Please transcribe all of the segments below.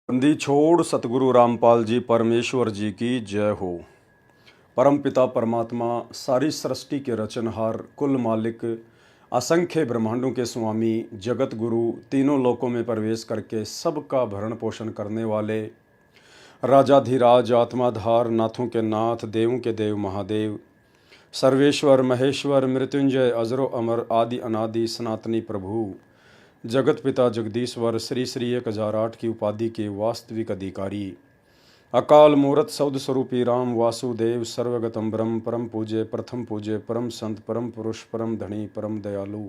बंदी छोड़ सतगुरु रामपाल जी परमेश्वर जी की जय हो। परमपिता परमात्मा सारी सृष्टि के रचनहार, कुल मालिक, असंख्य ब्रह्मांडों के स्वामी, जगत गुरु, तीनों लोकों में प्रवेश करके सबका भरण पोषण करने वाले, राजाधिराज, आत्माधार, नाथों के नाथ, देवों के देव महादेव, सर्वेश्वर महेश्वर, मृत्युंजय, अजरो अमर, आदि अनादि सनातनी प्रभु, जगत पिता जगदीश्वर, श्री श्री 1008 की उपाधि के वास्तविक अधिकारी, अकाल मूर्त सौद स्वरूपी राम वासुदेव, सर्वगतम ब्रह्म, परम पूज्य, प्रथम पूज्य, परम संत, परम पुरुष, परम धनी, परम दयालु,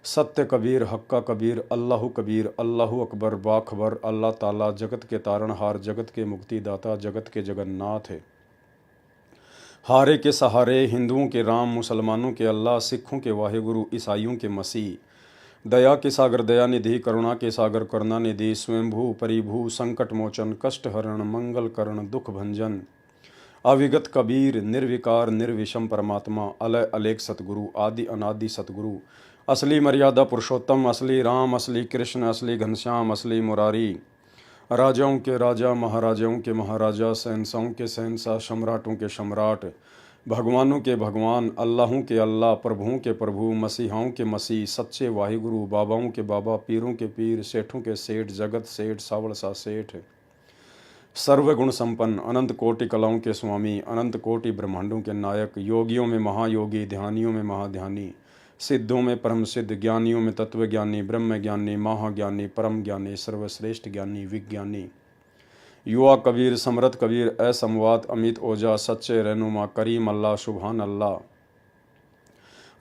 सत्य कबीर, हक्का कबीर, अल्लाह कबीर, अल्लाह अकबर, बाखबर, अल्लाह ताला, जगत के तारणहार, जगत के मुक्तिदाता, जगत के जगन्नाथ है, हारे के सहारे, हिंदुओं के राम, मुसलमानों के अल्लाह, सिखों के वाहेगुरु, ईसाइयों के मसीह, दया के सागर दया निधि, करुणा के सागर करुणा निधि, स्वयंभू परिभू, संकट मोचन, कष्ट हरण, मंगल करण, दुख भंजन, अविगत कबीर, निर्विकार निर्विषम परमात्मा, अलय अलेख सतगुरु, आदि अनादि सतगुरु, असली मर्यादा पुरुषोत्तम, असली राम, असली कृष्ण, असली घनश्याम, असली मुरारी, राजाओं के राजा, महाराजाओं के महाराजा, शहंशाहों के शहंशाह, सम्राटों के सम्राट, भगवानों के भगवान, अल्लाहों के अल्लाह, प्रभुओं के प्रभु, मसीहाओं के मसीह, सच्चे वाहिगुरु, बाबाओं के बाबा, पीरों के पीर, सेठों के सेठ, जगत सेठ, सावड़ सा सेठ, सर्वगुण संपन्न, अनंत कोटि कलाओं के स्वामी, अनंत कोटि ब्रह्मांडों के नायक, योगियों में महायोगी, ध्यानियों में महाध्यानी, सिद्धों में परम सिद्ध, ज्ञानियों में तत्वज्ञानी, ब्रह्म ज्ञानी, महाज्ञानी, परम ज्ञानी, सर्वश्रेष्ठ ज्ञानी, विज्ञानी, युवा कबीर, समरथ कबीर, असमवात, अमित ओझा, सच्चे रहनुमा, करीम अल्लाह, सुभान अल्लाह,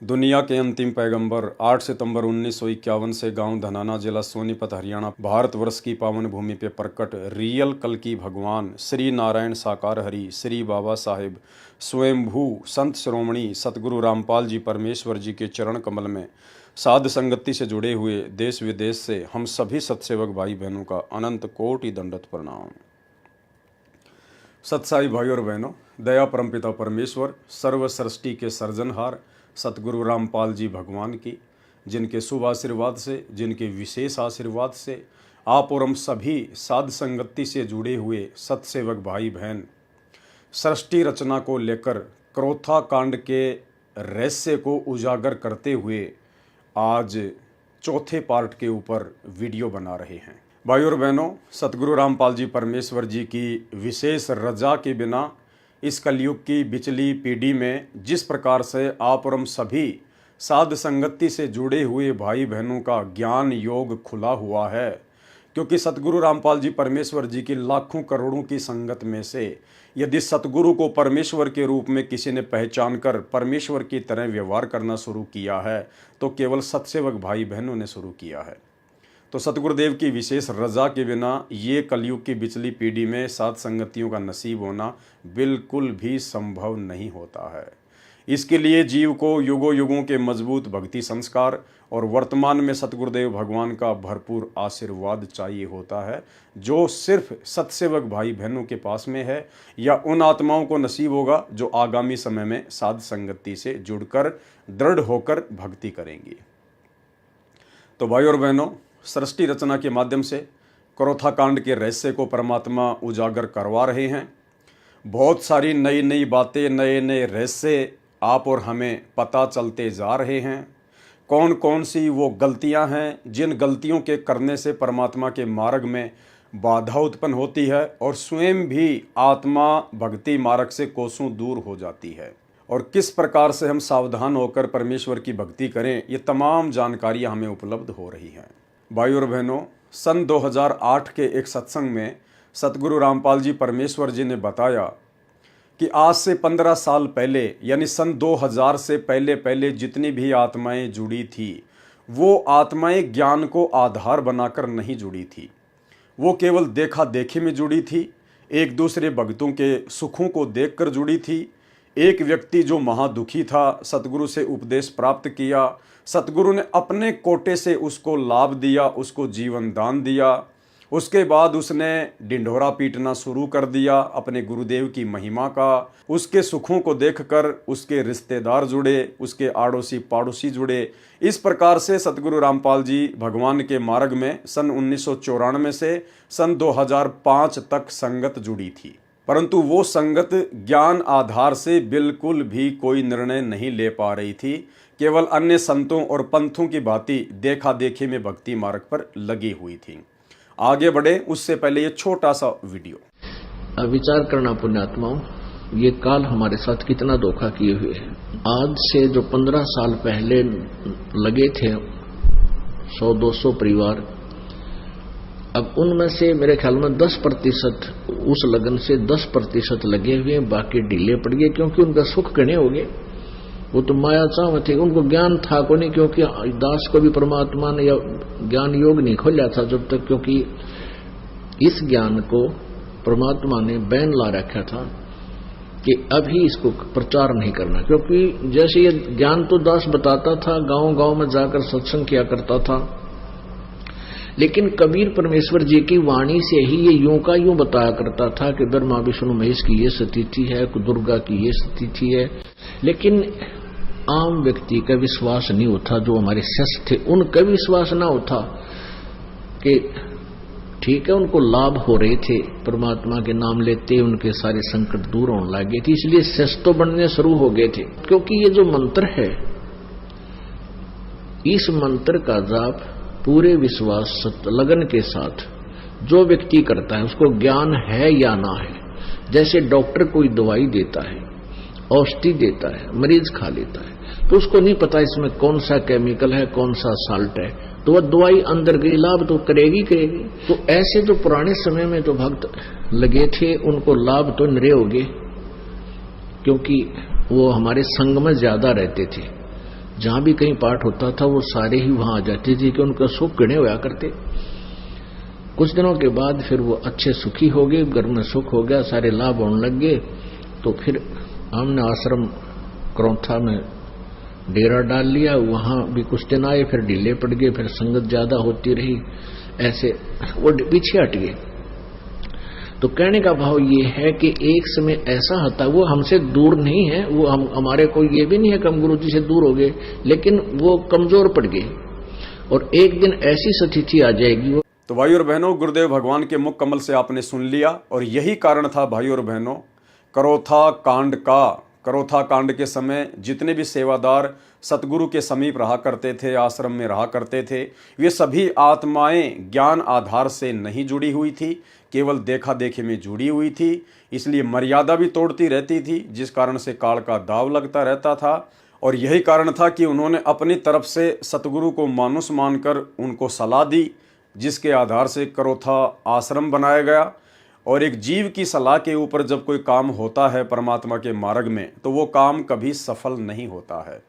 दुनिया के अंतिम पैगंबर, 8 सितंबर 1951 से गांव धनाना, जिला सोनीपत, हरियाणा, भारतवर्ष की पावन भूमि पे प्रकट रियल कल की भगवान श्री नारायण साकार हरि, श्री बाबा साहेब स्वयंभू संत श्रोमणी सतगुरु रामपाल जी परमेश्वर जी के चरण कमल में साध संगति से जुड़े हुए देश विदेश से हम सभी सत्सेवक भाई बहनों का अनंत कोटि दंडवत प्रणाम। सत्साई भाई और बहनों, दया परमपिता परमेश्वर, सर्व सृष्टि के सर्जनहार सतगुरु रामपाल जी भगवान की, जिनके शुभ आशीर्वाद से, जिनके विशेष आशीर्वाद से आप और हम सभी साध संगति से जुड़े हुए सत्सेवक भाई बहन सृष्टि रचना को लेकर क्रोथा कांड के रहस्य को उजागर करते हुए आज चौथे पार्ट के ऊपर वीडियो बना रहे हैं। भाई और बहनों, सतगुरु रामपाल जी परमेश्वर जी की विशेष रजा के बिना इस कलयुग की बिचली पीढ़ी में जिस प्रकार से आप और हम सभी साध संगति से जुड़े हुए भाई बहनों का ज्ञान योग खुला हुआ है, क्योंकि सतगुरु रामपाल जी परमेश्वर जी की लाखों करोड़ों की संगत में से यदि सतगुरु को परमेश्वर के रूप में किसी ने पहचान कर परमेश्वर की तरह व्यवहार करना शुरू किया है तो केवल सत्सेवक भाई बहनों ने शुरू किया है। तो सतगुरुदेव की विशेष रजा के बिना ये कलयुग की बिचली पीढ़ी में साध संगतियों का नसीब होना बिल्कुल भी संभव नहीं होता है। इसके लिए जीव को युगों युगों के मजबूत भक्ति संस्कार और वर्तमान में सतगुरुदेव भगवान का भरपूर आशीर्वाद चाहिए होता है, जो सिर्फ सत्सेवक भाई बहनों के पास में है या उन आत्माओं को नसीब होगा जो आगामी समय में साध संगति से जुड़कर दृढ़ होकर भक्ति करेंगी। तो भाई और बहनों, सृष्टि रचना के माध्यम से क्रोथा कांड के रहस्य को परमात्मा उजागर करवा रहे हैं। बहुत सारी नई नई बातें, नए नए रहस्य आप और हमें पता चलते जा रहे हैं। कौन कौन सी वो गलतियां हैं जिन गलतियों के करने से परमात्मा के मार्ग में बाधा उत्पन्न होती है और स्वयं भी आत्मा भक्ति मार्ग से कोसों दूर हो जाती है, और किस प्रकार से हम सावधान होकर परमेश्वर की भक्ति करें, ये तमाम जानकारियां हमें उपलब्ध हो रही हैं। भाई और बहनों, सन 2008 के एक सत्संग में सतगुरु रामपाल जी परमेश्वर जी ने बताया कि आज से 15 साल पहले यानी सन 2000 से पहले पहले जितनी भी आत्माएं जुड़ी थी वो आत्माएं ज्ञान को आधार बनाकर नहीं जुड़ी थी, वो केवल देखा देखी में जुड़ी थी, एक दूसरे भक्तों के सुखों को देखकर जुड़ी थी। एक व्यक्ति जो महादुखी था, सतगुरु से उपदेश प्राप्त किया, सतगुरु ने अपने कोटे से उसको लाभ दिया, उसको जीवन दान दिया, उसके बाद उसने ढिंढोरा पीटना शुरू कर दिया अपने गुरुदेव की महिमा का। उसके सुखों को देखकर उसके रिश्तेदार जुड़े, उसके आड़ोसी पाड़ोसी जुड़े। इस प्रकार से सतगुरु रामपाल जी भगवान के मार्ग में सन 1994 से सन 2005 तक संगत जुड़ी थी। परंतु वो संगत ज्ञान आधार से बिल्कुल भी कोई निर्णय नहीं ले पा रही थी, केवल अन्य संतों और पंथों की भांति देखा देखी में भक्ति मार्ग पर लगी हुई थी। आगे बढ़े उससे पहले ये छोटा सा वीडियो। विचार करना पुण्यात्माओं, ये काल हमारे साथ कितना धोखा किए हुए है। आज से जो 15 साल पहले लगे थे 100-200 परिवार, अब उनमें से मेरे ख्याल में 10% उस लगन से 10% लगे हुए, बाकी ढीले पड़ गए क्योंकि उनका सुख गणे हो गए। वो तो माया चाह थे, उनको ज्ञान था को नहीं, क्योंकि दास को भी परमात्मा ने ज्ञान योग नहीं खोला था जब तक, क्योंकि इस ज्ञान को परमात्मा ने बैन ला रखा था कि अभी इसको प्रचार नहीं करना। क्योंकि जैसे ये ज्ञान तो दास बताता था, गांव गांव में जाकर सत्संग किया करता था, लेकिन कबीर परमेश्वर जी की वाणी से ही ये यूं का यूं बताया करता था कि ब्रह्मा विष्णु महेश की ये स्थिति है, दुर्गा की ये स्थिति है। लेकिन आम व्यक्ति का विश्वास नहीं होता, जो हमारे शिष्य थे उनका विश्वास ना होता कि ठीक है, उनको लाभ हो रहे थे, परमात्मा के नाम लेते उनके सारे संकट दूर होने लगे थे, इसलिए शिष्य तो बनने शुरू हो गए थे। क्योंकि ये जो मंत्र है, इस मंत्र का जाप पूरे विश्वास लगन के साथ जो व्यक्ति करता है, उसको ज्ञान है या ना है। जैसे डॉक्टर कोई दवाई देता है, औषधि देता है, मरीज खा लेता है, तो उसको नहीं पता इसमें कौन सा केमिकल है, कौन सा साल्ट है, तो वह दवाई अंदर गई, लाभ तो करेगी। तो ऐसे जो पुराने समय में जो भक्त लगे थे, उनको लाभ तो निरे हो गए, क्योंकि वो हमारे संग में ज्यादा रहते थे। जहां भी कहीं पाठ होता था वो सारे ही वहां आ जाते थे कि उनका सुख गणे होया करते। कुछ दिनों के बाद फिर वो अच्छे सुखी हो गए, घर में सुख हो गया, सारे लाभ होने लग गए। तो फिर हमने आश्रम करौथा में डेरा डाल लिया, वहां भी कुछ दिन आए, फिर ढीले पड़ गए, फिर संगत ज्यादा होती रही, ऐसे वो पीछे हट गए। तो कहने का भाव ये है कि एक समय ऐसा होता, वो हमसे दूर नहीं है, वो हमारे को ये भी नहीं है कि हम गुरु जी से दूर हो गए, लेकिन वो कमजोर पड़ गए और एक दिन ऐसी स्थिति आ जाएगी। वो तो भाई और बहनों, गुरुदेव भगवान के मुख कमल से आपने सुन लिया, और यही कारण था भाई और बहनों करौथा कांड का। करौथा कांड के समय जितने भी सेवादार सतगुरु के समीप रहा करते थे, आश्रम में रहा करते थे, वे सभी आत्माएं ज्ञान आधार से नहीं जुड़ी हुई थी, केवल देखा देखी में जुड़ी हुई थी। इसलिए मर्यादा भी तोड़ती रहती थी, जिस कारण से काल का दाव लगता रहता था। और यही कारण था कि उन्होंने अपनी तरफ से सतगुरु को मानुष मानकर उनको सलाह दी, जिसके आधार से करौथा आश्रम बनाया गया। और एक जीव की सलाह के ऊपर जब कोई काम होता है परमात्मा के मार्ग में, तो वो काम कभी सफल नहीं होता है।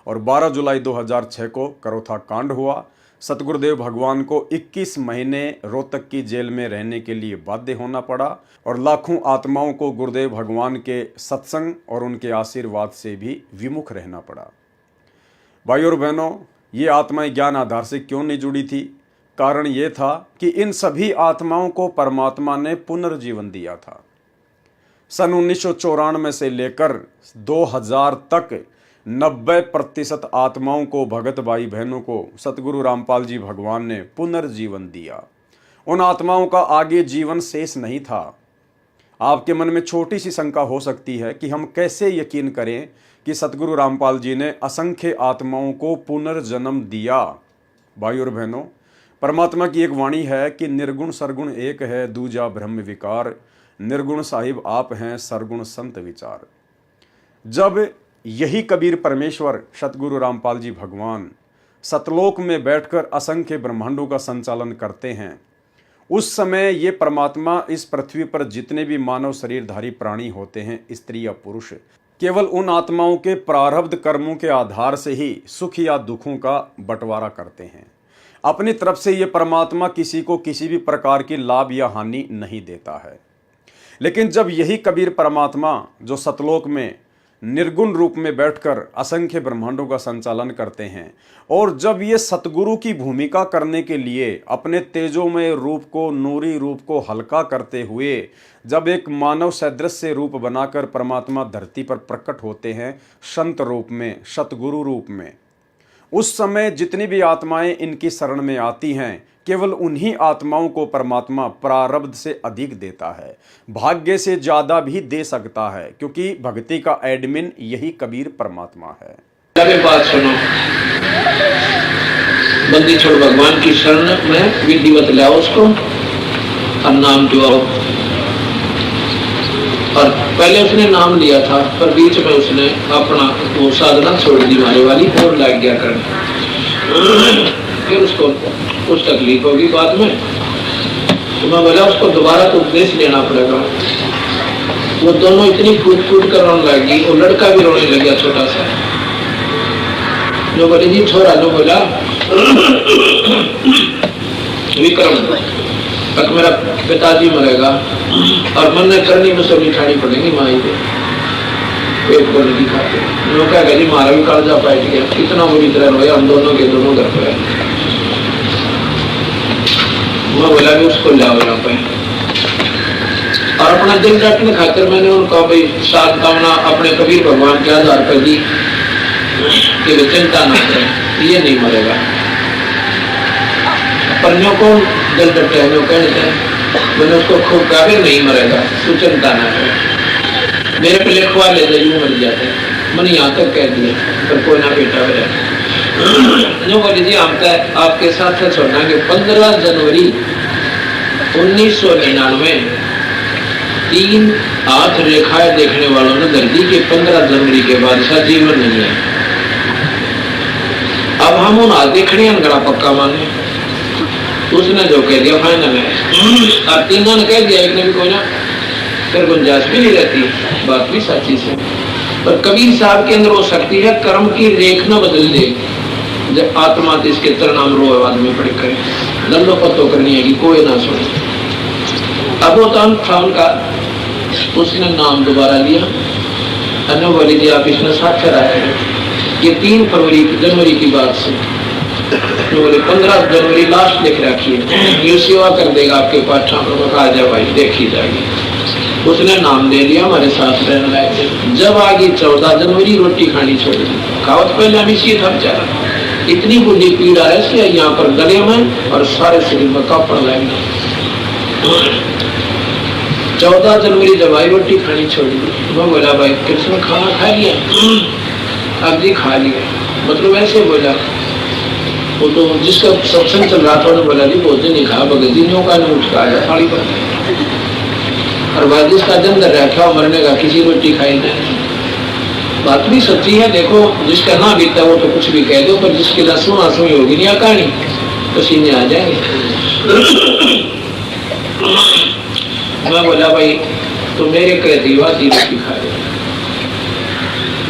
और 12 जुलाई 2006 को करौथा कांड हुआ। सतगुरुदेव भगवान को 21 महीने रोहतक की जेल में रहने के लिए बाध्य होना पड़ा, और लाखों आत्माओं को गुरुदेव भगवान के सत्संग और उनके आशीर्वाद से भी विमुख रहना पड़ा। भाई और बहनों, ये आत्माएं ज्ञान आधार से क्यों नहीं जुड़ी थी? कारण ये था कि इन सभी आत्माओं को परमात्मा ने पुनर्जीवन दिया था। सन 1994 से लेकर 2000 तक 90% आत्माओं को, भगत भाई बहनों को सतगुरु रामपाल जी भगवान ने पुनर्जीवन दिया। उन आत्माओं का आगे जीवन शेष नहीं था। आपके मन में छोटी सी शंका हो सकती है कि हम कैसे यकीन करें कि सतगुरु रामपाल जी ने असंख्य आत्माओं को पुनर्जन्म दिया। भाई और बहनों, परमात्मा की एक वाणी है कि निर्गुण सरगुण एक है, दूजा ब्रह्म विकार, निर्गुण साहिब आप हैं, सरगुण संत विचार। जब यही कबीर परमेश्वर सतगुरु रामपाल जी भगवान सतलोक में बैठकर असंख्य ब्रह्मांडों का संचालन करते हैं, उस समय ये परमात्मा इस पृथ्वी पर जितने भी मानव शरीरधारी प्राणी होते हैं, स्त्री या पुरुष, केवल उन आत्माओं के प्रारब्ध कर्मों के आधार से ही सुख या दुखों का बंटवारा करते हैं। अपनी तरफ से ये परमात्मा किसी को किसी भी प्रकार की लाभ या हानि नहीं देता है। लेकिन जब यही कबीर परमात्मा जो सतलोक में निर्गुण रूप में बैठकर असंख्य ब्रह्मांडों का संचालन करते हैं। और जब ये सतगुरु की भूमिका करने के लिए अपने तेजोमय रूप को, नूरी रूप को हल्का करते हुए जब एक मानव सदृश रूप बनाकर परमात्मा धरती पर प्रकट होते हैं, संत रूप में, सतगुरु रूप में, उस समय जितनी भी आत्माएं इनकी शरण में आती हैं, केवल उन्हीं आत्माओं को परमात्मा प्रारब्ध से अधिक देता है, भाग्य से ज्यादा भी दे सकता है, क्योंकि भक्ति का एडमिन यही कबीर परमात्मा है। अरे बात सुनो, बंदी छोड़ भगवान की शरण में विधिवत लाओ उसको और नाम जुआओ। और पहले उसने नाम लिया था, पर बीच में उसने अपना वो साधना छोड़ दी मारे वाली और लग गया करने। फिर उसको कुछ तकलीफ होगी बाद में, तो मैं बोला उसको दोबारा तो उपदेश लेना पड़ेगा। वो दोनों इतनी कूद कूद कर रोने लगी, वो लड़का भी रोने लग गया छोटा सा। जो बोले जी छोरा, जो बोला विक्रम तक मेरा पिताजी मरेगा और मन ने करनी मुझसे उठानी पड़ेगी माई को, पेट को नहीं खाते। जो कहेगा जी मारा भी कर्जा बैठ गया, कितना बुरी तरह रोया, हम दोनों के दोनों घर पर। मैं बोला भी उसको लाओ यहाँ पे, और अपना दिल रखने खातिर मैंने उनको भाई सात कामना अपने कबीर भगवान के आधार पर दी कि वे चिंता ना करें, ये नहीं मरेगा। परनियों को दिल डटे हैं, कहते हैं मैंने उसको खूब कहा नहीं मरेगा, तू चिंता ना करे, मेरे पे लिखवा ले दे, यूं मर जाते। मैंने यहाँ तक कह दिया, पर कोई ना बेटा मेरा जो बोली जी हम तो आपके साथ छोड़ना कि 15 जनवरी 1999 3 हाथ रेखाएं देखने वालों ने धरती के 15 जनवरी के बाद ऐसा जीवन नहीं है। अब हम उन हाथ देखने अंगड़ा पक्का माने, उसने जो कह दिया फाइनल है। और तीनों ने कह दिया, एक ने भी कोई ना, फिर गुंजाइश भी नहीं रहती। बात भी सच्ची से, पर कबीर साहब के अंदर वो शक्ति है, कर्म की रेख न बदल दे। जब आत्मा इसके तरनाम रो आदमी पड़े करे, दंडो पत्तो करनी है कि कोई ना सुने। अब वो तो था उनका, उसने नाम दोबारा लिया। अन्य बोली जी आप इसमें साक्षर आए हैं, ये 3 जनवरी की बात से, तो बोले 15 जनवरी लास्ट लिख रखिए, ये सेवा कर देगा आपके पास, आ जा भाई देखी जाएगी। उसने नाम दे लिया, हमारे साथ रहने लगे। जब आ गई 14 जनवरी रोटी खानी छोड़ दी। खावत पहले हम इसी थक जा रहा, इतनी बुरी पीड़ा है यहाँ पर गले में और सारे शरीर में कापड़ लगे। 14 जनवरी जब आई रोटी खानी छोड़ दी, मैं बोला भाई कृष्ण खाना खा लिया? अब जी खा लिया, मतलब ऐसे बोला। वो तो जिसका सत्संग चल रहा था उन्होंने बोला जी भोजन नहीं खा, भगत जी ने का उठ का आया थाली पर, और बाद जिसका जन्म रखा मरने का किसी रोटी खाई नहीं। बात भी सच्ची है। देखो जिसका ना बीता वो तो कुछ भी कह दो, पर जिसके ना सुना सुनी होगी नहीं कहानी, पसीने आ जाएंगे। मैं बोला भाई तो मेरे कहती बाती रोटी खा ले।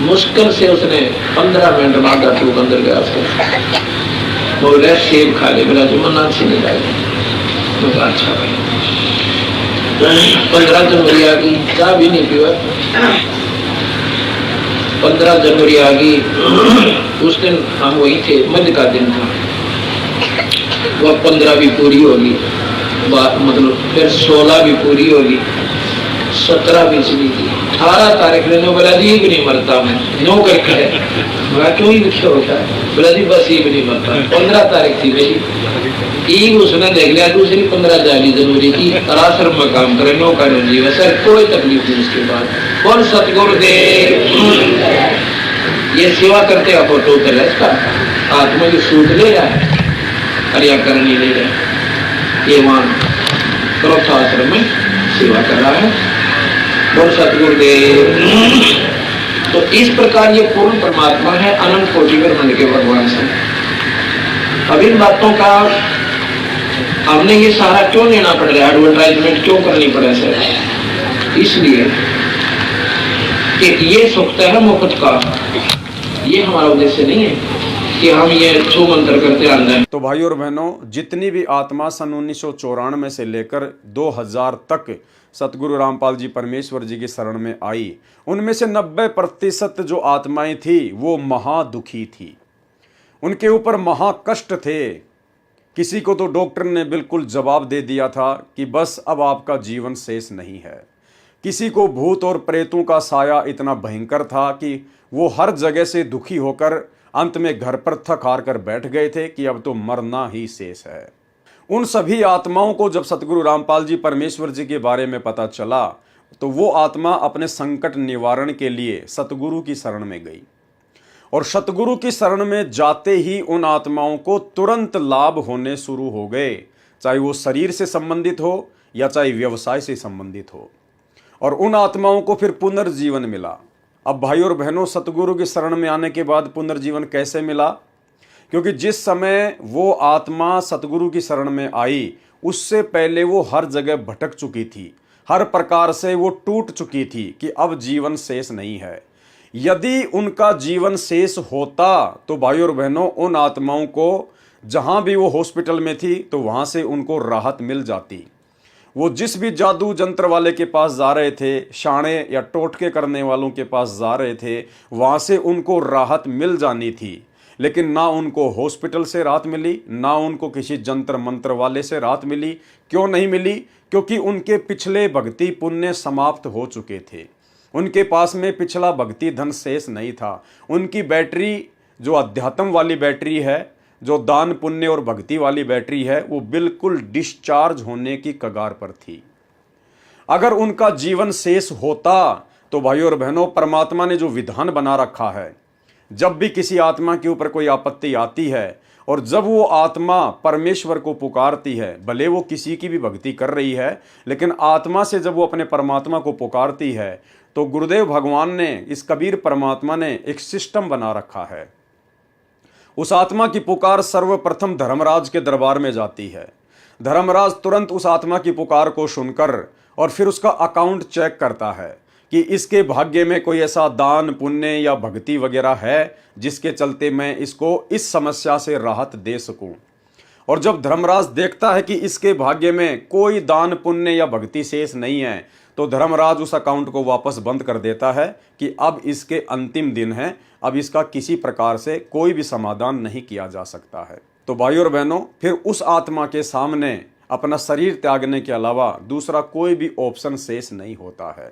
मुश्किल से उसने 15 मिनट में आधा टूक अंदर गया। बोले सेब खा ले, बोला जो मना अच्छी नहीं लगे। अच्छा भाई 15 जनवरी आ गई, चाह भी नहीं पीवा। 15 जनवरी आ गई, उस दिन हम वही थे, मध्य का दिन था। वह 15 भी पूरी होगी, मतलब फिर 16 भी पूरी होगी, 17 भी चली गई, 18 तारीख ने बोला जी भी नहीं मरता मैं, नो करके है। बोला क्यों ही लिखे होता है? बोला जी बस ये भी नहीं मरता। 15 तारीख थी मेरी, एक उसने देख लिया, दूसरी 15 जनवरी की आश्रम में काम करे, नो का जीव सर, कोई तकलीफ नहीं। उसके बाद कौन सतगुरुदेव ये सेवा करते हैं, फोटो उतर है इसका, आत्मा की सूट ले रहा है, क्रिया करनी ले रहा है। ये वहां क्रोथा आश्रम में सेवा कर रहा है, कौन सतगुरुदेव। तो इस प्रकार ये पूर्ण परमात्मा है, अनंत कोटि ब्रह्मांड के भगवान से। अब इन बातों का हमने ये सारा क्यों लेना पड़ रहा है, एडवर्टाइजमेंट क्यों करनी पड़े सर? इसलिए कि ये सुखता है मुफ्त का, ये हमारा उद्देश्य नहीं है। कि हम ये छू मंत्र करते आ जाए। तो भाइयों और बहनों, जितनी भी आत्मा सन 1994 से लेकर 2000 तक सतगुरु रामपाल जी परमेश्वर जी की शरण में आई, उनमें से 90% जो आत्माएं थी वो महादुखी थी, उनके ऊपर महाकष्ट थे। किसी को तो डॉक्टर ने बिल्कुल जवाब दे दिया था कि बस अब आपका जीवन शेष नहीं है। किसी को भूत और प्रेतों का साया इतना भयंकर था कि वो हर जगह से दुखी होकर अंत में घर पर थक हार कर बैठ गए थे कि अब तो मरना ही शेष है। उन सभी आत्माओं को जब सतगुरु रामपाल जी परमेश्वर जी के बारे में पता चला तो वो आत्मा अपने संकट निवारण के लिए सतगुरु की शरण में गई, और सतगुरु की शरण में जाते ही उन आत्माओं को तुरंत लाभ होने शुरू हो गए, चाहे वो शरीर से संबंधित हो या चाहे व्यवसाय से संबंधित हो, और उन आत्माओं को फिर पुनर्जीवन मिला। अब भाइयों और बहनों, सतगुरु की शरण में आने के बाद पुनर्जीवन कैसे मिला? क्योंकि जिस समय वो आत्मा सतगुरु की शरण में आई उससे पहले वो हर जगह भटक चुकी थी, हर प्रकार से वो टूट चुकी थी कि अब जीवन शेष नहीं है। यदि उनका जीवन शेष होता तो भाइयों और बहनों, उन आत्माओं को जहां भी वो हॉस्पिटल में थी तो वहां से उनको राहत मिल जाती। वो जिस भी जादू जंत्र वाले के पास जा रहे थे, शाणे या टोटके करने वालों के पास जा रहे थे, वहां से उनको राहत मिल जानी थी। लेकिन ना उनको हॉस्पिटल से राहत मिली, ना उनको किसी जंत्र मंत्र वाले से राहत मिली। क्यों नहीं मिली? क्योंकि उनके पिछले भक्ति पुण्य समाप्त हो चुके थे, उनके पास में पिछला भक्ति धन शेष नहीं था। उनकी बैटरी जो अध्यात्म वाली बैटरी है, जो दान पुण्य और भक्ति वाली बैटरी है, वो बिल्कुल डिस्चार्ज होने की कगार पर थी। अगर उनका जीवन शेष होता तो भाइयों और बहनों, परमात्मा ने जो विधान बना रखा है, जब भी किसी आत्मा के ऊपर कोई आपत्ति आती है और जब वो आत्मा परमेश्वर को पुकारती है, भले वो किसी की भी भक्ति कर रही है, लेकिन आत्मा से जब वो अपने परमात्मा को पुकारती है तो गुरुदेव भगवान ने, इस कबीर परमात्मा ने एक सिस्टम बना रखा है। उस आत्मा की पुकार सर्वप्रथम धर्मराज के दरबार में जाती है। धर्मराज तुरंत उस आत्मा की पुकार को सुनकर और फिर उसका अकाउंट चेक करता है कि इसके भाग्य में कोई ऐसा दान पुण्य या भक्ति वगैरह है जिसके चलते मैं इसको इस समस्या से राहत दे सकूं। और जब धर्मराज देखता है कि इसके भाग्य में कोई दान पुण्य या भक्ति शेष नहीं है तो धर्मराज उस अकाउंट को वापस बंद कर देता है कि अब इसके अंतिम दिन है, अब इसका किसी प्रकार से कोई भी समाधान नहीं किया जा सकता है। तो भाइयों और बहनों, फिर उस आत्मा के सामने अपना शरीर त्यागने के अलावा दूसरा कोई भी ऑप्शन शेष नहीं होता है।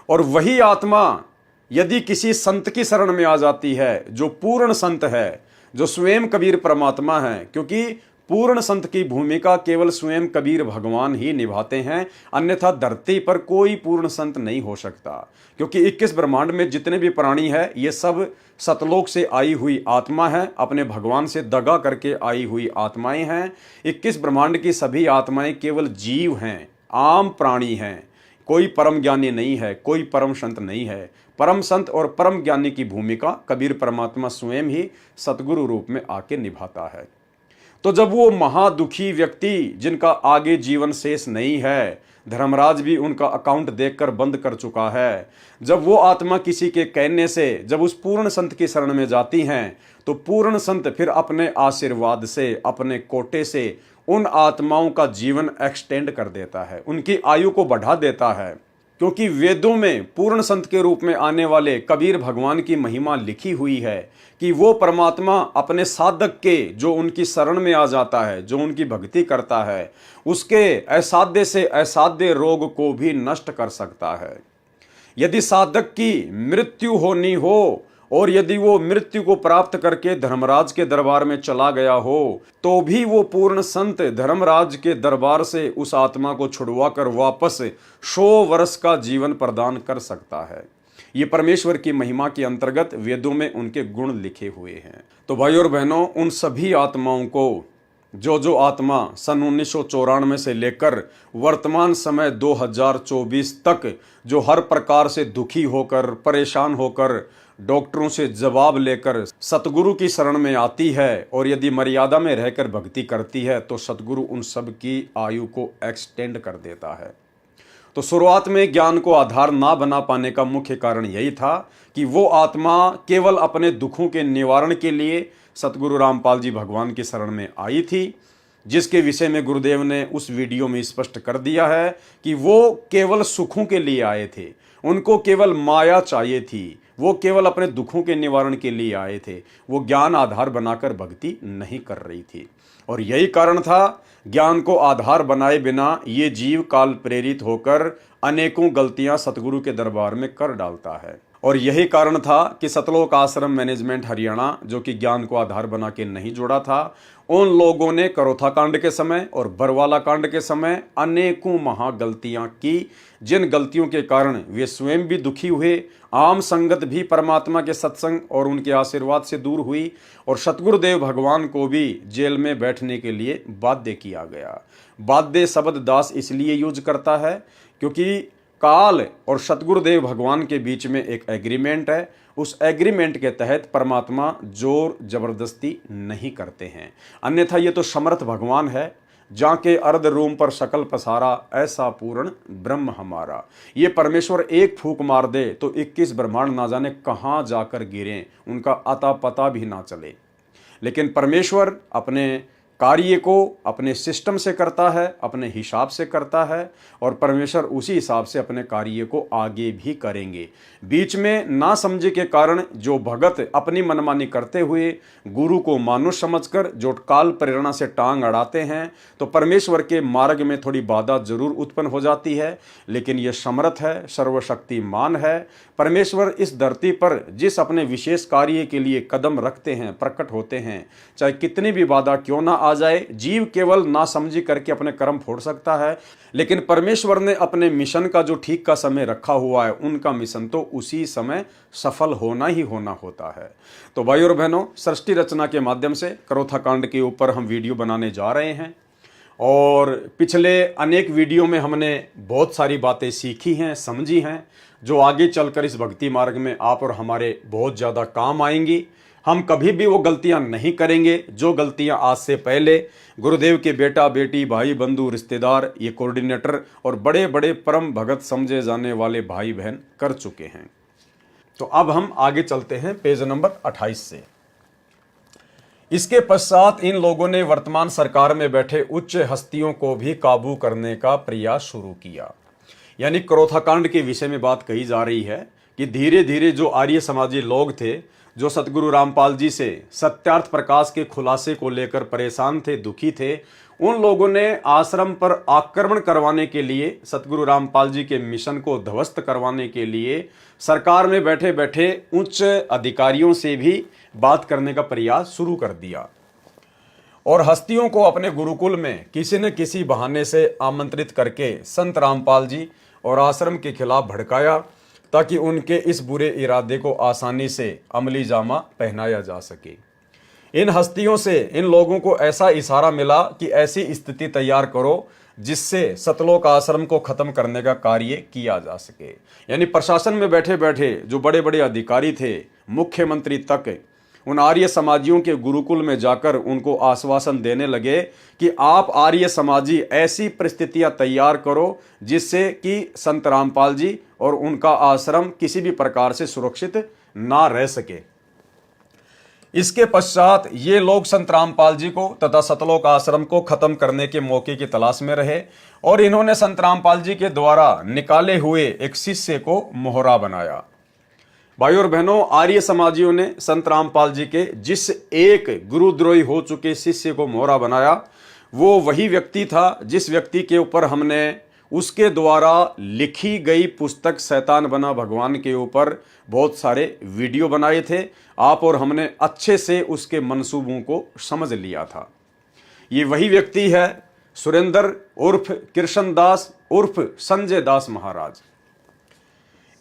और वही आत्मा यदि किसी संत की शरण में आ जाती है, जो पूर्ण संत है, जो स्वयं कबीर परमात्मा है, क्योंकि पूर्ण संत की भूमिका केवल स्वयं कबीर भगवान ही निभाते हैं, अन्यथा धरती पर कोई पूर्ण संत नहीं हो सकता। क्योंकि 21 ब्रह्मांड में जितने भी प्राणी हैं ये सब सतलोक से आई हुई आत्मा है, अपने भगवान से दगा करके आई हुई आत्माएं हैं। 21 ब्रह्मांड की सभी आत्माएं केवल जीव हैं, आम प्राणी हैं, कोई परम ज्ञानी नहीं है, कोई परम संत नहीं है। परम संत और परम ज्ञानी की भूमिका कबीर परमात्मा स्वयं ही सतगुरु रूप में आके निभाता है। तो जब वो महादुखी व्यक्ति जिनका आगे जीवन शेष नहीं है, धर्मराज भी उनका अकाउंट देखकर बंद कर चुका है, जब वो आत्मा किसी के कहने से जब उस पूर्ण संत की शरण में जाती हैं तो पूर्ण संत फिर अपने आशीर्वाद से, अपने कोटे से उन आत्माओं का जीवन एक्सटेंड कर देता है, उनकी आयु को बढ़ा देता है। क्योंकि वेदों में पूर्ण संत के रूप में आने वाले कबीर भगवान की महिमा लिखी हुई है कि वो परमात्मा अपने साधक के, जो उनकी शरण में आ जाता है, जो उनकी भक्ति करता है, उसके असाध्य से असाध्य रोग को भी नष्ट कर सकता है। यदि साधक की मृत्यु होनी हो और यदि वो मृत्यु को प्राप्त करके धर्मराज के दरबार में चला गया हो तो भी वो पूर्ण संत धर्मराज के दरबार से उस आत्मा को छुड़वा कर वापस 100 वर्ष का जीवन प्रदान कर सकता है। ये परमेश्वर की महिमा के अंतर्गत वेदों में उनके गुण लिखे हुए हैं। तो भाइयों और बहनों, उन सभी आत्माओं को जो आत्मा सन 1994 से लेकर वर्तमान समय 2024 तक जो हर प्रकार से दुखी होकर, परेशान होकर, डॉक्टरों से जवाब लेकर सतगुरु की शरण में आती है और यदि मर्यादा में रहकर भक्ति करती है तो सतगुरु उन सब की आयु को एक्सटेंड कर देता है। तो शुरुआत में ज्ञान को आधार ना बना पाने का मुख्य कारण यही था कि वो आत्मा केवल अपने दुखों के निवारण के लिए सतगुरु रामपाल जी भगवान की शरण में आई थी, जिसके विषय में गुरुदेव ने उस वीडियो में स्पष्ट कर दिया है कि वो केवल सुखों के लिए आए थे, उनको केवल माया चाहिए थी, वो केवल अपने दुखों के निवारण के लिए आए थे, वो ज्ञान आधार बनाकर भक्ति नहीं कर रही थी। और यही कारण था, ज्ञान को आधार बनाए बिना ये जीव काल प्रेरित होकर अनेकों गलतियां सतगुरु के दरबार में कर डालता है। और यही कारण था कि सतलोक आश्रम मैनेजमेंट हरियाणा, जो कि ज्ञान को आधार बना के नहीं जोड़ा था, उन लोगों ने करोथा कांड के समय और बरवाला कांड के समय अनेकों महा गलतियां की, जिन गलतियों के कारण वे स्वयं भी दुखी हुए, आम संगत भी परमात्मा के सत्संग और उनके आशीर्वाद से दूर हुई, और सतगुरुदेव भगवान को भी जेल में बैठने के लिए बाध्य किया गया। बाध्य शब्द दास इसलिए यूज करता है क्योंकि काल और सतगुरुदेव भगवान के बीच में एक एग्रीमेंट है। उस एग्रीमेंट के तहत परमात्मा जोर जबरदस्ती नहीं करते हैं, अन्यथा ये तो समर्थ भगवान है, जाके अर्ध रूम पर शकल पसारा, ऐसा पूर्ण ब्रह्म हमारा। ये परमेश्वर एक फूंक मार दे तो 21 ब्रह्मांड ना जाने कहाँ जाकर गिरें, उनका अता पता भी ना चले। लेकिन परमेश्वर अपने कार्य को अपने सिस्टम से करता है, अपने हिसाब से करता है, और परमेश्वर उसी हिसाब से अपने कार्य को आगे भी करेंगे। बीच में ना समझे के कारण जो भगत अपनी मनमानी करते हुए गुरु को मानुष समझकर जो काल प्रेरणा से टांग अड़ाते हैं, तो परमेश्वर के मार्ग में थोड़ी बाधा जरूर उत्पन्न हो जाती है, लेकिन ये समर्थ है, सर्वशक्तिमान है। परमेश्वर इस धरती पर जिस अपने विशेष कार्य के लिए कदम रखते हैं, प्रकट होते हैं, चाहे कितनी भी बाधा क्यों ना आ जाए, जीव केवल ना समझी करके अपने कर्म फोड़ सकता है, लेकिन परमेश्वर ने अपने मिशन का जो ठीक का समय रखा हुआ है, उनका मिशन तो उसी समय सफल होना ही होना होता है। तो भाई और बहनों, सृष्टि रचना के माध्यम से करोथा कांड के ऊपर हम वीडियो बनाने जा रहे हैं, और पिछले अनेक वीडियो में हमने बहुत सारी बातें सीखी हैं, समझी हैं, जो आगे चलकर इस भक्ति मार्ग में आप और हमारे बहुत ज़्यादा काम आएंगी। हम कभी भी वो गलतियां नहीं करेंगे जो गलतियां आज से पहले गुरुदेव के बेटा बेटी, भाई बंधु, रिश्तेदार, ये कोऑर्डिनेटर और बड़े बड़े परम भगत समझे जाने वाले भाई बहन कर चुके हैं। तो अब हम आगे चलते हैं पेज नंबर 28 से। इसके पश्चात इन लोगों ने वर्तमान सरकार में बैठे उच्च हस्तियों को भी काबू करने का प्रयास शुरू किया। यानी करोथा कांड के विषय में बात कही जा रही है कि धीरे धीरे जो आर्य समाजी लोग थे, जो सतगुरु रामपाल जी से सत्यार्थ प्रकाश के खुलासे को लेकर परेशान थे, दुखी थे, उन लोगों ने आश्रम पर आक्रमण करवाने के लिए, सतगुरु रामपाल जी के मिशन को ध्वस्त करवाने के लिए सरकार में बैठे बैठे उच्च अधिकारियों से भी बात करने का प्रयास शुरू कर दिया, और हस्तियों को अपने गुरुकुल में किसी न किसी बहाने से आमंत्रित करके संत रामपाल जी और आश्रम के खिलाफ भड़काया, ताकि उनके इस बुरे इरादे को आसानी से अमली जामा पहनाया जा सके। इन हस्तियों से इन लोगों को ऐसा इशारा मिला कि ऐसी स्थिति तैयार करो जिससे सतलोक आश्रम को खत्म करने का कार्य किया जा सके। यानी प्रशासन में बैठे बैठे जो बड़े बड़े अधिकारी थे, मुख्यमंत्री तक, उन आर्य समाजियों के गुरुकुल में जाकर उनको आश्वासन देने लगे कि आप आर्य समाजी ऐसी परिस्थितियां तैयार करो जिससे कि संत रामपाल जी और उनका आश्रम किसी भी प्रकार से सुरक्षित ना रह सके। इसके पश्चात ये लोग संत रामपाल जी को तथा सतलोक आश्रम को खत्म करने के मौके की तलाश में रहे, और इन्होंने संत रामपाल जी के द्वारा निकाले हुए एक शिष्य को मोहरा बनाया। भाई और बहनों, आर्य समाजियों ने संत रामपाल जी के जिस एक गुरुद्रोही हो चुके शिष्य को मोहरा बनाया, वो वही व्यक्ति था जिस व्यक्ति के ऊपर हमने उसके द्वारा लिखी गई पुस्तक शैतान बना भगवान के ऊपर बहुत सारे वीडियो बनाए थे। आप और हमने अच्छे से उसके मंसूबों को समझ लिया था। ये वही व्यक्ति है सुरेंद्र उर्फ कृष्ण दास उर्फ संजय दास महाराज।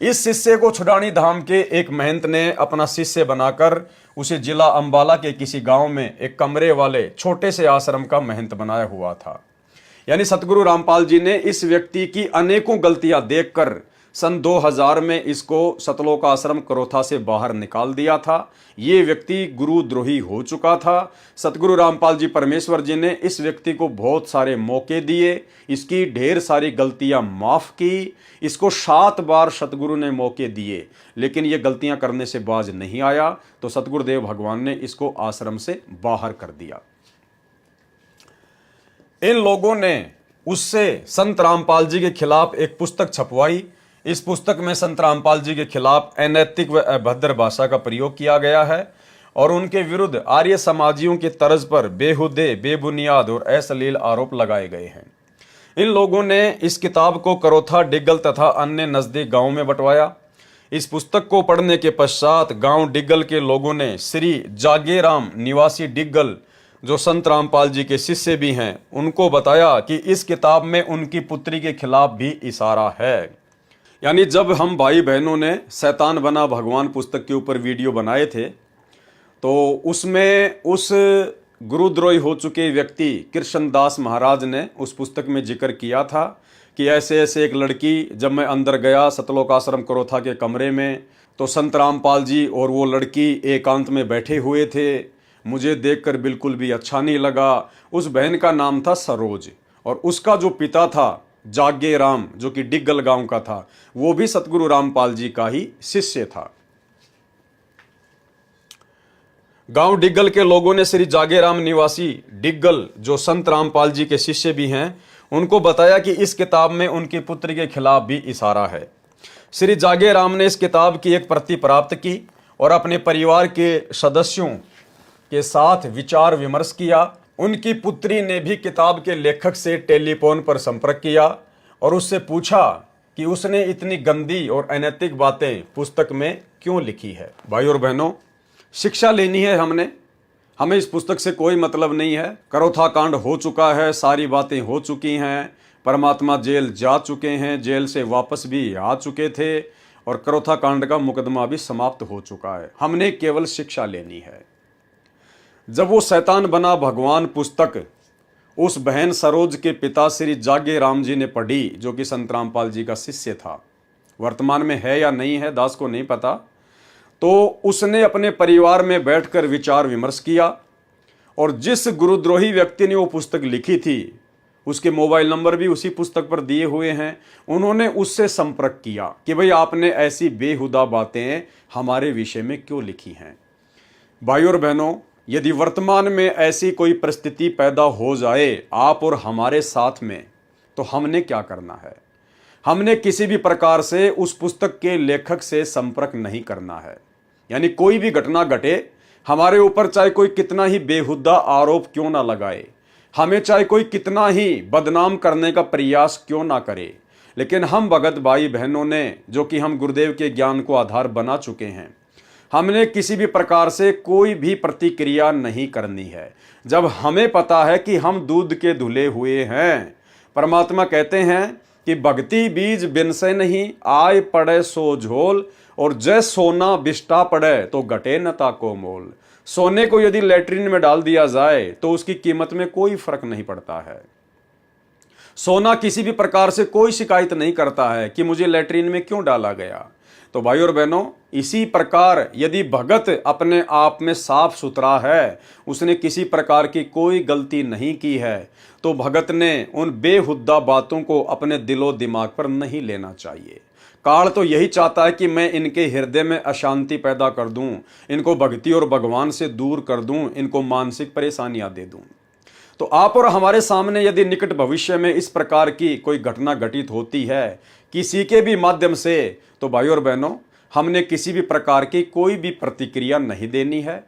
इस शिष्य को छुड़ानी धाम के एक महंत ने अपना शिष्य बनाकर उसे जिला अंबाला के किसी गांव में एक कमरे वाले छोटे से आश्रम का महंत बनाया हुआ था। यानी सतगुरु रामपाल जी ने इस व्यक्ति की अनेकों गलतियां देखकर सन 2000 में इसको सतलोक आश्रम करोथा से बाहर निकाल दिया था। ये व्यक्ति गुरुद्रोही हो चुका था। सतगुरु रामपाल जी परमेश्वर जी ने इस व्यक्ति को बहुत सारे मौके दिए, इसकी ढेर सारी गलतियां माफ की। इसको 7 बार सतगुरु ने मौके दिए, लेकिन ये गलतियां करने से बाज नहीं आया, तो सतगुरुदेव भगवान ने इसको आश्रम से बाहर कर दिया। इन लोगों ने उससे संत रामपाल जी के खिलाफ एक पुस्तक छपवाई। इस पुस्तक में संत रामपाल जी के खिलाफ अनैतिक व अभद्र भाषा का प्रयोग किया गया है और उनके विरुद्ध आर्य समाजियों की तर्ज पर बेहुदे, बेबुनियाद और अश्लील आरोप लगाए गए हैं। इन लोगों ने इस किताब को करोथा, डिग्गल तथा अन्य नजदीक गांवों में बंटवाया। इस पुस्तक को पढ़ने के पश्चात गांव डिग्गल के लोगों ने श्री जागेराम निवासी डिग्गल, जो संत रामपाल जी के शिष्य भी हैं, उनको बताया कि इस किताब में उनकी पुत्री के खिलाफ भी इशारा है। यानी जब हम भाई बहनों ने शैतान बना भगवान पुस्तक के ऊपर वीडियो बनाए थे, तो उसमें उस गुरुद्रोही हो चुके व्यक्ति कृष्णदास महाराज ने उस पुस्तक में जिक्र किया था कि ऐसे ऐसे एक लड़की, जब मैं अंदर गया सतलोक आश्रम करोथा के कमरे में, तो संत रामपाल जी और वो लड़की एकांत में बैठे हुए थे। मुझे देखकर बिल्कुल भी अच्छा नहीं लगा। उस बहन का नाम था सरोज और उसका जो पिता था जागे राम, जो कि डिग्गल गांव का था, वो भी सतगुरु रामपाल जी का ही शिष्य था। गांव डिग्गल के लोगों ने श्री जागेराम निवासी डिग्गल, जो संत रामपाल जी के शिष्य भी हैं, उनको बताया कि इस किताब में उनकी पुत्री के खिलाफ भी इशारा है। श्री जागेराम ने इस किताब की एक प्रति प्राप्त की और अपने परिवार के सदस्यों के साथ विचार विमर्श किया। उनकी पुत्री ने भी किताब के लेखक से टेलीफोन पर संपर्क किया और उससे पूछा कि उसने इतनी गंदी और अनैतिक बातें पुस्तक में क्यों लिखी है। भाई और बहनों, शिक्षा लेनी है हमें इस पुस्तक से कोई मतलब नहीं है। करोथा कांड हो चुका है, सारी बातें हो चुकी हैं, परमात्मा जेल जा चुके हैं, जेल से वापस भी आ चुके थे और करोथा कांड का मुकदमा भी समाप्त हो चुका है। हमने केवल शिक्षा लेनी है। जब वो शैतान बना भगवान पुस्तक उस बहन सरोज के पिता श्री जागे राम जी ने पढ़ी, जो कि संत रामपाल जी का शिष्य था, वर्तमान में है या नहीं है दास को नहीं पता, तो उसने अपने परिवार में बैठकर विचार विमर्श किया और जिस गुरुद्रोही व्यक्ति ने वो पुस्तक लिखी थी, उसके मोबाइल नंबर भी उसी पुस्तक पर दिए हुए हैं, उन्होंने उससे संपर्क किया कि भाई आपने ऐसी बेहुदा बातें हमारे विषय में क्यों लिखी हैं। भाई और बहनों, यदि वर्तमान में ऐसी कोई परिस्थिति पैदा हो जाए आप और हमारे साथ में, तो हमने क्या करना है? हमने किसी भी प्रकार से उस पुस्तक के लेखक से संपर्क नहीं करना है। यानी कोई भी घटना घटे हमारे ऊपर, चाहे कोई कितना ही बेहुदा आरोप क्यों ना लगाए, हमें चाहे कोई कितना ही बदनाम करने का प्रयास क्यों ना करे, लेकिन हम भगत भाई बहनों ने, जो कि हम गुरुदेव के ज्ञान को आधार बना चुके हैं, हमने किसी भी प्रकार से कोई भी प्रतिक्रिया नहीं करनी है। जब हमें पता है कि हम दूध के धुले हुए हैं, परमात्मा कहते हैं कि भक्ति बीज बिन से नहीं, आय पड़े सो झोल, और जय सोना बिष्टा पड़े तो घटे न ताको मोल। सोने को यदि लैट्रिन में डाल दिया जाए तो उसकी कीमत में कोई फर्क नहीं पड़ता है। सोना किसी भी प्रकार से कोई शिकायत नहीं करता है कि मुझे लैट्रिन में क्यों डाला गया। तो भाई और बहनों, इसी प्रकार यदि भगत अपने आप में साफ सुथरा है, उसने किसी प्रकार की कोई गलती नहीं की है, तो भगत ने उन बेहुद्दा बातों को अपने दिलो दिमाग पर नहीं लेना चाहिए। काल तो यही चाहता है कि मैं इनके हृदय में अशांति पैदा कर दूं, इनको भक्ति और भगवान से दूर कर दूं, इनको मानसिक परेशानियां दे दूं। तो आप और हमारे सामने यदि निकट भविष्य में इस प्रकार की कोई घटना घटित होती है किसी के भी माध्यम से, तो भाई और बहनों, हमने किसी भी प्रकार की कोई भी प्रतिक्रिया नहीं देनी है।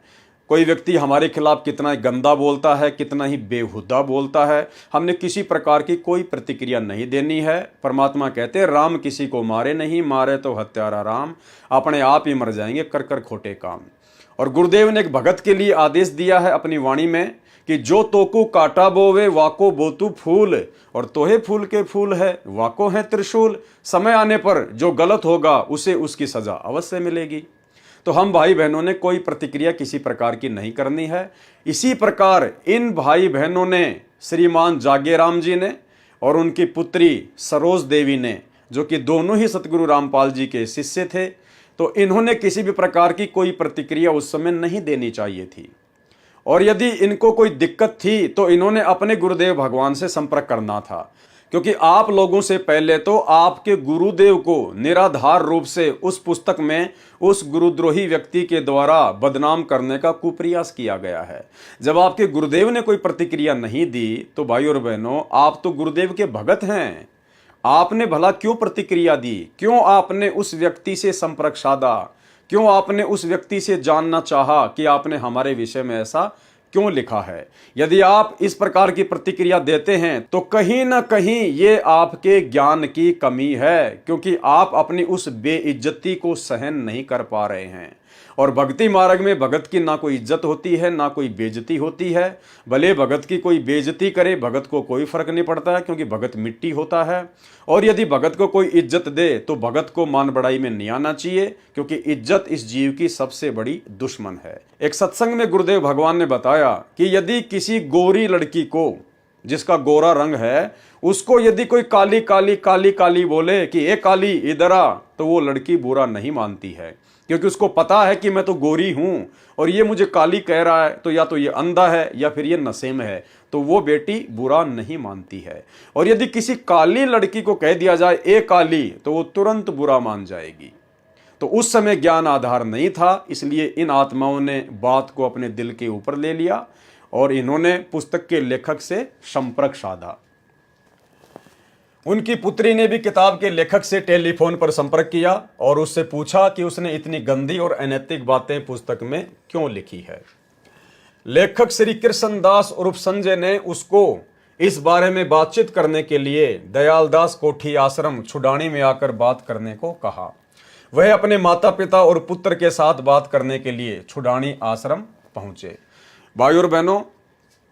कोई व्यक्ति हमारे खिलाफ कितना गंदा बोलता है, कितना ही बेहुदा बोलता है, हमने किसी प्रकार की कोई प्रतिक्रिया नहीं देनी है। परमात्मा कहते हैं राम किसी को मारे नहीं, मारे तो हत्यारा राम, अपने आप ही मर जाएंगे कर कर खोटे काम। और गुरुदेव ने एक भगत के लिए आदेश दिया है अपनी वाणी में कि जो तोकू काटा बोवे वाको बोतू फूल, और तोहे फूल के फूल है वाको है त्रिशूल। समय आने पर जो गलत होगा उसे उसकी सजा अवश्य मिलेगी। तो हम भाई बहनों ने कोई प्रतिक्रिया किसी प्रकार की नहीं करनी है। इसी प्रकार इन भाई बहनों ने, श्रीमान जागेराम जी ने और उनकी पुत्री सरोज देवी ने जो कि दोनों ही सतगुरु रामपाल जी के शिष्य थे, तो इन्होंने किसी भी प्रकार की कोई प्रतिक्रिया उस समय नहीं देनी चाहिए थी। और यदि इनको कोई दिक्कत थी तो इन्होंने अपने गुरुदेव भगवान से संपर्क करना था, क्योंकि आप लोगों से पहले तो आपके गुरुदेव को निराधार रूप से उस पुस्तक में उस गुरुद्रोही व्यक्ति के द्वारा बदनाम करने का कुप्रयास किया गया है। जब आपके गुरुदेव ने कोई प्रतिक्रिया नहीं दी तो भाई और बहनों, आप तो गुरुदेव के भगत हैं, आपने भला क्यों प्रतिक्रिया दी? क्यों आपने उस व्यक्ति से संपर्क साधा? क्यों आपने उस व्यक्ति से जानना चाहा कि आपने हमारे विषय में ऐसा क्यों लिखा है? यदि आप इस प्रकार की प्रतिक्रिया देते हैं तो कहीं ना कहीं ये आपके ज्ञान की कमी है, क्योंकि आप अपनी उस बेइज्जती को सहन नहीं कर पा रहे हैं। और भक्ति मार्ग में भगत की ना कोई इज्जत होती है, ना कोई बेइज्जती होती है। भले भगत की कोई बेइज्जती करे, भगत को कोई फर्क नहीं पड़ता है, क्योंकि भगत मिट्टी होता है। और यदि भगत को कोई इज्जत दे तो भगत को मान बढ़ाई में नहीं आना चाहिए, क्योंकि इज्जत इस जीव की सबसे बड़ी दुश्मन है। एक सत्संग में गुरुदेव भगवान ने बताया कि यदि किसी गोरी लड़की को, जिसका गोरा रंग है, उसको यदि कोई काली काली काली काली बोले कि ए काली इधर आ, तो वो लड़की बुरा नहीं मानती है, क्योंकि उसको पता है कि मैं तो गोरी हूं और ये मुझे काली कह रहा है, तो या तो ये अंधा है या फिर ये नशे में है, तो वो बेटी बुरा नहीं मानती है। और यदि किसी काली लड़की को कह दिया जाए ए काली, तो वो तुरंत बुरा मान जाएगी। तो उस समय ज्ञान आधार नहीं था, इसलिए इन आत्माओं ने बात को अपने दिल के ऊपर ले लिया और इन्होंने पुस्तक के लेखक से संपर्क साधा। उनकी पुत्री ने भी किताब के लेखक से टेलीफोन पर संपर्क किया और उससे पूछा कि उसने इतनी गंदी और अनैतिक बातें पुस्तक में क्यों लिखी है। लेखक श्री कृष्ण दास उर्फ संजय ने उसको इस बारे में बातचीत करने के लिए दयालदास कोठी आश्रम छुडानी में आकर बात करने को कहा। वह अपने माता पिता और पुत्र के साथ बात करने के लिए छुडानी आश्रम पहुंचे। भाई और बहनों,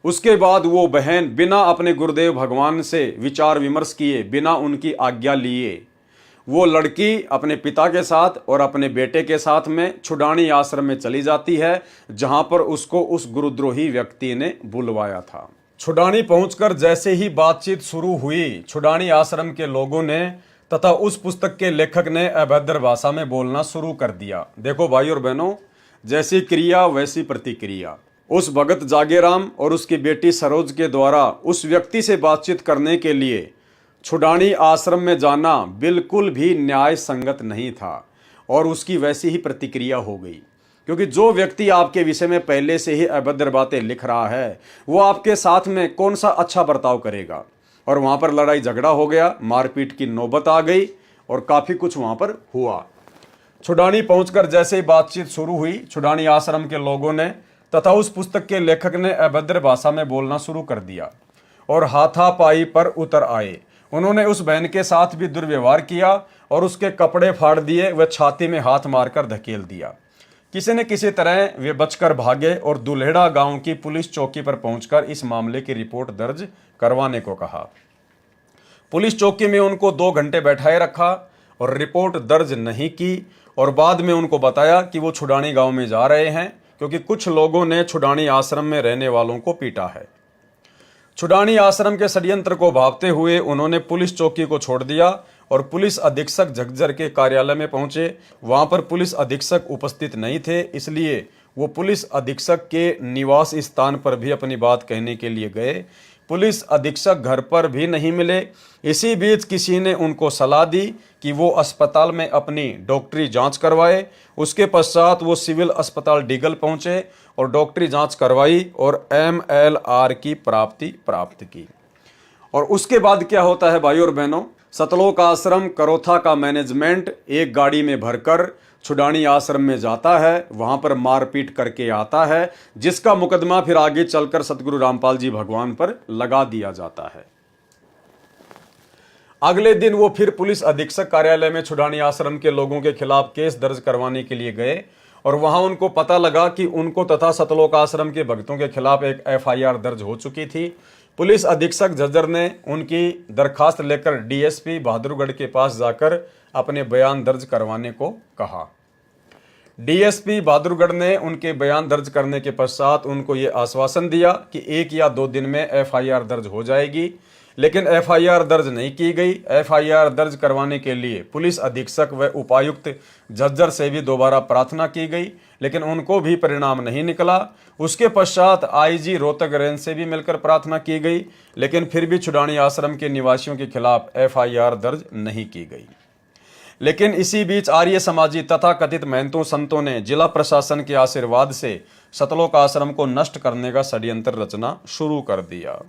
उसके बाद वो बहन बिना अपने गुरुदेव भगवान से विचार विमर्श किए, बिना उनकी आज्ञा लिए, वो लड़की अपने पिता के साथ और अपने बेटे के साथ में छुडानी आश्रम में चली जाती है, जहां पर उसको उस गुरुद्रोही व्यक्ति ने बुलवाया था। छुडानी पहुंचकर जैसे ही बातचीत शुरू हुई, छुडानी आश्रम के लोगों ने तथा उस पुस्तक के लेखक ने अभद्र भाषा में बोलना शुरू कर दिया। देखो भाई और बहनों, जैसी क्रिया वैसी प्रतिक्रिया। उस भगत जागेराम और उसकी बेटी सरोज के द्वारा उस व्यक्ति से बातचीत करने के लिए छुडानी आश्रम में जाना बिल्कुल भी न्याय संगत नहीं था और उसकी वैसी ही प्रतिक्रिया हो गई, क्योंकि जो व्यक्ति आपके विषय में पहले से ही अभद्र बातें लिख रहा है वो आपके साथ में कौन सा अच्छा बर्ताव करेगा। और वहाँ पर लड़ाई झगड़ा हो गया, मारपीट की नौबत आ गई और काफ़ी कुछ वहाँ पर हुआ। छुडानी पहुँचकर जैसे ही बातचीत शुरू हुई, छुडानी आश्रम के लोगों ने तथा उस पुस्तक के लेखक ने अभद्र भाषा में बोलना शुरू कर दिया और हाथापाई पर उतर आए। उन्होंने उस बहन के साथ भी दुर्व्यवहार किया और उसके कपड़े फाड़ दिए, वह छाती में हाथ मारकर धकेल दिया। किसी न किसी तरह वे बचकर भागे और दुल्हेड़ा गांव की पुलिस चौकी पर पहुंचकर इस मामले की रिपोर्ट दर्ज करवाने को कहा। पुलिस चौकी में उनको 2 घंटे बैठाए रखा और रिपोर्ट दर्ज नहीं की और बाद में उनको बताया कि वो छुडानी गांव में जा रहे हैं, क्योंकि कुछ लोगों ने छुडानी आश्रम में रहने वालों को पीटा है। छुडानी आश्रम के षड्यंत्र को भांपते हुए उन्होंने पुलिस चौकी को छोड़ दिया और पुलिस अधीक्षक झज्जर के कार्यालय में पहुंचे। वहां पर पुलिस अधीक्षक उपस्थित नहीं थे, इसलिए वो पुलिस अधीक्षक के निवास स्थान पर भी अपनी बात कहने के लिए गए। पुलिस अधीक्षक घर पर भी नहीं मिले। इसी बीच किसी ने उनको सलाह दी कि वो अस्पताल में अपनी डॉक्टरी जांच करवाए। उसके पश्चात वो सिविल अस्पताल डीगल पहुंचे और डॉक्टरी जांच करवाई और MLR की प्राप्ति प्राप्त की। और उसके बाद क्या होता है भाई और बहनों, सतलोक आश्रम करोथा का मैनेजमेंट एक गाड़ी में भरकर छुडानी आश्रम में जाता है, वहां पर मारपीट करके आता है, जिसका मुकदमा फिर आगे चलकर सतगुरु रामपाल जी भगवान पर लगा दिया जाता है। अगले दिन वो फिर पुलिस अधीक्षक कार्यालय में छुडानी आश्रम के लोगों के खिलाफ केस दर्ज करवाने के लिए गए और वहां उनको पता लगा कि उनको तथा सतलोक आश्रम के भक्तों के खिलाफ एक FIR दर्ज हो चुकी थी। पुलिस अधीक्षक झज्जर ने उनकी दरखास्त लेकर DSP बहादुरगढ़ के पास जाकर अपने बयान दर्ज करवाने को कहा। DSP बहादुरगढ़ ने उनके बयान दर्ज करने के पश्चात उनको ये आश्वासन दिया कि 1 या 2 दिन में FIR दर्ज हो जाएगी। लेकिन एफआईआर दर्ज नहीं की गई। एफआईआर दर्ज करवाने के लिए पुलिस अधीक्षक व उपायुक्त झज्जर से भी दोबारा प्रार्थना की गई, लेकिन उनको भी परिणाम नहीं निकला। उसके पश्चात आईजी रोहतक रेंज से भी मिलकर प्रार्थना की गई, लेकिन फिर भी छुडानी आश्रम के निवासियों के खिलाफ एफआईआर दर्ज नहीं की गई। लेकिन इसी बीच आर्य समाजी तथा कथित महंतों संतों ने जिला प्रशासन के आशीर्वाद से सतलोक आश्रम को नष्ट करने का षड्यंत्र रचना शुरू कर दिया।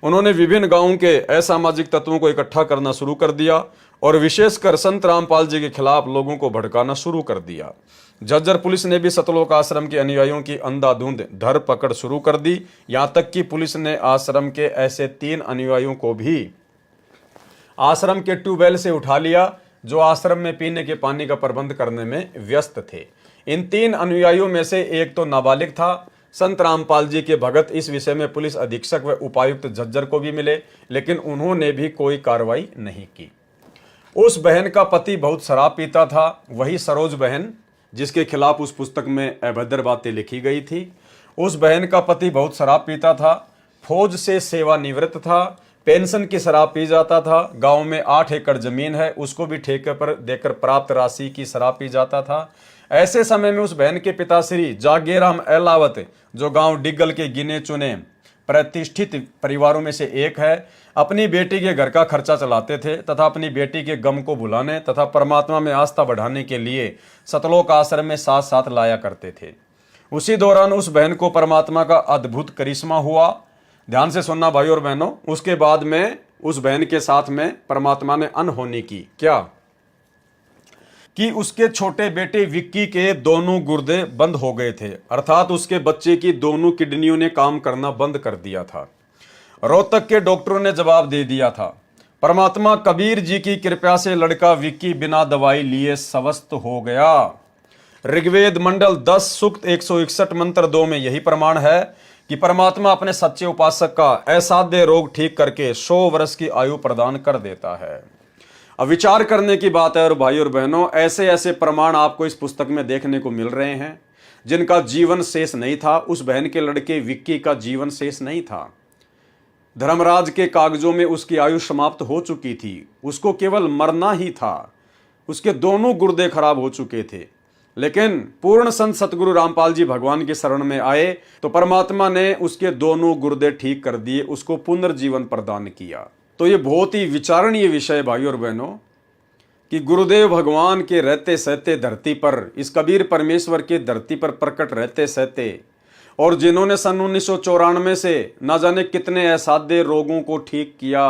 उन्होंने विभिन्न गांवों के असामाजिक तत्वों को इकट्ठा करना शुरू कर दिया और विशेषकर संत रामपाल जी के खिलाफ लोगों को भड़काना शुरू कर दिया। झज्जर पुलिस ने भी सतलोक आश्रम के अनुयायियों की अंधाधुंध धरपकड़ शुरू कर दी। यहां तक कि पुलिस ने आश्रम के ऐसे 3 अनुयायियों को भी आश्रम के ट्यूबवेल से उठा लिया जो आश्रम में पीने के पानी का प्रबंध करने में व्यस्त थे। इन 3 अनुयायियों में से एक तो नाबालिग था। संत रामपाल जी के भगत इस विषय में पुलिस अधीक्षक व उपायुक्त झज्जर को भी मिले, लेकिन उन्होंने भी कोई कार्रवाई नहीं की। उस बहन का पति बहुत शराब पीता था, वही सरोज बहन जिसके खिलाफ उस पुस्तक में अभद्र बातें लिखी गई थी। उस बहन का पति बहुत शराब पीता था, फौज से सेवानिवृत्त था, पेंशन की शराब पी जाता था। गांव में 8 एकड़ जमीन है, उसको भी ठेके पर देकर प्राप्त राशि की शराब पी जाता था। ऐसे समय में उस बहन के पिता श्री जागेराम एलावत, जो गांव डिग्गल के गिने चुने प्रतिष्ठित परिवारों में से एक है, अपनी बेटी के घर का खर्चा चलाते थे तथा अपनी बेटी के गम को भुलाने तथा परमात्मा में आस्था बढ़ाने के लिए सतलोक आश्रम में साथ साथ लाया करते थे। उसी दौरान उस बहन को परमात्मा का अद्भुत करिश्मा हुआ। ध्यान से सुनना भाई और बहनों, उसके बाद में उस बहन के साथ में परमात्मा ने अनहोनी की। क्या कि उसके छोटे बेटे विक्की के दोनों गुर्दे बंद हो गए थे, अर्थात उसके बच्चे की दोनों किडनियों ने काम करना बंद कर दिया था। रोहतक के डॉक्टरों ने जवाब दे दिया था। परमात्मा कबीर जी की कृपा से लड़का विक्की बिना दवाई लिए स्वस्थ हो गया। ऋग्वेद मंडल 10 सूक्त 161 मंत्र 2 में यही प्रमाण है कि परमात्मा अपने सच्चे उपासक का असाध्य रोग ठीक करके 100 वर्ष की आयु प्रदान कर देता है। अब विचार करने की बात है और भाई और बहनों, ऐसे ऐसे प्रमाण आपको इस पुस्तक में देखने को मिल रहे हैं जिनका जीवन शेष नहीं था। उस बहन के लड़के विक्की का जीवन शेष नहीं था। धर्मराज के कागजों में उसकी आयु समाप्त हो चुकी थी, उसको केवल मरना ही था। उसके दोनों गुर्दे खराब हो चुके थे, लेकिन पूर्ण संत सतगुरु रामपाल जी भगवान के शरण में आए तो परमात्मा ने उसके दोनों गुर्दे ठीक कर दिए, उसको पुनर्जीवन प्रदान किया। तो ये बहुत ही विचारणीय विषय भाई और बहनों कि गुरुदेव भगवान के रहते सहते धरती पर, इस कबीर परमेश्वर के धरती पर प्रकट रहते सहते, और जिन्होंने सन 1994 से न जाने कितने असाध्य रोगों को ठीक किया,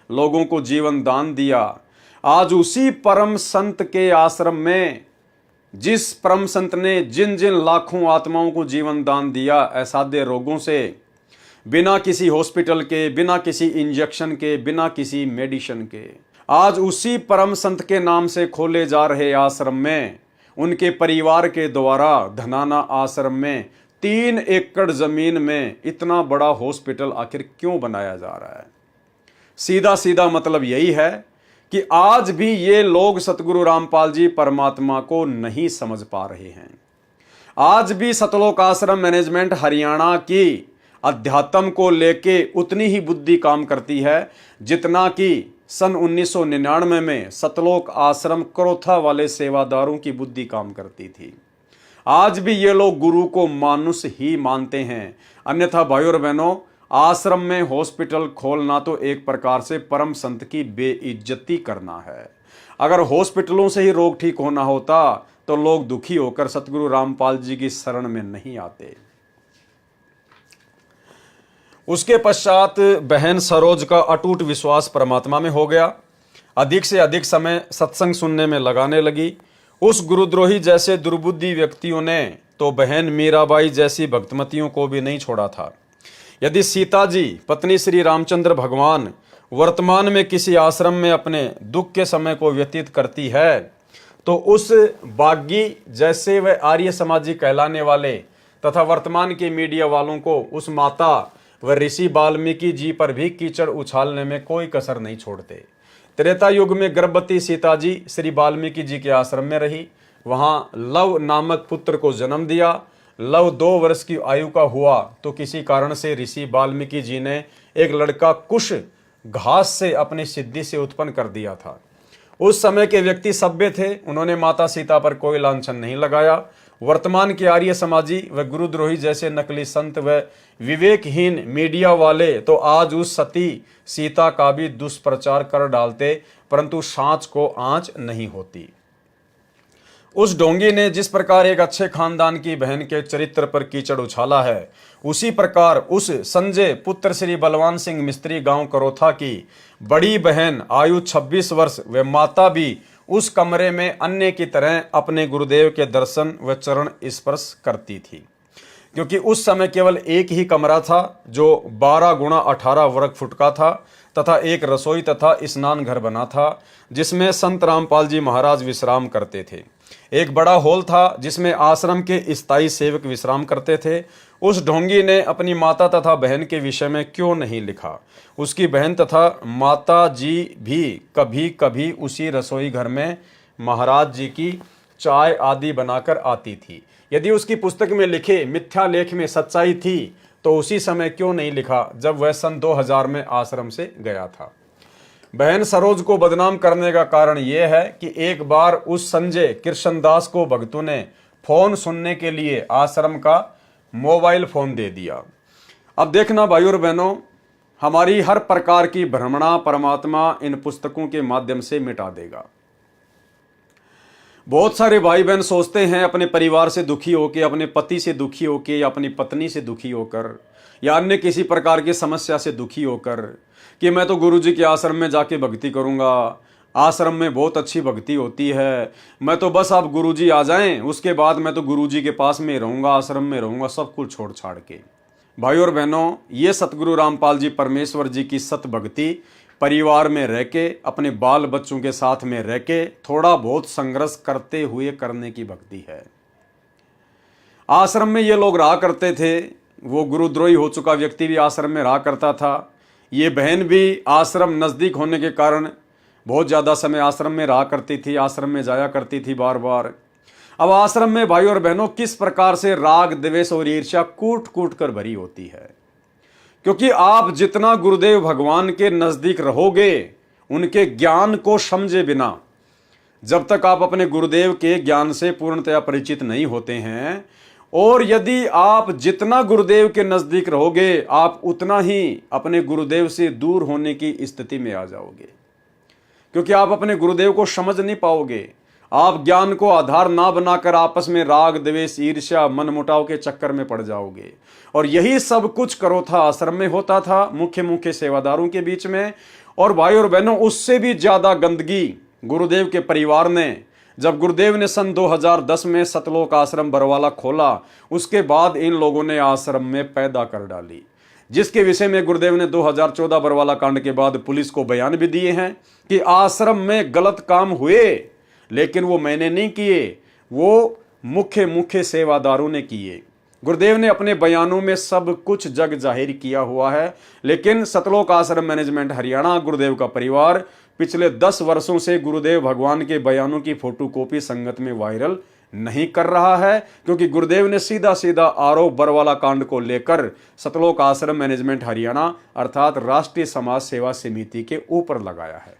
लोगों को जीवन दान दिया, आज उसी परम संत के आश्रम में, जिस परम संत ने जिन जिन लाखों आत्माओं को जीवन दान दिया असाध्य रोगों से, बिना किसी हॉस्पिटल के, बिना किसी इंजेक्शन के, बिना किसी मेडिसिन के, आज उसी परम संत के नाम से खोले जा रहे आश्रम में उनके परिवार के द्वारा धनाना आश्रम में 3 एकड़ जमीन में इतना बड़ा हॉस्पिटल आखिर क्यों बनाया जा रहा है? सीधा सीधा मतलब यही है कि आज भी ये लोग सतगुरु रामपाल जी परमात्मा को नहीं समझ पा रहे हैं। आज भी सतलोक आश्रम मैनेजमेंट हरियाणा की अध्यात्म को लेके उतनी ही बुद्धि काम करती है जितना कि सन 1999 में सतलोक आश्रम करोथा वाले सेवादारों की बुद्धि काम करती थी। आज भी ये लोग गुरु को मानुष ही मानते हैं। अन्यथा भाई और बहनों, आश्रम में हॉस्पिटल खोलना तो एक प्रकार से परम संत की बेइज्जती करना है। अगर हॉस्पिटलों से ही रोग ठीक होना होता तो लोग दुखी होकर सतगुरु रामपाल जी की शरण में नहीं आते। उसके पश्चात बहन सरोज का अटूट विश्वास परमात्मा में हो गया। अधिक से अधिक समय सत्संग सुनने में लगाने लगी। उस गुरुद्रोही जैसे दुर्बुद्धि व्यक्तियों ने तो बहन मीराबाई जैसी भक्तमतियों को भी नहीं छोड़ा था। यदि सीता जी पत्नी श्री रामचंद्र भगवान वर्तमान में किसी आश्रम में अपने दुख के समय को व्यतीत करती है तो उस बागी जैसे व आर्य समाजी कहलाने वाले तथा वर्तमान के मीडिया वालों को उस माता व ऋषि वाल्मीकि जी पर भी कीचड़ उछालने में कोई कसर नहीं छोड़ते। त्रेता युग में गर्भवती सीता जी श्री वाल्मीकि जी के आश्रम में रही, वहां लव नामक पुत्र को जन्म दिया। लव 2 वर्ष की आयु का हुआ तो किसी कारण से ऋषि वाल्मीकि जी ने एक लड़का कुश घास से अपनी सिद्धि से उत्पन्न कर दिया था। उस समय के व्यक्ति सभ्य थे, उन्होंने माता सीता पर कोई लांछन नहीं लगाया। वर्तमान के आर्य समाजी व गुरुद्रोही जैसे नकली संत व विवेकहीन मीडिया वाले तो आज उस सती सीता का भी दुष्प्रचार कर डालते, परंतु सांच को आंच नहीं होती। उस ढोंगी ने जिस प्रकार एक अच्छे खानदान की बहन के चरित्र पर कीचड़ उछाला है, उसी प्रकार उस संजय पुत्र श्री बलवान सिंह मिस्त्री गांव करोथा की बड़ी बहन आयु 26 वर्ष व माता भी उस कमरे में अन्य की तरह अपने गुरुदेव के दर्शन व चरण स्पर्श करती थी, क्योंकि उस समय केवल एक ही कमरा था जो 12 गुणा 18 वर्ग फुट का था तथा एक रसोई तथा स्नान घर बना था जिसमें संत रामपाल जी महाराज विश्राम करते थे। एक बड़ा हॉल था जिसमें आश्रम के स्थायी सेवक विश्राम करते थे। उस ढोंगी ने अपनी माता तथा बहन के विषय में क्यों नहीं लिखा? उसकी बहन तथा माता जी भी कभी कभी उसी रसोई घर में महाराज जी की चाय आदि बनाकर आती थी। यदि उसकी पुस्तक में लिखे मिथ्या लेख में सच्चाई थी तो उसी समय क्यों नहीं लिखा जब वह सन 2000 में आश्रम से गया था? बहन सरोज को बदनाम करने का कारण यह है कि एक बार उस संजय कृष्णदास को भक्तों ने फोन सुनने के लिए आश्रम का मोबाइल फोन दे दिया। अब देखना भाई और बहनों, हमारी हर प्रकार की भ्रमणा परमात्मा इन पुस्तकों के माध्यम से मिटा देगा। बहुत सारे भाई बहन सोचते हैं अपने परिवार से दुखी होकर, अपने पति से दुखी होकर या अपनी पत्नी से दुखी होकर या अन्य किसी प्रकार की समस्या से दुखी होकर कि मैं तो गुरुजी के आश्रम में जाके भक्ति करूंगा, आश्रम में बहुत अच्छी भक्ति होती है, मैं तो बस आप गुरुजी आ जाएं उसके बाद मैं तो गुरुजी के पास में रहूंगा, आश्रम में रहूंगा, सब कुछ छोड़ छाड़ के। भाई और बहनों, ये सतगुरु रामपाल जी परमेश्वर जी की सत भक्ति परिवार में रह के, अपने बाल बच्चों के साथ में रह के, थोड़ा बहुत संघर्ष करते हुए करने की भक्ति है। आश्रम में ये लोग रहा करते थे, वो गुरुद्रोही हो चुका व्यक्ति भी आश्रम में रहा करता था। ये बहन भी आश्रम नज़दीक होने के कारण बहुत ज़्यादा समय आश्रम में रहा करती थी, आश्रम में जाया करती थी बार बार। अब आश्रम में भाई और बहनों किस प्रकार से राग द्वेष और ईर्ष्या कूट कूट कर भरी होती है, क्योंकि आप जितना गुरुदेव भगवान के नज़दीक रहोगे, उनके ज्ञान को समझे बिना, जब तक आप अपने गुरुदेव के ज्ञान से पूर्णतया परिचित नहीं होते हैं, और यदि आप जितना गुरुदेव के नज़दीक रहोगे, आप उतना ही अपने गुरुदेव से दूर होने की स्थिति में आ जाओगे, क्योंकि आप अपने गुरुदेव को समझ नहीं पाओगे। आप ज्ञान को आधार ना बनाकर आपस में राग द्वेष ईर्ष्या मनमुटाव के चक्कर में पड़ जाओगे। और यही सब कुछ करोथा आश्रम में होता था, मुख्य मुख्य सेवादारों के बीच में। और भाई और बहनों, उससे भी ज्यादा गंदगी गुरुदेव के परिवार ने, जब गुरुदेव ने सन 2010 में सतलोक आश्रम बरवाला खोला, उसके बाद इन लोगों ने आश्रम में पैदा कर डाली, जिसके विषय में गुरुदेव ने 2014 बरवाला कांड के बाद पुलिस को बयान भी दिए हैं कि आश्रम में गलत काम हुए, लेकिन वो मैंने नहीं किए, वो मुख्य सेवादारों ने किए। गुरुदेव ने अपने बयानों में सब कुछ जग जाहिर किया हुआ है। लेकिन सतलोक आश्रम मैनेजमेंट हरियाणा, गुरुदेव का परिवार पिछले 10 वर्षों से गुरुदेव भगवान के बयानों की फोटोकॉपी संगत में वायरल नहीं कर रहा है, क्योंकि गुरुदेव ने सीधा सीधा आरोप बरवाला कांड को लेकर सतलोक आश्रम मैनेजमेंट हरियाणा अर्थात राष्ट्रीय समाज सेवा समिति के ऊपर लगाया है।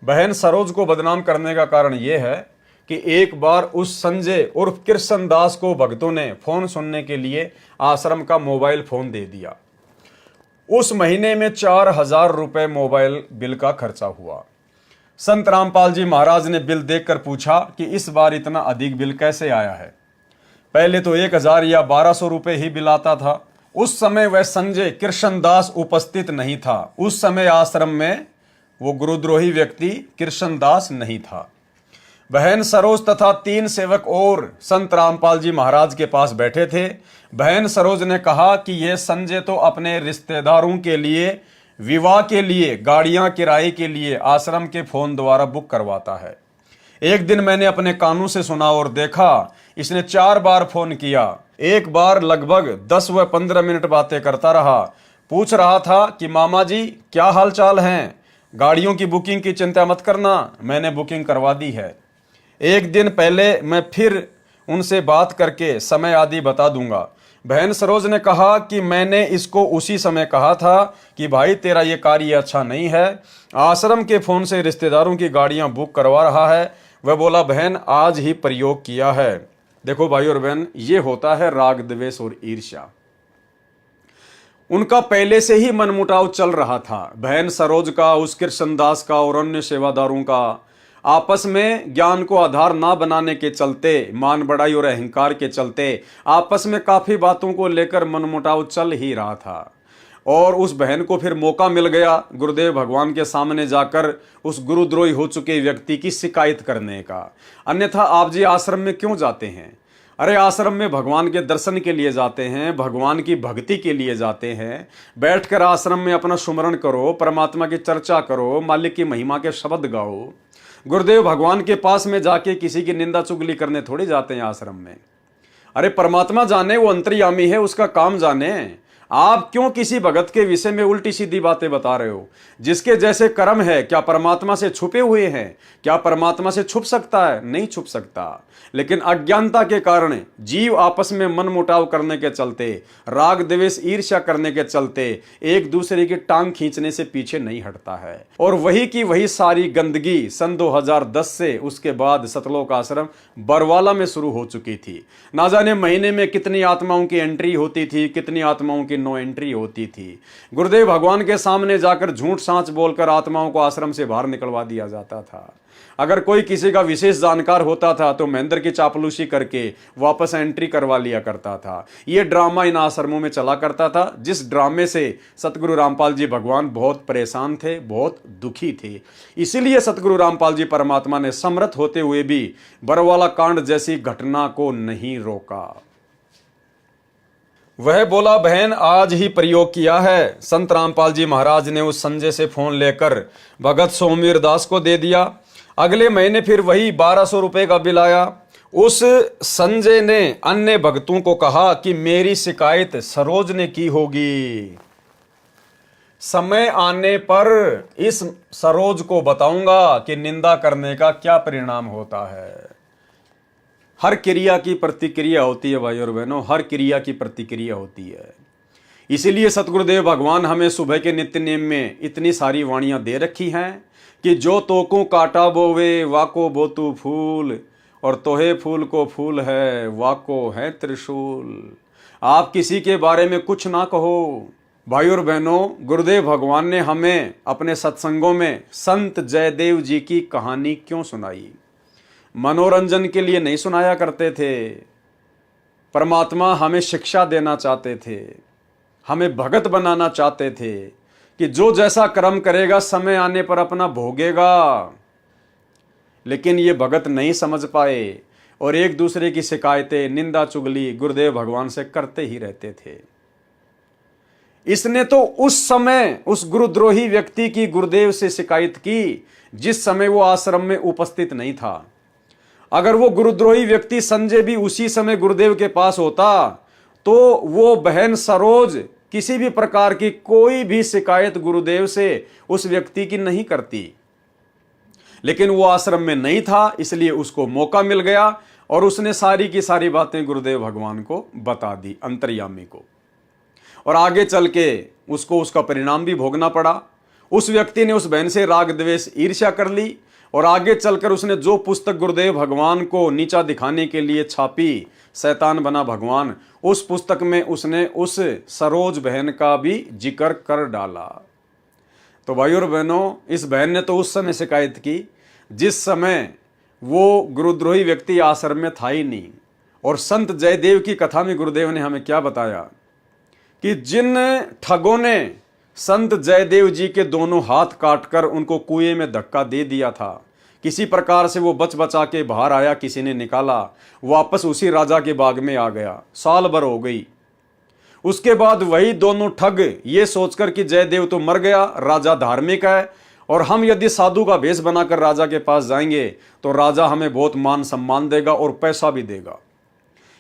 बहन सरोज को बदनाम करने का कारण यह है कि एक बार उस संजय उर्फ कृष्णदास को भक्तों ने फोन सुनने के लिए आश्रम का मोबाइल फोन दे दिया। उस महीने में 4000 रुपए मोबाइल बिल का खर्चा हुआ। संत रामपाल जी महाराज ने बिल देखकर पूछा कि इस बार इतना अधिक बिल कैसे आया है। पहले तो 1000 या 1200 रुपए ही बिल आता था। उस समय वह संजय कृष्णदास उपस्थित नहीं था। उस समय आश्रम में वो गुरुद्रोही व्यक्ति कृष्णदास नहीं था। बहन सरोज तथा 3 सेवक और संत रामपाल जी महाराज के पास बैठे थे। बहन सरोज ने कहा कि यह संजय तो अपने रिश्तेदारों के लिए विवाह के लिए गाड़ियां किराए के लिए आश्रम के फोन द्वारा बुक करवाता है। एक दिन मैंने अपने कानों से सुना और देखा, इसने 4 बार फोन किया। एक बार लगभग 10 व 15 मिनट बातें करता रहा। पूछ रहा था कि मामा जी क्या हाल चाल हैं, गाड़ियों की बुकिंग की चिंता मत करना, मैंने बुकिंग करवा दी है। एक दिन पहले मैं फिर उनसे बात करके समय आदि बता दूंगा। बहन सरोज ने कहा कि मैंने इसको उसी समय कहा था कि भाई तेरा ये कार्य अच्छा नहीं है। आश्रम के फोन से रिश्तेदारों की गाड़ियां बुक करवा रहा है। वह बोला बहन आज ही प्रयोग किया है। देखो भाई और बहन, ये होता है राग द्वेष और ईर्ष्या। उनका पहले से ही मनमुटाव चल रहा था। बहन सरोज का, उस कृष्णदास का और अन्य सेवादारों का आपस में ज्ञान को आधार ना बनाने के चलते, मान बढ़ाई और अहंकार के चलते आपस में काफी बातों को लेकर मनमुटाव चल ही रहा था। और उस बहन को फिर मौका मिल गया गुरुदेव भगवान के सामने जाकर उस गुरुद्रोही हो चुके व्यक्ति की शिकायत करने का। अन्यथा आप जी आश्रम में क्यों जाते हैं? अरे आश्रम में भगवान के दर्शन के लिए जाते हैं, भगवान की भक्ति के लिए जाते हैं। बैठकर आश्रम में अपना सुमरण करो, परमात्मा की चर्चा करो, मालिक की महिमा के शब्द गाओ। गुरुदेव भगवान के पास में जाके किसी की निंदा चुगली करने थोड़ी जाते हैं आश्रम में। अरे परमात्मा जाने, वो अंतर्यामी है, उसका काम जाने। आप क्यों किसी भगत के विषय में उल्टी सीधी बातें बता रहे हो? जिसके जैसे कर्म है, क्या परमात्मा से छुपे हुए हैं? क्या परमात्मा से छुप सकता है? नहीं छुप सकता। लेकिन अज्ञानता के कारण जीव आपस में मनमुटाव करने के चलते, राग द्वेष ईर्ष्या करने के चलते एक दूसरे की टांग खींचने से पीछे नहीं हटता है। और वही की वही सारी गंदगी सन 2010 से उसके बाद सतलोक आश्रम बरवाला में शुरू हो चुकी थी। ना जाने महीने में कितनी आत्माओं की एंट्री होती थी, कितनी आत्माओं की नो एंट्री होती थी। गुरुदेव भगवान के सामने जाकर झूठ सांच बोलकर आत्माओं को आश्रम से बाहर निकलवा दिया जाता था। अगर कोई किसी का विशेष जानकार होता था तो महेंद्र की चापलूसी करके वापस एंट्री करवा लिया करता था। यह ड्रामा इन आश्रमों में चला करता था, जिस ड्रामे से सतगुरु रामपाल जी भगवान बहुत परेशान थे, बहुत दुखी थे। इसीलिए सतगुरु रामपाल जी परमात्मा ने समर्थ होते हुए भी बरवाला कांड जैसी घटना को नहीं रोका। वह बोला बहन आज ही प्रयोग किया है। संत रामपाल जी महाराज ने उस संजय से फोन लेकर भगत सोमवीर दास को दे दिया। अगले महीने फिर वही 1200 रुपए का बिल आया। उस संजय ने अन्य भक्तों को कहा कि मेरी शिकायत सरोज ने की होगी। समय आने पर इस सरोज को बताऊंगा कि निंदा करने का क्या परिणाम होता है। हर क्रिया की प्रतिक्रिया होती है भाई और बहनों, हर क्रिया की प्रतिक्रिया होती है। इसीलिए सतगुरुदेव भगवान हमें सुबह के नित्य नेम में इतनी सारी वाणियां दे रखी हैं कि जो तोकू काटा बोवे वाको बोतु फूल, और तोहे फूल को फूल है वाको है त्रिशूल। आप किसी के बारे में कुछ ना कहो। भाई और बहनों, गुरुदेव भगवान ने हमें अपने सत्संगों में संत जयदेव जी की कहानी क्यों सुनाई? मनोरंजन के लिए नहीं सुनाया करते थे। परमात्मा हमें शिक्षा देना चाहते थे, हमें भगत बनाना चाहते थे कि जो जैसा कर्म करेगा समय आने पर अपना भोगेगा। लेकिन ये भगत नहीं समझ पाए और एक दूसरे की शिकायतें, निंदा चुगली गुरुदेव भगवान से करते ही रहते थे। इसने तो उस समय उस गुरुद्रोही व्यक्ति की गुरुदेव से शिकायत की जिस समय वो आश्रम में उपस्थित नहीं था। अगर वो गुरुद्रोही व्यक्ति संजय भी उसी समय गुरुदेव के पास होता तो वो बहन सरोज किसी भी प्रकार की कोई भी शिकायत गुरुदेव से उस व्यक्ति की नहीं करती। लेकिन वो आश्रम में नहीं था, इसलिए उसको मौका मिल गया और उसने सारी की सारी बातें गुरुदेव भगवान को बता दी, अंतर्यामी को। और आगे चल के उसको उसका परिणाम भी भोगना पड़ा। उस व्यक्ति ने उस बहन से राग द्वेष ईर्ष्या कर ली और आगे चलकर उसने जो पुस्तक गुरुदेव भगवान को नीचा दिखाने के लिए छापी, शैतान बना भगवान, उस पुस्तक में उसने उस सरोज बहन का भी जिक्र कर डाला। तो भाई और बहनों, इस बहन ने तो उस समय शिकायत की जिस समय वो गुरुद्रोही व्यक्ति आश्रम में था ही नहीं। और संत जयदेव की कथा में गुरुदेव ने हमें क्या बताया कि जिन ठगों ने संत जयदेव जी के दोनों हाथ काटकर उनको कुएं में धक्का दे दिया था, किसी प्रकार से वो बच बचा के बाहर आया, किसी ने निकाला, वापस उसी राजा के बाग में आ गया। साल भर हो गई। उसके बाद वही दोनों ठग ये सोचकर कि जयदेव तो मर गया, राजा धार्मिक है और हम यदि साधु का भेष बनाकर राजा के पास जाएंगे तो राजा हमें बहुत मान सम्मान देगा और पैसा भी देगा।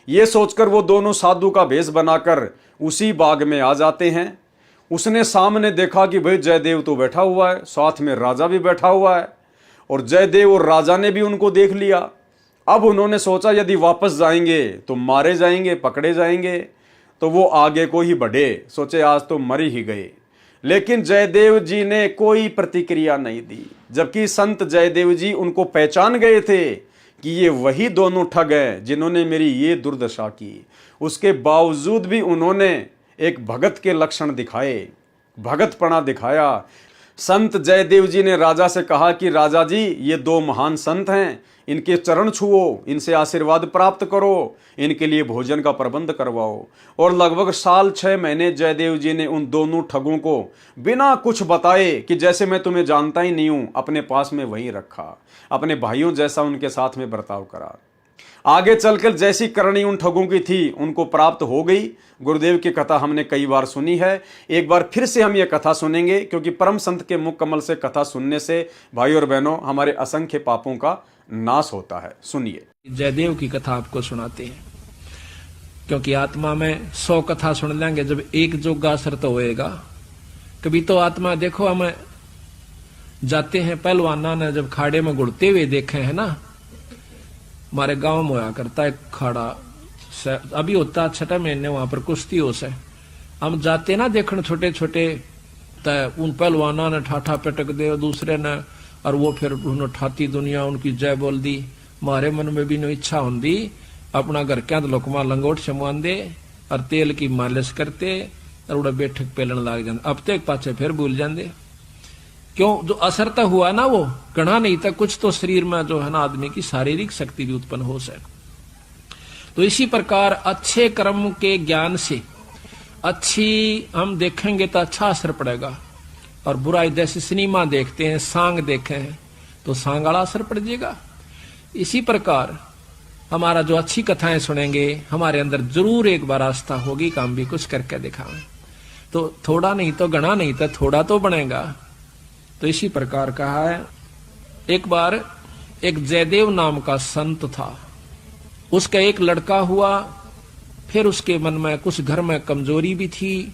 ये सोचकर वो दोनों साधु का भेष बनाकर उसी बाग में आ जाते हैं। उसने सामने देखा कि भाई जयदेव तो बैठा हुआ है, साथ में राजा भी बैठा हुआ है और जयदेव और राजा ने भी उनको देख लिया। अब उन्होंने सोचा यदि वापस जाएंगे तो मारे जाएंगे, पकड़े जाएंगे। तो वो आगे को ही बढ़े, सोचे आज तो मर ही गए। लेकिन जयदेव जी ने कोई प्रतिक्रिया नहीं दी, जबकि संत जयदेव जी उनको पहचान गए थे कि ये वही दोनों ठग हैं जिन्होंने मेरी ये दुर्दशा की। उसके बावजूद भी उन्होंने एक भगत के लक्षण दिखाए, भगतपना दिखाया। संत जयदेव जी ने राजा से कहा कि राजा जी, ये दो महान संत हैं, इनके चरण छुओ, इनसे आशीर्वाद प्राप्त करो, इनके लिए भोजन का प्रबंध करवाओ। और लगभग 6 महीने जयदेव जी ने उन दोनों ठगों को बिना कुछ बताए कि जैसे मैं तुम्हें जानता ही नहीं हूं, अपने पास में वहीं रखा, अपने भाइयों जैसा उनके साथ में बर्ताव करा। आगे चलकर जैसी करनी उन ठगों की थी उनको प्राप्त हो गई। गुरुदेव की कथा हमने कई बार सुनी है, एक बार फिर से हम ये कथा सुनेंगे, क्योंकि परम संत के मुख कमल से कथा सुनने से भाई और बहनों हमारे असंख्य पापों का नाश होता है। सुनिए। जयदेव की कथा आपको सुनाते हैं, क्योंकि आत्मा में 100 कथा सुन लेंगे, जब एक जोगा असर तो होएगा। कभी तो आत्मा देखो, हमें जाते हैं पहलवाना ने जब खाड़े में गुड़ते हुए देखे हैं ना, हमारे गांव में होया करता है खाड़ा, अभी होता 6 महीने वहां पर कुश्ती हो से, हम जाते ना देखने छोटे छोटे, उन पहलवाना ने ठाठा पटक दे दूसरे ने, और वो फिर उन्होंने ठाती दुनिया उनकी जय बोल दी। हमारे मन में भी नो इच्छा होंदी अपना घर क्या लोकमा लंगोट शमवान दे और तेल की मालिश करते और उड़ा बैठक पेलन लाग जाते। अब तो एक पाछे फिर भूल जाते, क्यों? जो असर तो हुआ ना वो गणा नहीं था, कुछ तो शरीर में जो है ना आदमी की शारीरिक शक्ति भी उत्पन्न हो सके। तो इसी प्रकार अच्छे कर्म के ज्ञान से अच्छी हम देखेंगे तो अच्छा असर पड़ेगा, और बुराई जैसे सिनेमा देखते हैं, सांग देखे हैं तो सांग वाला असर पड़ जाएगा। इसी प्रकार हमारा जो अच्छी कथाएं सुनेंगे, हमारे अंदर जरूर एक बार आस्था होगी कि हम भी कुछ करके दिखाएं, तो थोड़ा नहीं तो गणा नहीं तो थोड़ा तो बनेगा। तो इसी प्रकार कहा है, एक बार एक जयदेव नाम का संत था, उसका एक लड़का हुआ, फिर उसके मन में कुछ घर में कमजोरी भी थी,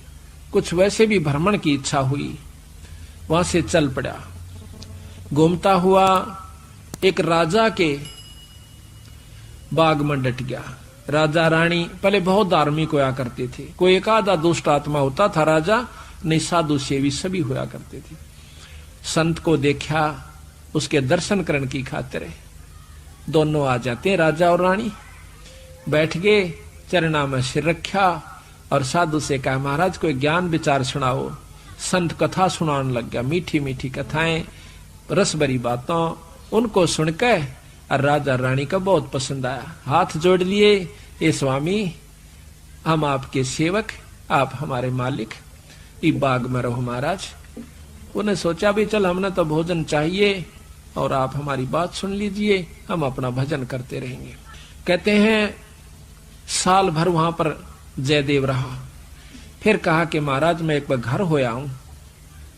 कुछ वैसे भी भ्रमण की इच्छा हुई, वहां से चल पड़ा। घूमता हुआ एक राजा के बाग में डट गया। राजा रानी पहले बहुत धार्मिक होया करते थे, कोई एक आधा दुष्ट आत्मा होता था राजा, नहीं साधु सेवी सभी होया करते थे। संत को देखा, उसके दर्शन करने की खातिर दोनों आ जाते हैं, राजा और रानी बैठ गए, चरणा में सिर रखा और साधु से कहा, महाराज कोई ज्ञान विचार सुनाओ। संत कथा सुनाने लग गया, मीठी मीठी कथाएं, रस भरी बातों, उनको सुनकर और राजा रानी का बहुत पसंद आया। हाथ जोड़ लिए, ये स्वामी हम आपके सेवक, आप हमारे मालिक, इस बाग में रहो महाराज। उन्हें सोचा भी चल हमने तो भोजन चाहिए और आप हमारी बात सुन लीजिए, हम अपना भजन करते रहेंगे। कहते हैं साल भर वहां पर जयदेव रहा, फिर कहा कि महाराज मैं एक बार घर होया हूं।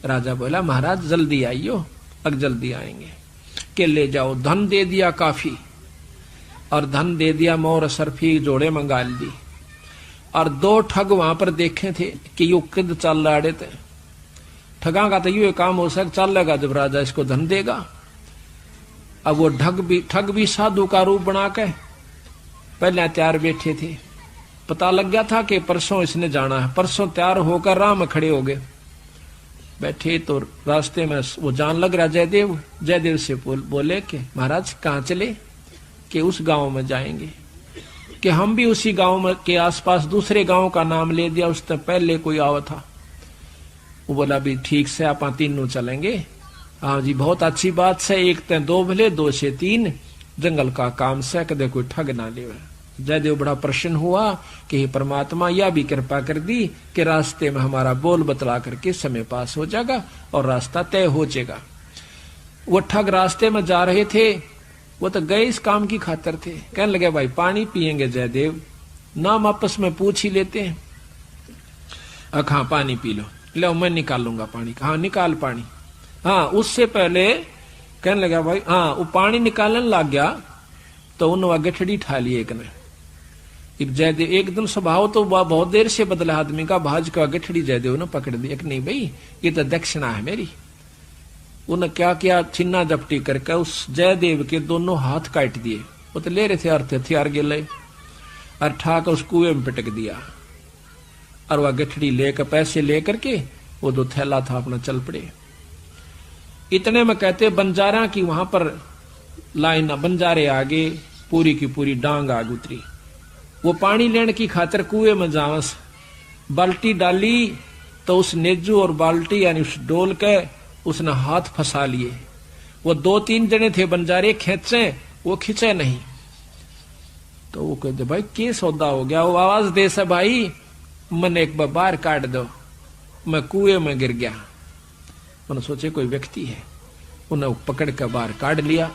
राजा बोला महाराज जल्दी आइयो, अब जल्दी आएंगे। के ले जाओ, धन दे दिया काफी, और धन दे दिया, मोर सरफी जोड़े मंगा ली, और 2 ठग वहां पर देखे थे कि यू किद चल रहे थे। ठगा का तो यू काम हो सक चल लेगा जब राजा इसको धन देगा। अब वो ठग भी साधु का रूप बना के पहले तैयार बैठे थे, पता लग गया था कि परसों इसने जाना है, परसों तैयार होकर राह में खड़े हो गए। बैठे तो रास्ते में वो जान लग रहा जयदेव, जयदेव से बोले कि महाराज कहाँ चले? कि उस गांव में जाएंगे। कि हम भी उसी गांव में के आसपास दूसरे गांव का नाम ले दिया, उससे पहले कोई आवा था। वो बोला भी ठीक से आप तीनों चलेंगे। हाँ जी बहुत अच्छी बात से, एक ते 2 भले 2 से 3, जंगल का काम से कदे कोई ठग ना ले। जयदेव बड़ा प्रसन्न हुआ कि हे परमात्मा यह भी कृपा कर दी कि रास्ते में हमारा बोल बतला करके समय पास हो जाएगा और रास्ता तय हो जाएगा। वो ठग रास्ते में जा रहे थे, वो तो गए इस काम की खातिर थे। कहने लगे भाई पानी पिएंगे जयदेव? नाम आपस में पूछ ही लेते हैं। हाँ पानी पी लो। लो मैं निकालूंगा पानी। हाँ निकाल पानी। हाँ उससे पहले कहने लगा भाई, हाँ वो पानी निकालने लग गया तो उन्होंने गठड़ी ठा ली एक ने। जयदेव एकदम स्वभाव तो बहुत देर से बदला आदमी का, भाज का गठड़ी जयदेव ने पकड़ दी। एक नहीं भाई ये तो दक्षिणा है मेरी। उन्हें क्या किया, छिन्ना जपटी करके उस जयदेव के दोनों हाथ काट दिए। वो तो ले रहे थे अर्थ हथियार गिले और ठाक उस कुएं में पिटक दिया। और वह गठड़ी लेकर पैसे लेकर के वो जो थैला था अपना चल पड़े। इतने में कहते बंजारा की वहां पर लाइन, बंजारे आगे पूरी की पूरी डांग आग उतरी। वो पानी लेने की खातिर कुएं में जावस, बाल्टी डाली तो उस नेजू और बाल्टी यानी उस डोल के उसने हाथ फंसा लिए। वो 2-3 जने थे बंजारे, खेचे वो खींचे नहीं। तो वो कहते भाई क्या सौदा हो गया? वो आवाज दे से भाई मन एक बार बाहर काट दो, मैं कुएं में गिर गया। मैंने सोचे कोई व्यक्ति है, उन्हें पकड़ कर बाहर काट लिया।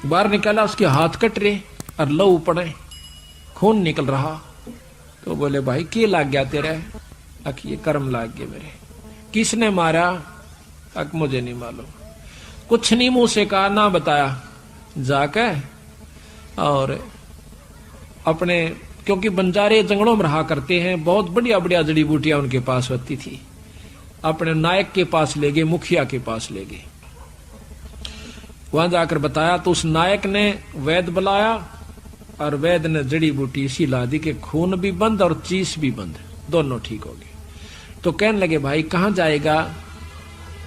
बाहर निकाला, उसके हाथ कट रहे और लहू पड़े, खून निकल रहा। तो बोले भाई क्या लाग गया तेरे? अक ये कर्म लाग गए मेरे। किसने मारा? अक मुझे नहीं मालूम। कुछ नहीं मुंह से कहा, ना बताया। जाके और अपने, क्योंकि बंजारे जंगलों में रहा करते हैं, बहुत बढ़िया बढ़िया जड़ी बूटियां उनके पास होती थी, अपने नायक के पास ले गए, मुखिया के पास ले गए। वहां जाकर बताया तो उस नायक ने वैद्य बुलाया और वैद्य ने जड़ी बूटी इसी ला दी कि खून भी बंद और चीस भी बंद, दोनों ठीक हो गए। तो कहने लगे भाई कहां जाएगा?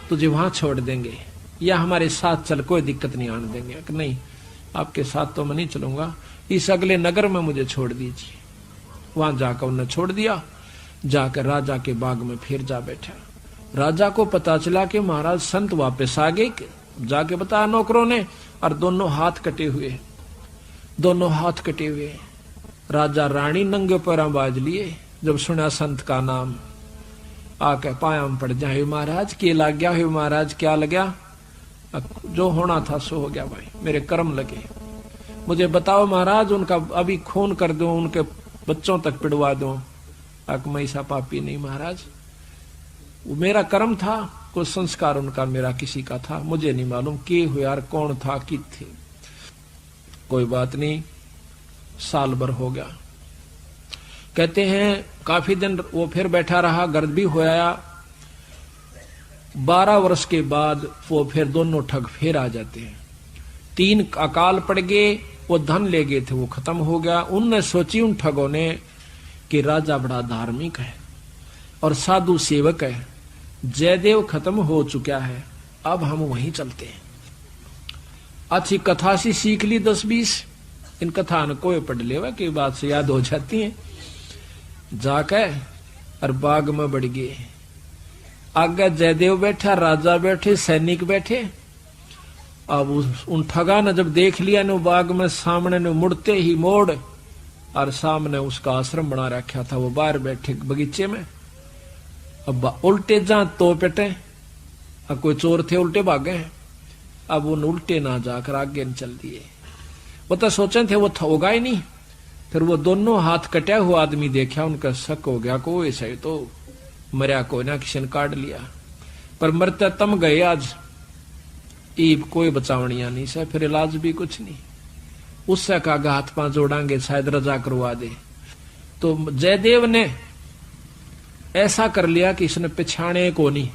तुझे वहां छोड़ देंगे या हमारे साथ चल, कोई दिक्कत नहीं आने देंगे। कि नहीं, आपके साथ तो मैं नहीं चलूंगा, इस अगले नगर में मुझे छोड़ दीजिए। वहां जाकर उन्हें छोड़ दिया। जाकर राजा के बाग में फिर जा बैठा। राजा को पता चला कि महाराज संत वापस आ गए। जाके बताया नौकरों ने, और दोनों हाथ कटे हुए, दोनों हाथ कटे हुए। राजा रानी नंगे पैरों बाज लिए। जब सुना संत का नाम, आके पाया में पड़ जाए, महाराज क्या लग गया? है महाराज क्या लगा? जो होना था सो हो गया भाई, मेरे कर्म लगे। मुझे बताओ महाराज, उनका अभी खून कर दो, उनके बच्चों तक पिड़वा दो। अक मैं ऐसा पापी नहीं महाराज, वो मेरा कर्म था, कोई संस्कार उनका मेरा किसी का था, मुझे नहीं मालूम के हुए यार, कौन था कि थे। कोई बात नहीं, साल भर हो गया। कहते हैं काफी दिन वो फिर बैठा रहा, गर्द भी हो आया। 12 वर्ष के बाद वो फिर दोनों ठग फिर आ जाते हैं। 3 अकाल पड़ गए, वो धन ले गए थे, वो खत्म हो गया। उनने सोची उन ठगों ने कि राजा बड़ा धार्मिक है और साधु सेवक है, जयदेव खत्म हो चुका है, अब हम वहीं चलते हैं। अच्छी कथा सी सीख ली 10-20, इन कथा न कोई पढ़ लेवा की बात से याद हो जाती है। जाकर और बाग में बढ़ गए। आगे जयदेव बैठा, राजा बैठे, सैनिक बैठे। अब उन ठगा ने जब देख लिया न बाग में सामने ने, मुड़ते ही मोड़ और सामने उसका आश्रम बना रखा था, वो बाहर बैठे बगीचे में। अब उल्टे जा तो पेटे, अब कोई चोर थे उल्टे भागे हैं। अब उन उल्टे ना जाकर आगे चल दिए। वो तो सोचे थे वो होगा ही नहीं। फिर वो दोनों हाथ कटा हुआ आदमी देखा, उनका शक हो गया को ऐसा ही तो मरिया कोई ना, किसी ने काट लिया। पर मरते तम गए आज, ईब कोई बचावनिया नहीं से, फिर इलाज भी कुछ नहीं। उससे कहा हाथ पांव जोड़ांगे, शायद रजा करवा दे। तो जयदेव ने ऐसा कर लिया कि इसने पिछाने को नहीं।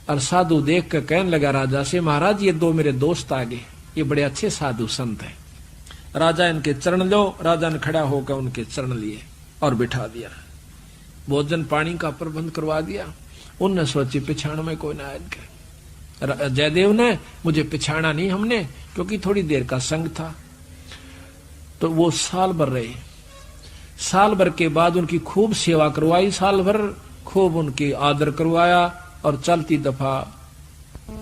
और साधु देख कर कहने लगा राजा से, महाराज ये 2 मेरे दोस्त आ गए, ये बड़े अच्छे साधु संत हैं, राजा इनके चरण लो। राजा ने खड़ा होकर उनके चरण लिए और बिठा दिया। भोजन पानी का प्रबंध करवा दिया। उनने सोची पिछाण में कोई ना आएगा। जयदेव ने मुझे पिछाना नहीं हमने, क्योंकि थोड़ी देर का संग था। तो वो साल भर रहे। साल भर के बाद उनकी खूब सेवा करवाई, साल भर खूब उनकी आदर करवाया। और चलती दफा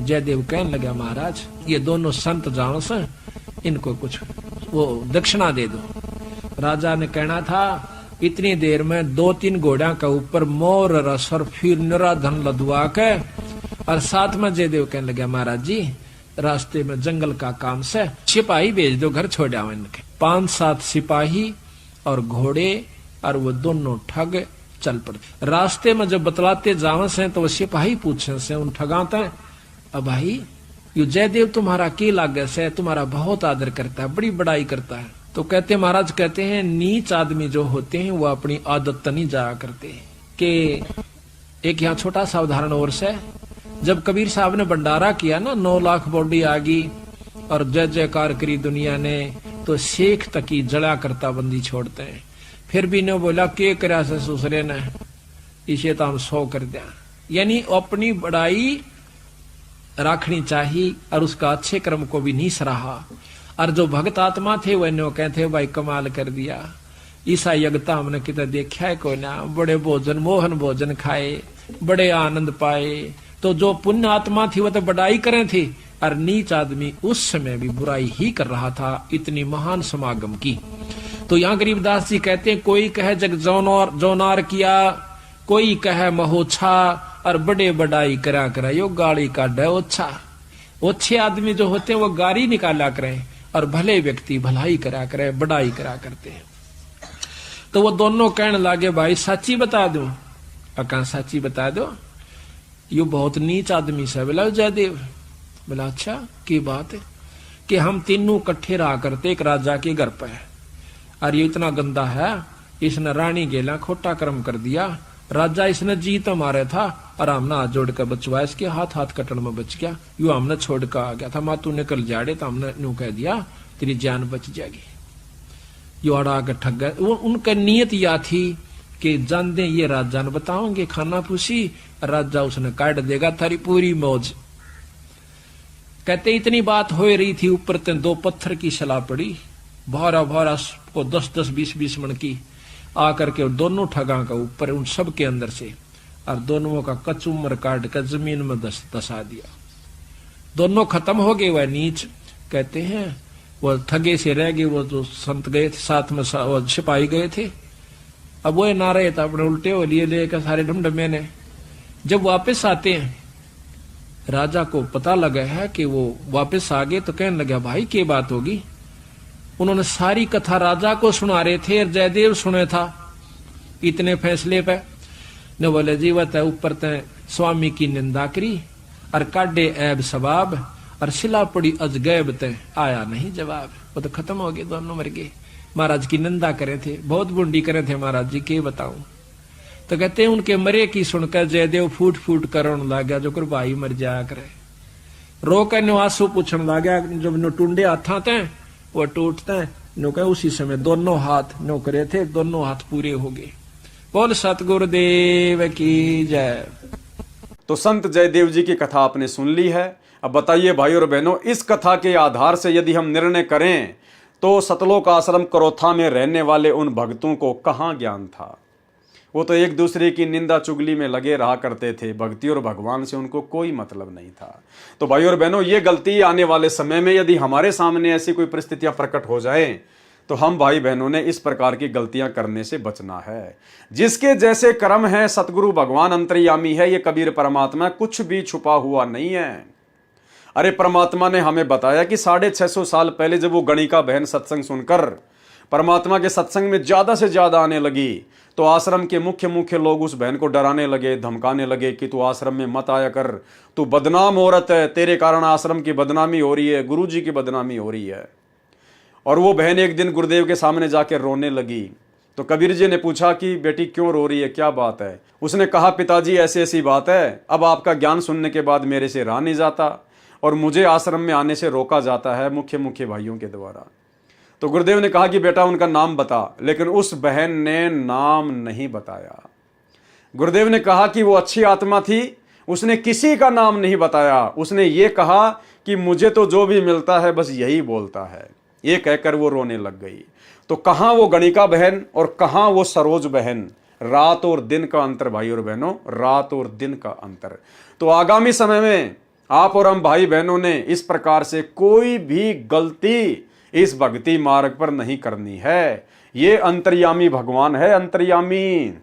जयदेव कहने लगा, महाराज ये दोनों संत जानो से, इनको कुछ वो दक्षिणा दे दो। राजा ने कहना था इतनी देर में 2-3 घोड़ा का ऊपर मोर रस और फिर निरा धन लदवा के। और साथ में जयदेव कहने लगा, महाराज जी रास्ते में जंगल का काम से सिपाही भेज दो, घर छोड़ आओ इनके। 5-7 सिपाही और घोड़े और वो दोनों ठग चल पड़ते। रास्ते में जब बतलाते जावे से तो वो सिपाही पूछे से उन ठगाते, अब भाई यू जयदेव तुम्हारा के लागे से, तुम्हारा बहुत आदर करता है, बड़ी बड़ाई करता है। तो कहते महाराज कहते हैं नीच आदमी जो होते हैं वो अपनी आदत नहीं जाया करते। कि एक यहाँ छोटा सा उदाहरण और से, जब कबीर साहब ने भंडारा किया ना, 9 लाख बॉडी आ गई और जय जयकार करी दुनिया ने, तो शेख तक की जड़ा करता बंदी छोड़ते हैं। फिर भी ने बोला के करा से ससुरे ने, इसे तो हम 100 कर दिया। यानी अपनी बड़ाई रखनी चाहिए और उसका अच्छे कर्म को भी नहीं सराहा। और जो भक्त आत्मा थे वह नो कहते भाई कमाल कर दिया, ईसा यज्ञता हमने कितना देखा है कोई ना, बड़े भोजन मोहन भोजन खाए, बड़े आनंद पाए। तो जो पुण्य आत्मा थी वह तो बड़ाई करे थी, और नीच आदमी उस समय भी बुराई ही कर रहा था, इतनी महान समागम की। तो यहाँ गरीबदास जी कहते हैं कोई कहे जग जौनार किया, कोई कहे महोछा, और बड़े बड़ाई करा यो गाली काढ़े ओछा। ओछे आदमी जो होते हैं वो गाली निकाला करें, और भले व्यक्ति भलाई करा करे, बड़ाई करा करते हैं। तो वो दोनों कहने लगे भाई सच्ची बता दो, अका सच्ची बता दो, यो बहुत नीच आदमी से। बोला जयदेव, बोला अच्छा की बात है, कि हम तीनों इकट्ठे रहा करते एक राजा के घर पे, और ये इतना गंदा है, इसने रानी गेला खोटा कर्म कर दिया, राजा इसने जीत मारे था, और हमने हाथ जोड़ कर बचवाया, इसके हाथ कटन में बच गया, यू हमने छोड़ कर आ गया था, माँ तू निकल जाड़े, तो हमने यूं कह दिया तेरी जान बच जाएगी। यो अड़ा के ठग गए। उनका नियत या थी कि जान दे ये राजा ने बताओगे खाना पूछी, राजा उसने काट देगा थारी पूरी मौज। कहते इतनी बात हो रही थी, ऊपर ते 2 पत्थर की सलाह पड़ी, भारा भारा को 10-10 20-20 मन की आकर के दोनों ठगा का ऊपर उन सब के अंदर से, और दोनों का कचुमर काट कर जमीन में दसा दिया। दोनों खत्म हो गए। वह नीच कहते हैं वो ठगे से रह गए, वो जो संत गए थे साथ में, वो सिपाही गए थे, अब वो ना रहे था, अपने उल्टे हो लिए लेकर सारे ढमढमे ने। जब वापस आते हैं, राजा को पता लगा है कि वो वापस आ गए, तो कहने लगा भाई क्या बात होगी। उन्होंने सारी कथा राजा को सुना रहे थे, और जयदेव सुने था इतने फैसले पे। न बोले जीवत है ऊपर ते स्वामी की निंदा करी, और काटे ऐब सवाब, और सिला पड़ी अजगैब ते आया नहीं जवाब। वो तो खत्म हो गए, दोनों मर गए। महाराज की निंदा करे थे, बहुत बुंडी करे थे महाराज जी, के बताऊं। तो कहते हैं उनके मरे की सुनकर जयदेव फूट फूट करने लगा, जो कर भाई मर जाया करे। रो कर आंसू पूछने लगा, जब नो टूंडे हाथा थे वो टूटते हैं, नो कहे उसी समय दोनों हाथ नो करे थे, दोनों हाथ पूरे हो गए। बोल सतगुरुदेव की जय। तो संत जयदेव जी की कथा आपने सुन ली है। अब बताइए भाई और बहनों, इस कथा के आधार से यदि हम निर्णय करें तो सतलोक आश्रम करोथा में रहने वाले उन भक्तों को कहाँ ज्ञान था। वो तो एक दूसरे की निंदा चुगली में लगे रहा करते थे, भक्ति और भगवान से उनको कोई मतलब नहीं था। तो भाई और बहनों, ये गलती आने वाले समय में यदि हमारे सामने ऐसी कोई परिस्थितियां प्रकट हो जाए, तो हम भाई बहनों ने इस प्रकार की गलतियां करने से बचना है। जिसके जैसे कर्म है, सतगुरु भगवान अंतर्यामी है, ये कबीर परमात्मा कुछ भी छुपा हुआ नहीं है। अरे परमात्मा ने हमें बताया कि 650 साल पहले जब वो गणिका बहन सत्संग सुनकर परमात्मा के सत्संग में ज्यादा से ज्यादा आने लगी, तो आश्रम के मुख्य लोग उस बहन को डराने लगे, धमकाने लगे कि तू आश्रम में मत आया कर, तू बदनाम औरत है, तेरे कारण आश्रम की बदनामी हो रही है, गुरु जी की बदनामी हो रही है। और वो बहन एक दिन गुरुदेव के सामने जाके रोने लगी। तो कबीर जी ने पूछा कि बेटी क्यों रो रही है, क्या बात है। उसने कहा पिताजी ऐसी ऐसी बात है, अब आपका ज्ञान सुनने के बाद मेरे से रहा नहीं जाता, और मुझे आश्रम में आने से रोका जाता है मुख्य भाइयों के द्वारा। तो गुरुदेव ने कहा कि बेटा उनका नाम बता, लेकिन उस बहन ने नाम नहीं बताया। गुरुदेव ने कहा कि वो अच्छी आत्मा थी, उसने किसी का नाम नहीं बताया। उसने ये कहा कि मुझे तो जो भी मिलता है बस यही बोलता है। ये कहकर वो रोने लग गई। तो कहाँ वो गणिका बहन और कहाँ वो सरोज बहन, रात और दिन का अंतर भाई और बहनों, रात और दिन का अंतर। तो आगामी समय में आप और हम भाई बहनों ने इस प्रकार से कोई भी गलती इस भक्ति मार्ग पर नहीं करनी है। ये अंतर्यामी भगवान है, अंतर्यामी।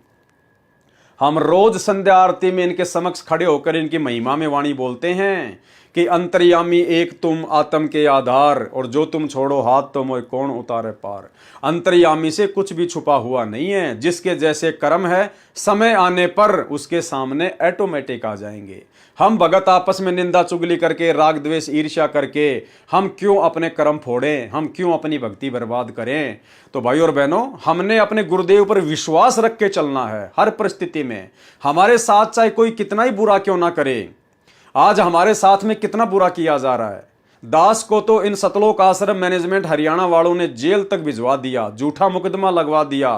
हम रोज संध्या आरती में इनके समक्ष खड़े होकर इनकी महिमा में वाणी बोलते हैं कि अंतर्यामी एक तुम आत्म के आधार, और जो तुम छोड़ो हाथ तो मोय कौन उतारे पार। अंतर्यामी से कुछ भी छुपा हुआ नहीं है। जिसके जैसे कर्म है, समय आने पर उसके सामने ऑटोमेटिक आ जाएंगे। हम भगत आपस में निंदा चुगली करके, राग द्वेष ईर्ष्या करके हम क्यों अपने कर्म फोड़ें, हम क्यों अपनी भक्ति बर्बाद करें। तो भाई और बहनों, हमने अपने गुरुदेव पर विश्वास रख के चलना है हर परिस्थिति में। हमारे साथ चाहे कोई कितना ही बुरा क्यों ना करे, आज हमारे साथ में कितना बुरा किया जा रहा है, दास को तो इन सतलोक आश्रम मैनेजमेंट हरियाणा वालों ने जेल तक भिजवा दिया, झूठा मुकदमा लगवा दिया,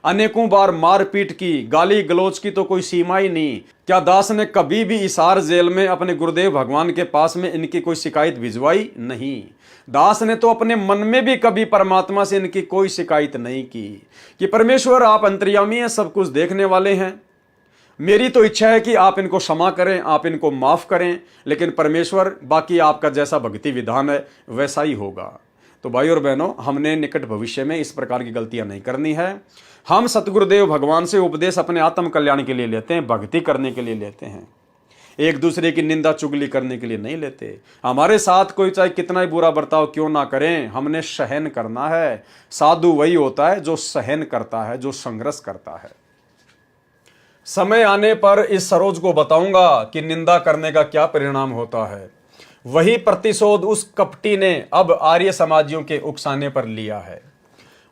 अनेकों बार मारपीट की, गाली गलौज की तो कोई सीमा ही नहीं। क्या दास ने कभी भी हिसार जेल में अपने गुरुदेव भगवान के पास में इनकी कोई शिकायत भिजवाई? नहीं। दास ने तो अपने मन में भी कभी परमात्मा से इनकी कोई शिकायत नहीं की कि परमेश्वर आप अंतर्यामी हैं, सब कुछ देखने वाले हैं, मेरी तो इच्छा है कि आप इनको क्षमा करें, आप इनको माफ करें, लेकिन परमेश्वर बाकी आपका जैसा भक्ति विधान है वैसा ही होगा। तो भाई और बहनों, हमने निकट भविष्य में इस प्रकार की गलतियां नहीं करनी है। हम सतगुरुदेव भगवान से उपदेश अपने आत्म कल्याण के लिए लेते हैं, भक्ति करने के लिए लेते हैं, एक दूसरे की निंदा चुगली करने के लिए नहीं लेते। हमारे साथ कोई चाहे कितना ही बुरा बर्ताव क्यों ना करें, हमने सहन करना है। साधु वही होता है जो सहन करता है, जो संघर्ष करता है। समय आने पर इस सरोज को बताऊंगा कि निंदा करने का क्या परिणाम होता है। वही प्रतिशोध उस कपटी ने अब आर्य समाजियों के उकसाने पर लिया है।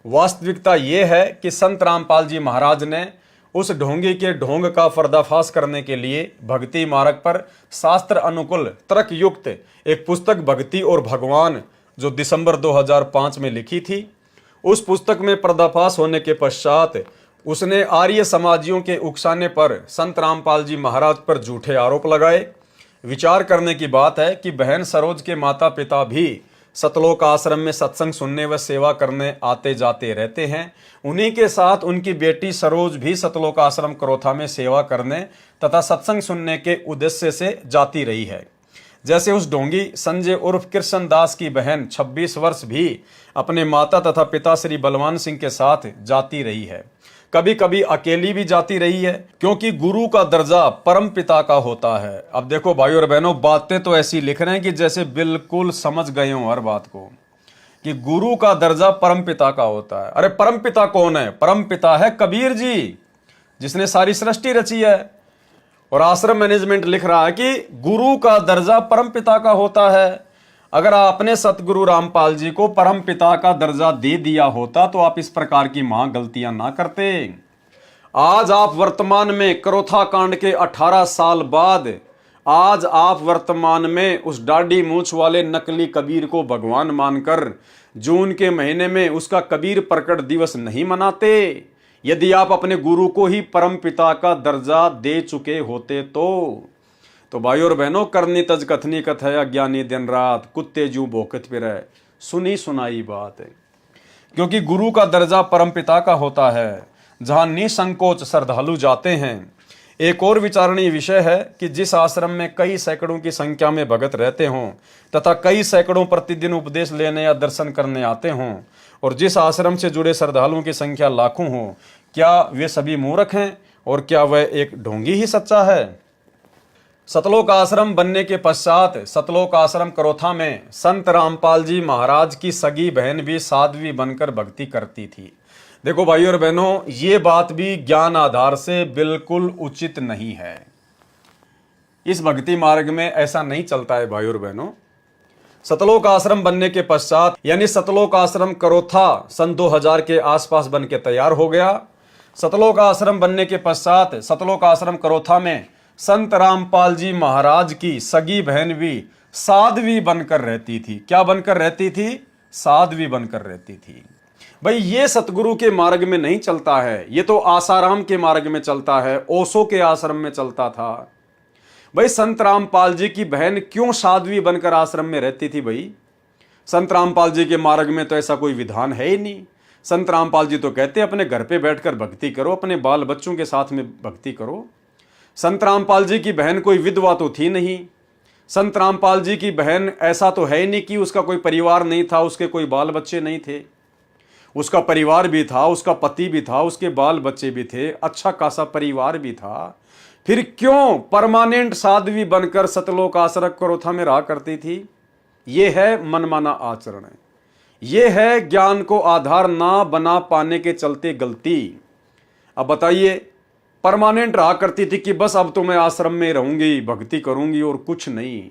वास्तविकता यह है कि संत रामपाल जी महाराज ने उस ढोंगी के ढोंग का पर्दाफाश करने के लिए भक्ति मार्ग पर शास्त्र अनुकूल तर्क युक्त एक पुस्तक भक्ति और भगवान जो दिसंबर 2005 में लिखी थी, उस पुस्तक में पर्दाफाश होने के पश्चात उसने आर्य समाजियों के उकसाने पर संत रामपाल जी महाराज पर झूठे आरोप लगाए। विचार करने की बात है कि बहन सरोज के माता पिता भी सतलोक आश्रम में सत्संग सुनने व सेवा करने आते जाते रहते हैं। उन्हीं के साथ उनकी बेटी सरोज भी सतलोक आश्रम करोथा में सेवा करने तथा सत्संग सुनने के उद्देश्य से जाती रही है। जैसे उस ढोंगी संजय उर्फ कृष्ण दास की बहन 26 वर्ष भी अपने माता तथा पिता श्री बलवान सिंह के साथ जाती रही है। कभी कभी अकेली भी जाती रही है, क्योंकि गुरु का दर्जा परम पिता का होता है। अब देखो भाई और बहनों, बातें तो ऐसी लिख रहे हैं कि जैसे बिल्कुल समझ गए हो हर बात को, कि गुरु का दर्जा परम पिता का होता है। अरे परम पिता कौन है? परम पिता है कबीर जी, जिसने सारी सृष्टि रची है। और आश्रम मैनेजमेंट लिख रहा है कि गुरु का दर्जा परम पिता का होता है। अगर आपने सतगुरु रामपाल जी को परम पिता का दर्जा दे दिया होता तो आप इस प्रकार की महा गलतियां ना करते। आज आप वर्तमान में करोथा कांड के 18 साल बाद आज आप वर्तमान में उस डाढ़ी मूछ वाले नकली कबीर को भगवान मानकर जून के महीने में उसका कबीर प्रकट दिवस नहीं मनाते। यदि आप अपने गुरु को ही परम पिता का दर्जा दे चुके होते तो भाई और बहनों, करनी तज कथनी कथ है, अज्ञानी दिन रात कुत्ते जू भोकत फिरे, सुनी सुनाई बात है। क्योंकि गुरु का दर्जा परम पिता का होता है, जहां निसंकोच श्रद्धालु जाते हैं। एक और विचारणीय विषय है कि जिस आश्रम में कई सैकड़ों की संख्या में भगत रहते हों तथा कई सैकड़ों प्रतिदिन उपदेश लेने या दर्शन करने आते हों, और जिस आश्रम से जुड़े श्रद्धालुओं की संख्या लाखों हो, क्या वे सभी मूर्ख हैं और क्या वह एक ढोंगी ही सच्चा है? सतलोक आश्रम बनने के पश्चात सतलोक आश्रम करोथा में संत रामपाल जी महाराज की सगी बहन भी साध्वी बनकर भक्ति करती थी। देखो भाई और बहनों, ये बात भी ज्ञान आधार से बिल्कुल उचित नहीं है। इस भक्ति मार्ग में ऐसा नहीं चलता है भाई और बहनों। सतलोक आश्रम बनने के पश्चात यानी सतलोक आश्रम करोथा सन 2000 के आसपास बन के तैयार हो गया। सतलोक आश्रम बनने के पश्चात सतलोक आश्रम करोथा में संत रामपाल जी महाराज की सगी बहन भी साध्वी बनकर रहती थी। क्या बनकर रहती थी? साध्वी बनकर रहती थी। भाई ये सतगुरु के मार्ग में नहीं चलता है, ये तो आसाराम के मार्ग में चलता है, ओशो के आश्रम में चलता था। भाई संत रामपाल जी की बहन क्यों साध्वी बनकर आश्रम में रहती थी? भाई संत रामपाल जी के मार्ग में तो ऐसा कोई विधान है ही नहीं। संत रामपाल जी तो कहते अपने घर पे बैठकर भक्ति करो, अपने बाल बच्चों के साथ में भक्ति करो। संत रामपाल जी की बहन कोई विधवा तो थी नहीं। संत रामपाल जी की बहन ऐसा तो है नहीं कि उसका कोई परिवार नहीं था, उसके कोई बाल बच्चे नहीं थे। उसका परिवार भी था, उसका पति भी था, उसके बाल बच्चे भी थे, अच्छा खासा परिवार भी था। फिर क्यों परमानेंट साध्वी बनकर सतलोक आश्रम करोथा में रहा करती थी? ये है मनमाना आचरण, ये है ज्ञान को आधार ना बना पाने के चलते गलती। अब बताइए, परमानेंट रहा करती थी कि बस अब तो मैं आश्रम में रहूंगी, भक्ति करूंगी और कुछ नहीं।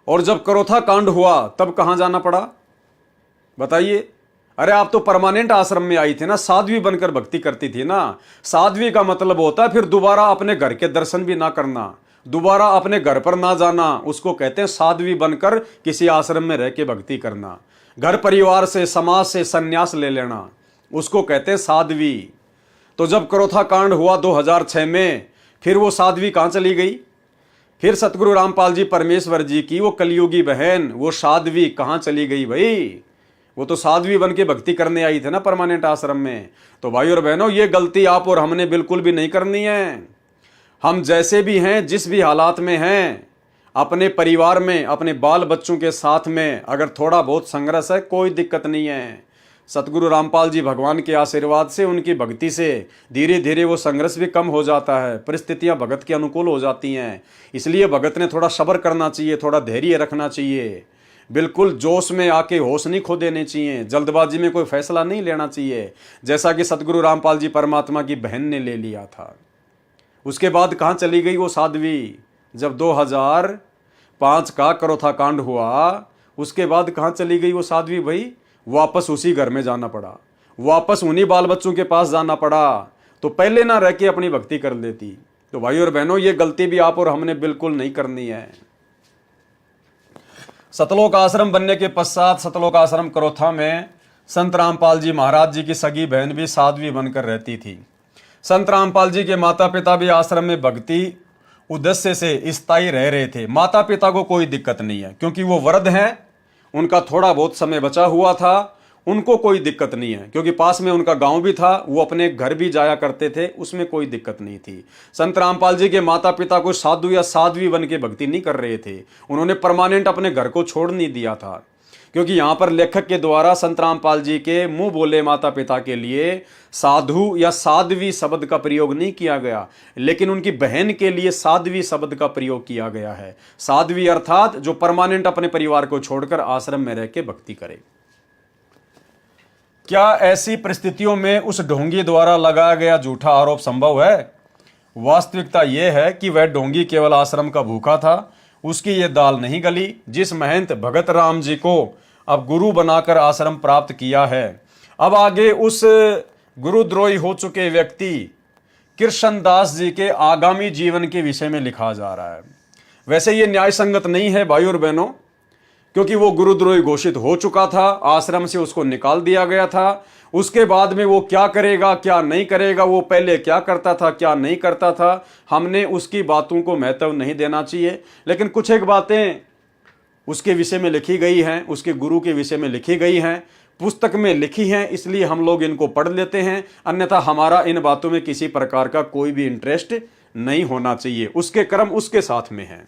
और जब करोथा कांड हुआ तब कहां जाना पड़ा? बताइए। अरे आप तो परमानेंट आश्रम में आई थी ना, साध्वी बनकर भक्ति करती थी ना। साध्वी का मतलब होता है फिर दोबारा अपने घर के दर्शन भी ना करना, दोबारा अपने घर पर ना जाना, उसको कहते हैं साध्वी बनकर किसी आश्रम में रह के भक्ति करना। घर परिवार से, समाज से संन्यास ले लेना, उसको कहते हैं साध्वी। तो जब करोथा कांड हुआ 2006 में, फिर वो साध्वी कहाँ चली गई? फिर सतगुरु रामपाल जी परमेश्वर जी की वो कलयुगी बहन, वो साध्वी कहाँ चली गई भाई? वो तो साध्वी बन के भक्ति करने आई थे ना परमानेंट आश्रम में। तो भाई और बहनों, ये गलती आप और हमने बिल्कुल भी नहीं करनी है। हम जैसे भी हैं, जिस भी हालात में हैं, अपने परिवार में, अपने बाल बच्चों के साथ में अगर थोड़ा बहुत संघर्ष है, कोई दिक्कत नहीं है। सतगुरु रामपाल जी भगवान के आशीर्वाद से, उनकी भक्ति से धीरे धीरे वो संघर्ष भी कम हो जाता है, परिस्थितियां भगत के अनुकूल हो जाती हैं। इसलिए भगत ने थोड़ा सब्र करना चाहिए, थोड़ा धैर्य रखना चाहिए। बिल्कुल जोश में आके होश नहीं खो देने चाहिए, जल्दबाजी में कोई फैसला नहीं लेना चाहिए, जैसा कि सतगुरु रामपाल जी परमात्मा की बहन ने ले लिया था। उसके बाद कहाँ चली गई वो साध्वी? जब 2005 का करोथा कांड हुआ, उसके बाद कहाँ चली गई वो साध्वी भाई? वापस उसी घर में जाना पड़ा, वापस उन्हीं बाल बच्चों के पास जाना पड़ा। तो पहले ना रह के अपनी भक्ति कर लेती। तो भाई और बहनों, ये गलती भी आप और हमने बिल्कुल नहीं करनी है। सतलोक आश्रम बनने के पश्चात सतलोक आश्रम करोथा में संत रामपाल जी महाराज जी की सगी बहन भी साध्वी बनकर रहती थी। संत रामपाल जी के माता पिता भी आश्रम में भक्ति उद्देश्य से स्थायी रह रहे थे। माता पिता को कोई दिक्कत नहीं है, क्योंकि वो वृद्ध हैं, उनका थोड़ा बहुत समय बचा हुआ था, उनको कोई दिक्कत नहीं है, क्योंकि पास में उनका गांव भी था, वो अपने घर भी जाया करते थे, उसमें कोई दिक्कत नहीं थी। संत रामपाल जी के माता पिता को साधु या साध्वी बन के भक्ति नहीं कर रहे थे, उन्होंने परमानेंट अपने घर को छोड़ नहीं दिया था। क्योंकि यहाँ पर लेखक के द्वारा संत रामपाल जी के मुंह बोले माता पिता के लिए साधु या साध्वी शब्द का प्रयोग नहीं किया गया, लेकिन उनकी बहन के लिए साध्वी शब्द का प्रयोग किया गया है। साध्वी अर्थात जो परमानेंट अपने परिवार को छोड़कर आश्रम में रह के भक्ति करे। क्या ऐसी परिस्थितियों में उस ढोंगी द्वारा लगाया गया झूठा आरोप संभव है? वास्तविकता यह है कि वह ढोंगी केवल आश्रम का भूखा था, उसकी ये दाल नहीं गली। जिस महंत भगत राम जी को अब गुरु बनाकर आश्रम प्राप्त किया है, अब आगे उस गुरुद्रोही हो चुके व्यक्ति कृष्ण दास जी के आगामी जीवन के विषय में लिखा जा रहा है। वैसे ये न्याय संगत नहीं है भाई और बहनों, क्योंकि वो गुरुद्रोही घोषित हो चुका था, आश्रम से उसको निकाल दिया गया था। उसके बाद में वो क्या करेगा क्या नहीं करेगा, वो पहले क्या करता था क्या नहीं करता था, हमने उसकी बातों को महत्व नहीं देना चाहिए। लेकिन कुछ एक बातें उसके विषय में लिखी गई हैं, उसके गुरु के विषय में लिखी गई हैं, पुस्तक में लिखी हैं, इसलिए हम लोग इनको पढ़ लेते हैं। अन्यथा हमारा इन बातों में किसी प्रकार का कोई भी इंटरेस्ट नहीं होना चाहिए, उसके कर्म उसके साथ में है।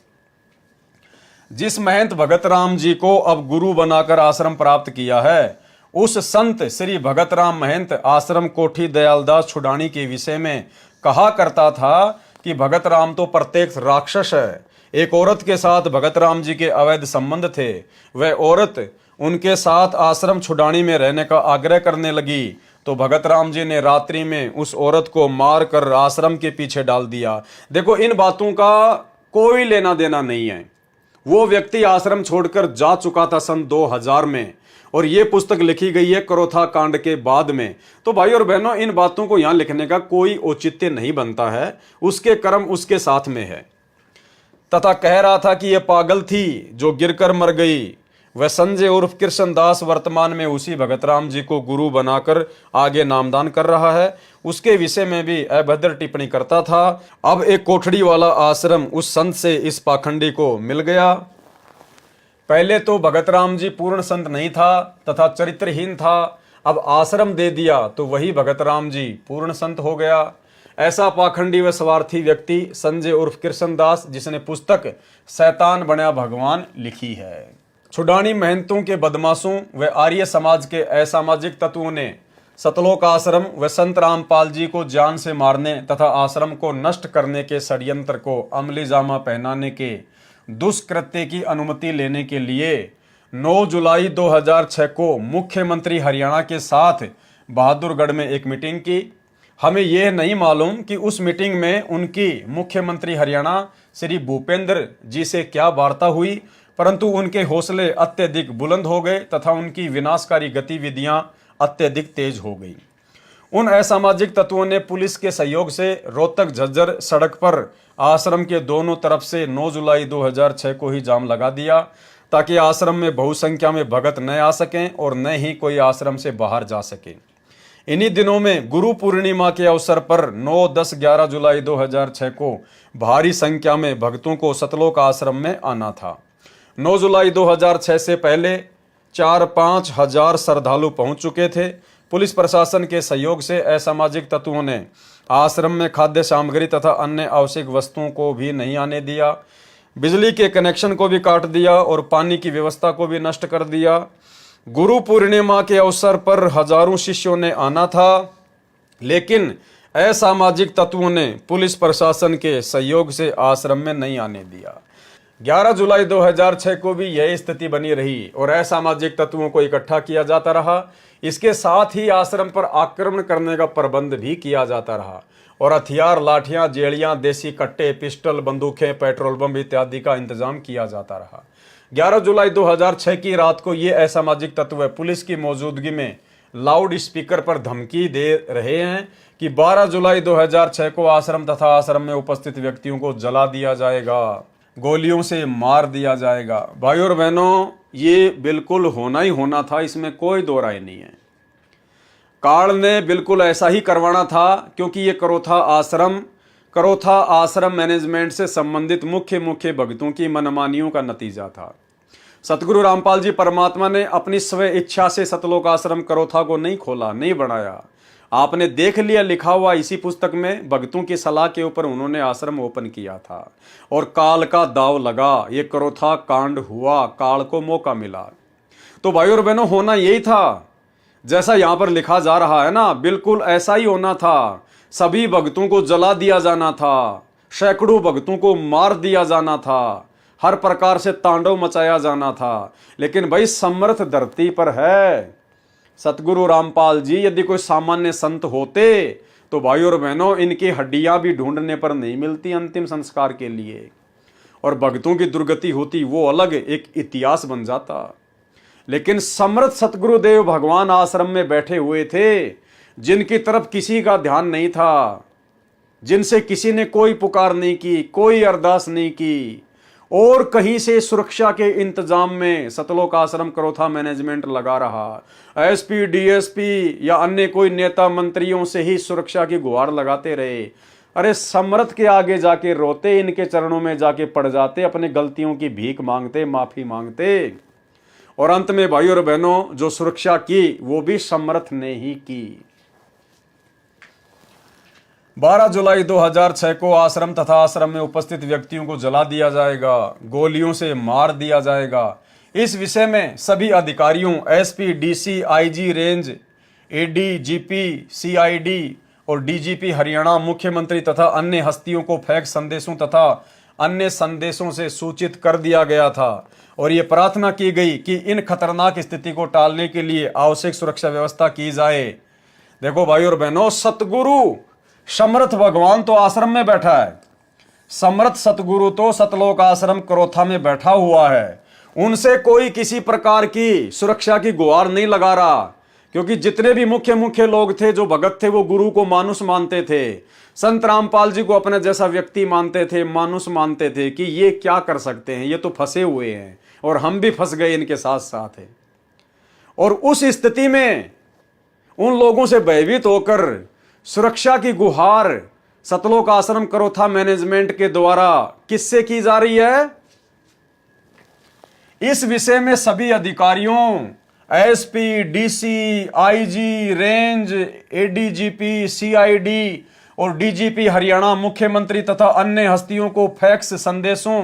जिस महंत भगत राम जी को अब गुरु बनाकर आश्रम प्राप्त किया है, उस संत श्री भगत राम महंत आश्रम कोठी दयालदास छुडानी के विषय में कहा करता था कि भगत राम तो प्रत्यक्ष राक्षस है। एक औरत के साथ भगत राम जी के अवैध संबंध थे, वह औरत उनके साथ आश्रम छुडानी में रहने का आग्रह करने लगी, तो भगत राम जी ने रात्रि में उस औरत को मार कर आश्रम के पीछे डाल दिया। देखो, इन बातों का कोई लेना देना नहीं है। वो व्यक्ति आश्रम छोड़कर जा चुका था सन 2000 में, और ये पुस्तक लिखी गई है करोथा कांड के बाद में। तो भाई और बहनों, इन बातों को यहां लिखने का कोई औचित्य नहीं बनता है, उसके कर्म उसके साथ में है। तथा कह रहा था कि यह पागल थी जो गिरकर मर गई। वह संजय उर्फ कृष्णदास वर्तमान में उसी भगत राम जी को गुरु बनाकर आगे नामदान कर रहा है। उसके विषय में भी अभद्र टिप्पणी करता था। अब एक कोठड़ी वाला आश्रम उस संत से इस पाखंडी को मिल गया। पहले तो भगत राम जी पूर्ण संत नहीं था तथा चरित्रहीन था, अब आश्रम दे दिया तो वही भगत राम जी पूर्ण संत हो गया। ऐसा पाखंडी व स्वार्थी व्यक्ति संजय उर्फ कृष्णदास, जिसने पुस्तक शैतान बना भगवान लिखी है। छुडानी महंतों के बदमाशों व आर्य समाज के असामाजिक तत्वों ने सतलोक आश्रम व संत रामपाल जी को जान से मारने तथा आश्रम को नष्ट करने के षड्यंत्र को अमली जामा पहनाने के दुष्कृत्य की अनुमति लेने के लिए 9 जुलाई 2006 को मुख्यमंत्री हरियाणा के साथ बहादुरगढ़ में एक मीटिंग की। हमें यह नहीं मालूम कि उस मीटिंग में उनकी मुख्यमंत्री हरियाणा श्री भूपेंद्र जी से क्या वार्ता हुई, परंतु उनके हौसले अत्यधिक बुलंद हो गए तथा उनकी विनाशकारी गतिविधियां अत्यधिक तेज हो गई। उन असामाजिक तत्वों ने पुलिस के सहयोग से रोहतक झज्जर सड़क पर आश्रम के दोनों तरफ से 9 जुलाई 2006 को ही जाम लगा दिया, ताकि आश्रम में बहुसंख्या में भगत न आ सकें और न ही कोई आश्रम से बाहर जा सके। इन्हीं दिनों में गुरु पूर्णिमा के अवसर पर 9, 10, 11 जुलाई 2006 को भारी संख्या में भक्तों को सतलोक आश्रम में आना था। 9 जुलाई 2006 से पहले 4-5 हजार श्रद्धालु पहुंच चुके थे। पुलिस प्रशासन के सहयोग से असामाजिक तत्वों ने आश्रम में खाद्य सामग्री तथा अन्य आवश्यक वस्तुओं को भी नहीं आने दिया, बिजली के कनेक्शन को भी काट दिया और पानी की व्यवस्था को भी नष्ट कर दिया। गुरु पूर्णिमा के अवसर पर हजारों शिष्यों ने आना था, लेकिन असामाजिक तत्वों ने पुलिस प्रशासन के सहयोग से आश्रम में नहीं आने दिया। 11 जुलाई 2006 को भी यही स्थिति बनी रही और असामाजिक तत्वों को इकट्ठा किया जाता रहा। इसके साथ ही आश्रम पर आक्रमण करने का प्रबंध भी किया जाता रहा और हथियार, लाठियां, जेड़ियां, देसी कट्टे, पिस्टल, बंदूकें, पेट्रोल बम इत्यादि का इंतजाम किया जाता रहा। 11 जुलाई 2006 की रात को ये असामाजिक तत्व पुलिस की मौजूदगी में लाउड स्पीकर पर धमकी दे रहे हैं कि 12 जुलाई 2006 को आश्रम तथा आश्रम में उपस्थित व्यक्तियों को जला दिया जाएगा, गोलियों से मार दिया जाएगा। भाइयों और बहनों, ये बिल्कुल होना ही होना था, इसमें कोई दो राय नहीं है। काल ने बिल्कुल ऐसा ही करवाना था, क्योंकि ये करोथा आश्रम मैनेजमेंट से संबंधित मुख्य भक्तों की मनमानियों का नतीजा था। सतगुरु रामपाल जी परमात्मा ने अपनी स्व इच्छा से सतलोक आश्रम करोथा को नहीं खोला, नहीं बनाया। आपने देख लिया लिखा हुआ इसी पुस्तक में, भक्तों की सलाह के ऊपर उन्होंने आश्रम ओपन किया था और काल का दाव लगा, ये करोथा कांड हुआ, काल को मौका मिला। तो भाइयों और बहनों, होना यही था जैसा यहां पर लिखा जा रहा है ना, बिल्कुल ऐसा ही होना था। सभी भक्तों को जला दिया जाना था, सैकड़ों भक्तों को मार दिया जाना था, हर प्रकार से तांडव मचाया जाना था। लेकिन भाई समर्थ धरती पर है सतगुरु रामपाल जी, यदि कोई सामान्य संत होते तो भाइयों और बहनों, इनकी हड्डियां भी ढूंढने पर नहीं मिलती अंतिम संस्कार के लिए, और भक्तों की दुर्गति होती वो अलग एक इतिहास बन जाता। लेकिन समर्थ सतगुरुदेव भगवान आश्रम में बैठे हुए थे, जिनकी तरफ किसी का ध्यान नहीं था, जिनसे किसी ने कोई पुकार नहीं की, कोई अरदास नहीं की, और कहीं से सुरक्षा के इंतजाम में सतलोक आश्रम करोथा मैनेजमेंट लगा रहा। एसपी, डीएसपी या अन्य कोई नेता मंत्रियों से ही सुरक्षा की गुहार लगाते रहे। अरे समर्थ के आगे जाके रोते, इनके चरणों में जाके पड़ जाते, अपने गलतियों की भीख मांगते, माफी मांगते, और अंत में भाइयों और बहनों, जो सुरक्षा की वो भी समर्थ ने ही की। 12 जुलाई 2006 को आश्रम तथा आश्रम में उपस्थित व्यक्तियों को जला दिया जाएगा, गोलियों से मार दिया जाएगा। इस विषय में सभी अधिकारियों, SP, DC, IG range, ADGP, CID और डीजीपी हरियाणा, मुख्यमंत्री तथा अन्य हस्तियों को फैक्स संदेशों तथा अन्य संदेशों से सूचित कर दिया गया था और ये प्रार्थना की गई कि इन खतरनाक स्थिति को टालने के लिए आवश्यक सुरक्षा व्यवस्था की जाए। देखो भाइयों और बहनों, सतगुरु समर्थ भगवान तो आश्रम में बैठा है, समर्थ सतगुरु तो सतलोक आश्रम करोथा में बैठा हुआ है। उनसे कोई किसी प्रकार की सुरक्षा की गुहार नहीं लगा रहा, क्योंकि जितने भी मुख्य लोग थे, जो भगत थे, वो गुरु को मानुष मानते थे, संत रामपाल जी को अपने जैसा व्यक्ति मानते थे, मानुष मानते थे कि ये क्या कर सकते हैं, ये तो फंसे हुए हैं और हम भी फंस गए इनके साथ साथ है। और उस स्थिति में उन लोगों से भयभीत होकर सुरक्षा की गुहार सतलोक आश्रम करोथा मैनेजमेंट के द्वारा किससे की जा रही है? इस विषय में सभी अधिकारियों, SP, DC, IG range, ADGP, CID और डीजीपी हरियाणा, मुख्यमंत्री तथा अन्य हस्तियों को फैक्स संदेशों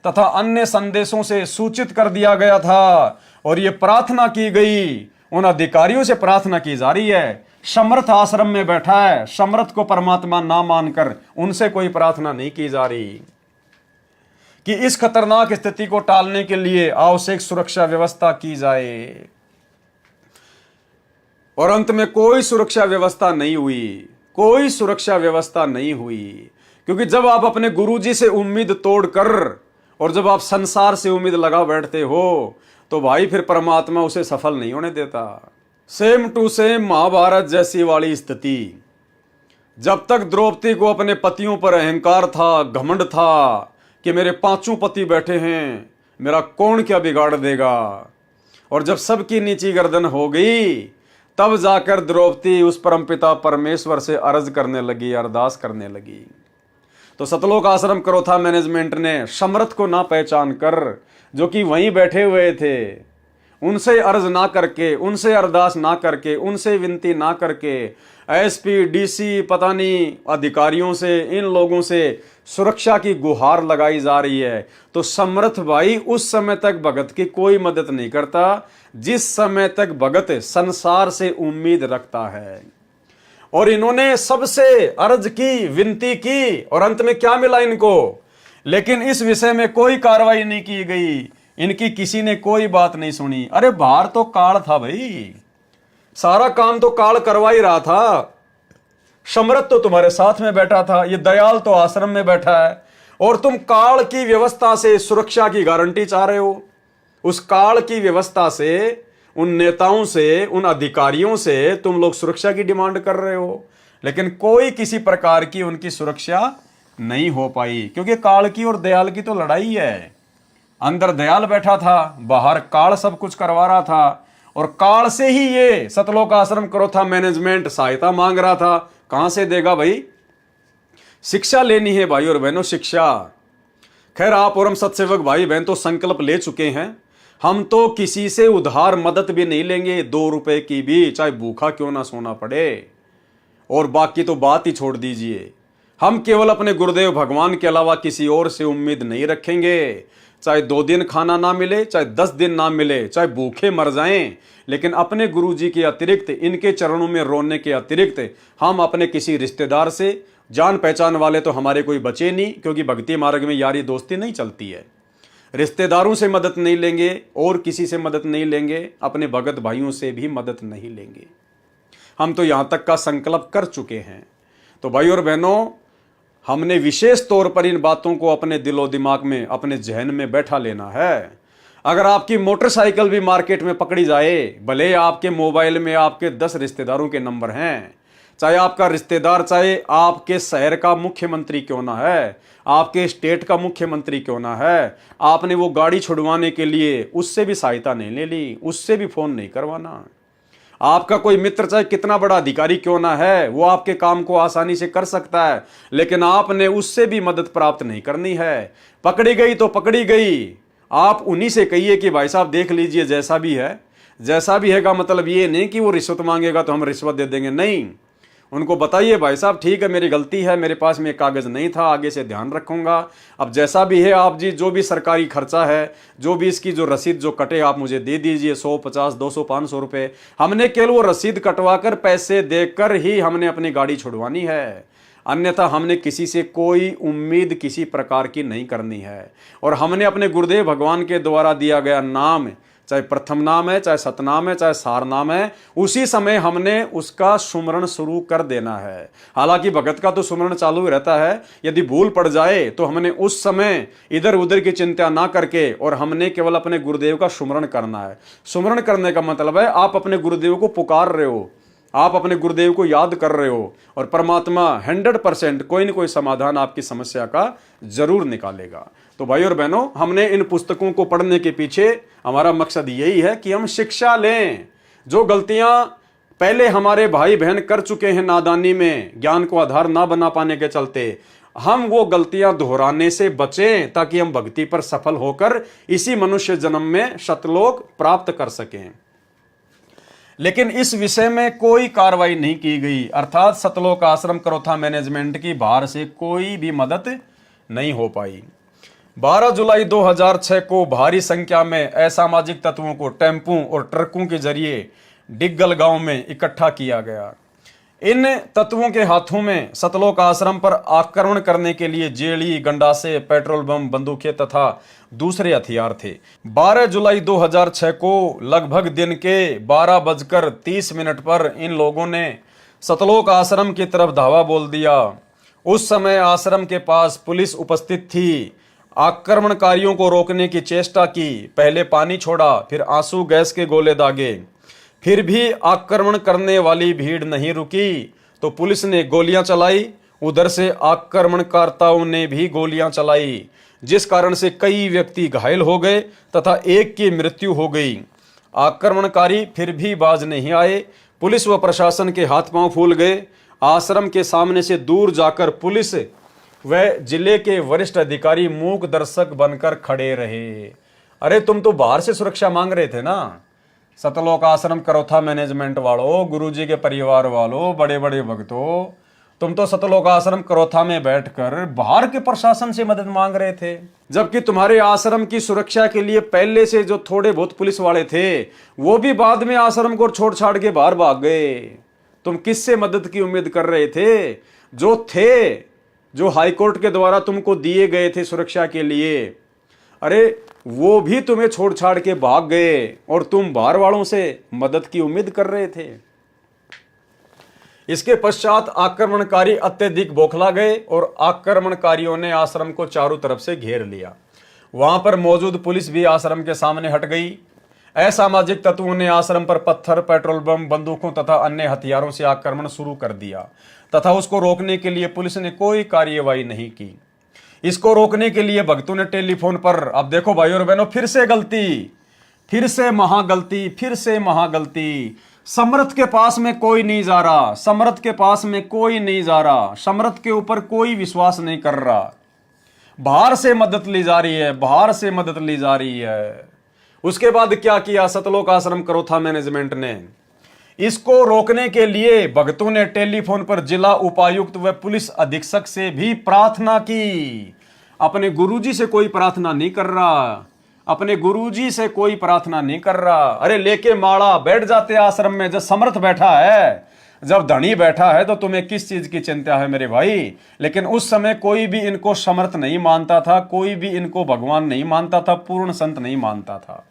तथा अन्य संदेशों से सूचित कर दिया गया था और यह प्रार्थना की गई, उन अधिकारियों से प्रार्थना की जा रही है। समर्थ आश्रम में बैठा है, समर्थ को परमात्मा ना मानकर उनसे कोई प्रार्थना नहीं की जा रही कि इस खतरनाक स्थिति को टालने के लिए आवश्यक सुरक्षा व्यवस्था की जाए। और अंत में कोई सुरक्षा व्यवस्था नहीं हुई, कोई सुरक्षा व्यवस्था नहीं हुई, क्योंकि जब आप अपने गुरुजी से उम्मीद तोड़कर और जब आप संसार से उम्मीद लगा बैठते हो तो भाई फिर परमात्मा उसे सफल नहीं होने देता। सेम टू सेम महाभारत जैसी वाली स्थिति। जब तक द्रौपदी को अपने पतियों पर अहंकार था, घमंड था कि मेरे 5 पति बैठे हैं, मेरा कौन क्या बिगाड़ देगा, और जब सबकी नीची गर्दन हो गई तब जाकर द्रौपदी उस परमपिता परमेश्वर से अर्ज करने लगी, अरदास करने लगी। तो सतलोक आश्रम करोथा मैनेजमेंट ने समर्थ को ना पहचान कर, जो कि वहीं बैठे हुए थे, उनसे अर्ज ना करके, उनसे अरदास ना करके, उनसे विनती ना करके एसपी डीसी पता नहीं अधिकारियों से, इन लोगों से सुरक्षा की गुहार लगाई जा रही है। तो समर्थ भाई उस समय तक भगत की कोई मदद नहीं करता जिस समय तक भगत संसार से उम्मीद रखता है। और इन्होंने सबसे अर्ज की, विनती की, और अंत में क्या मिला इनको? लेकिन इस विषय में कोई कार्रवाई नहीं की गई, इनकी किसी ने कोई बात नहीं सुनी। अरे बाहर तो काल था भाई, सारा काम तो काल करवा ही रहा था। समर्थ तो तुम्हारे साथ में बैठा था, ये दयाल तो आश्रम में बैठा है, और तुम काल की व्यवस्था से सुरक्षा की गारंटी चाह रहे हो। उस काल की व्यवस्था से, उन नेताओं से, उन अधिकारियों से तुम लोग सुरक्षा की डिमांड कर रहे हो, लेकिन कोई किसी प्रकार की उनकी सुरक्षा नहीं हो पाई, क्योंकि काल की और दयाल की तो लड़ाई है। अंदर दयाल बैठा था, बाहर काल सब कुछ करवा रहा था, और काल से ही ये सतलोक आश्रम करोथा मैनेजमेंट सहायता मांग रहा था। कहां से देगा भाई? शिक्षा लेनी है भाई और बहनों, शिक्षा। खैर आप और हम सत्सेवक भाई बहन तो संकल्प ले चुके हैं, हम तो किसी से उधार मदद भी नहीं लेंगे, 2 रुपए की भी, चाहे भूखा क्यों ना सोना पड़े। और बाकी तो बात ही छोड़ दीजिए, हम केवल अपने गुरुदेव भगवान के अलावा किसी और से उम्मीद नहीं रखेंगे। चाहे 2 दिन खाना ना मिले, चाहे 10 दिन ना मिले, चाहे भूखे मर जाएं, लेकिन अपने गुरु जी के अतिरिक्त, इनके चरणों में रोने के अतिरिक्त हम अपने किसी रिश्तेदार से, जान पहचान वाले तो हमारे कोई बचे नहीं, क्योंकि भक्ति मार्ग में यारी दोस्ती नहीं चलती है। रिश्तेदारों से मदद नहीं लेंगे, और किसी से मदद नहीं लेंगे, अपने भगत भाइयों से भी मदद नहीं लेंगे। हम तो यहां तक का संकल्प कर चुके हैं। तो भाई और बहनों, हमने विशेष तौर पर इन बातों को अपने दिलो दिमाग में, अपने जहन में बैठा लेना है। अगर आपकी मोटरसाइकिल भी मार्केट में पकड़ी जाए, भले आपके मोबाइल में आपके 10 रिश्तेदारों के नंबर हैं, चाहे आपका रिश्तेदार, चाहे आपके शहर का मुख्यमंत्री क्यों ना है, आपके स्टेट का मुख्यमंत्री क्यों ना है, आपने वो गाड़ी छुड़वाने के लिए उससे भी सहायता नहीं ले ली, उससे भी फोन नहीं करवाना। आपका कोई मित्र चाहे कितना बड़ा अधिकारी क्यों ना है, वो आपके काम को आसानी से कर सकता है, लेकिन आपने उससे भी मदद प्राप्त नहीं करनी है। पकड़ी गई तो पकड़ी गई, आप उन्हीं से कहिए कि भाई साहब देख लीजिए, जैसा भी है, जैसा भी है का मतलब ये नहीं कि वो रिश्वत मांगेगा तो हम रिश्वत दे देंगे, नहीं। उनको बताइए भाई साहब ठीक है, मेरी गलती है, मेरे पास में कागज नहीं था, आगे से ध्यान रखूंगा। अब जैसा भी है आप जी, जो भी सरकारी खर्चा है, जो भी इसकी जो रसीद जो कटे आप मुझे दे दीजिए, 100, 50, 200, 500 रुपए। हमने केवल वो रसीद कटवा कर, पैसे देकर ही हमने अपनी गाड़ी छुड़वानी है, अन्यथा हमने किसी से कोई उम्मीद किसी प्रकार की नहीं करनी है। और हमने अपने गुरुदेव भगवान के द्वारा दिया गया नाम, चाहे प्रथम नाम है, चाहे सतनाम है, चाहे सार नाम है, उसी समय हमने उसका सुमरण शुरू कर देना है। हालांकि भगत का तो सुमरण चालू रहता है, यदि भूल पड़ जाए तो हमने उस समय इधर उधर की चिंता ना करके, और हमने केवल अपने गुरुदेव का सुमरण करना है। सुमरण करने का मतलब है आप अपने गुरुदेव को पुकार रहे हो, आप अपने गुरुदेव को याद कर रहे हो, और परमात्मा 100% कोई न कोई समाधान आपकी समस्या का जरूर निकालेगा। तो भाई और बहनों, हमने इन पुस्तकों को पढ़ने के पीछे हमारा मकसद यही है कि हम शिक्षा लें। जो गलतियां पहले हमारे भाई बहन कर चुके हैं नादानी में, ज्ञान को आधार ना बना पाने के चलते, हम वो गलतियां दोहराने से बचें, ताकि हम भक्ति पर सफल होकर इसी मनुष्य जन्म में सतलोक प्राप्त कर सकें। लेकिन इस विषय में कोई कार्रवाई नहीं की गई, अर्थात सतलोक आश्रम करोथा मैनेजमेंट की बाहर से कोई भी मदद नहीं हो पाई। 12 जुलाई 2006 को भारी संख्या में असामाजिक तत्वों को टेम्पू और ट्रकों के जरिए डिग्गल गांव में इकट्ठा किया गया। इन तत्वों के हाथों में सतलोक आश्रम पर आक्रमण करने के लिए जेली, गंडासे, पेट्रोल बम, बंदूकें तथा दूसरे हथियार थे। 12 जुलाई 2006 को लगभग दिन के 12:30 पर इन लोगों ने सतलोक आश्रम की तरफ धावा बोल दिया। उस समय आश्रम के पास पुलिस उपस्थित थी। आक्रमणकारियों को रोकने की चेष्टा की, पहले पानी छोड़ा, फिर आंसू गैस के गोले दागे, फिर भी आक्रमण करने वाली भीड़ नहीं रुकी तो पुलिस ने गोलियां चलाई। उधर से आक्रमणकर्ताओं ने भी गोलियां चलाई, जिस कारण से कई व्यक्ति घायल हो गए तथा एक की मृत्यु हो गई। आक्रमणकारी फिर भी बाज नहीं आए। पुलिस व प्रशासन के हाथ पांव फूल गए। आश्रम के सामने से दूर जाकर पुलिस व जिले के वरिष्ठ अधिकारी मूक दर्शक बनकर खड़े रहे। अरे तुम तो बाहर से सुरक्षा मांग रहे थे ना, सतलोक आश्रम करोथा मैनेजमेंट वालों, गुरुजी के परिवार वालों, बड़े बड़े भक्तों, तुम तो सतलोक आश्रम करोथा में बैठकर बाहर के प्रशासन से मदद मांग रहे थे, जबकि तुम्हारे आश्रम की सुरक्षा के लिए पहले से जो थोड़े बहुत पुलिस वाले थे वो भी बाद में आश्रम को छोड़ छाड़ के बाहर भाग गए। तुम किससे मदद की उम्मीद कर रहे थे? जो हाईकोर्ट के द्वारा तुमको दिए गए थे सुरक्षा के लिए, अरे वो भी तुम्हें छोड़ छाड़ के भाग गए और तुम बाहर वालों से मदद की उम्मीद कर रहे थे। इसके पश्चात आक्रमणकारी अत्यधिक बौखला गए और आक्रमणकारियों ने आश्रम को चारों तरफ से घेर लिया। वहां पर मौजूद पुलिस भी आश्रम के सामने हट गई। असामाजिक तत्वों ने आश्रम पर पत्थर, पेट्रोल बम, बंदूकों तथा अन्य हथियारों से आक्रमण शुरू कर दिया तथा उसको रोकने के लिए पुलिस ने कोई कार्यवाही नहीं की। इसको रोकने के लिए भक्तों ने टेलीफोन पर, अब देखो भाई और बहनों, फिर से गलती, फिर से महागलती, फिर से महागलती। समर्थ के पास में कोई नहीं जा रहा, समर्थ के पास में कोई नहीं जा रहा, समर्थ के ऊपर कोई विश्वास नहीं कर रहा। बाहर से मदद ली जा रही है, बाहर से मदद ली जा रही है। उसके बाद क्या किया सतलोक आश्रम करोथा मैनेजमेंट ने? इसको रोकने के लिए भक्तों ने टेलीफोन पर जिला उपायुक्त व पुलिस अधीक्षक से भी प्रार्थना की। अपने गुरुजी से कोई प्रार्थना नहीं कर रहा, अपने गुरुजी से कोई प्रार्थना नहीं कर रहा। अरे लेके माड़ा बैठ जाते आश्रम में, जब समर्थ बैठा है, जब धनी बैठा है, तो तुम्हें किस चीज की चिंता है मेरे भाई? लेकिन उस समय कोई भी इनको समर्थ नहीं मानता था, कोई भी इनको भगवान नहीं मानता था, पूर्ण संत नहीं मानता था।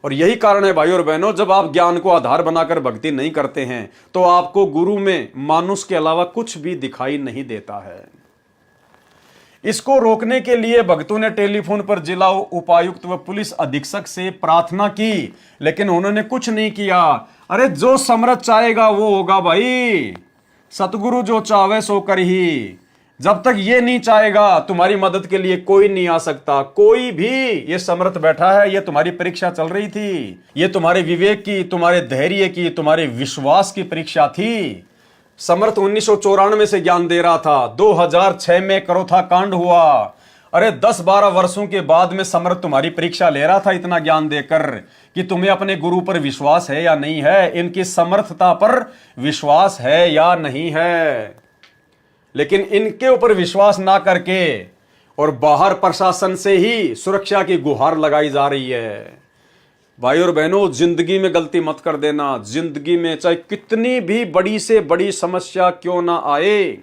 और यही कारण है भाई और बहनों, जब आप ज्ञान को आधार बनाकर भक्ति नहीं करते हैं तो आपको गुरु में मानुष के अलावा कुछ भी दिखाई नहीं देता है। इसको रोकने के लिए भक्तों ने टेलीफोन पर जिला उपायुक्त व पुलिस अधीक्षक से प्रार्थना की, लेकिन उन्होंने कुछ नहीं किया। अरे जो समर्थ चाहेगा वो होगा भाई, सतगुरु जो चाहे सो कर ही। जब तक ये नहीं चाहेगा तुम्हारी मदद के लिए कोई नहीं आ सकता, कोई भी। ये समर्थ बैठा है, ये तुम्हारी परीक्षा चल रही थी, ये तुम्हारे विवेक की, तुम्हारे धैर्य की, तुम्हारे विश्वास की परीक्षा थी। समर्थ 1994 से ज्ञान दे रहा था, 2006 में करोथा कांड हुआ। अरे 10-12 वर्षों के बाद में समर्थ तुम्हारी परीक्षा ले रहा था इतना ज्ञान देकर कि तुम्हें अपने गुरु पर विश्वास है या नहीं है, इनकी समर्थता पर विश्वास है या नहीं है। लेकिन इनके ऊपर विश्वास ना करके और बाहर प्रशासन से ही सुरक्षा की गुहार लगाई जा रही है। भाई और बहनों, जिंदगी में गलती मत कर देना। जिंदगी में चाहे कितनी भी बड़ी से बड़ी समस्या क्यों ना आए।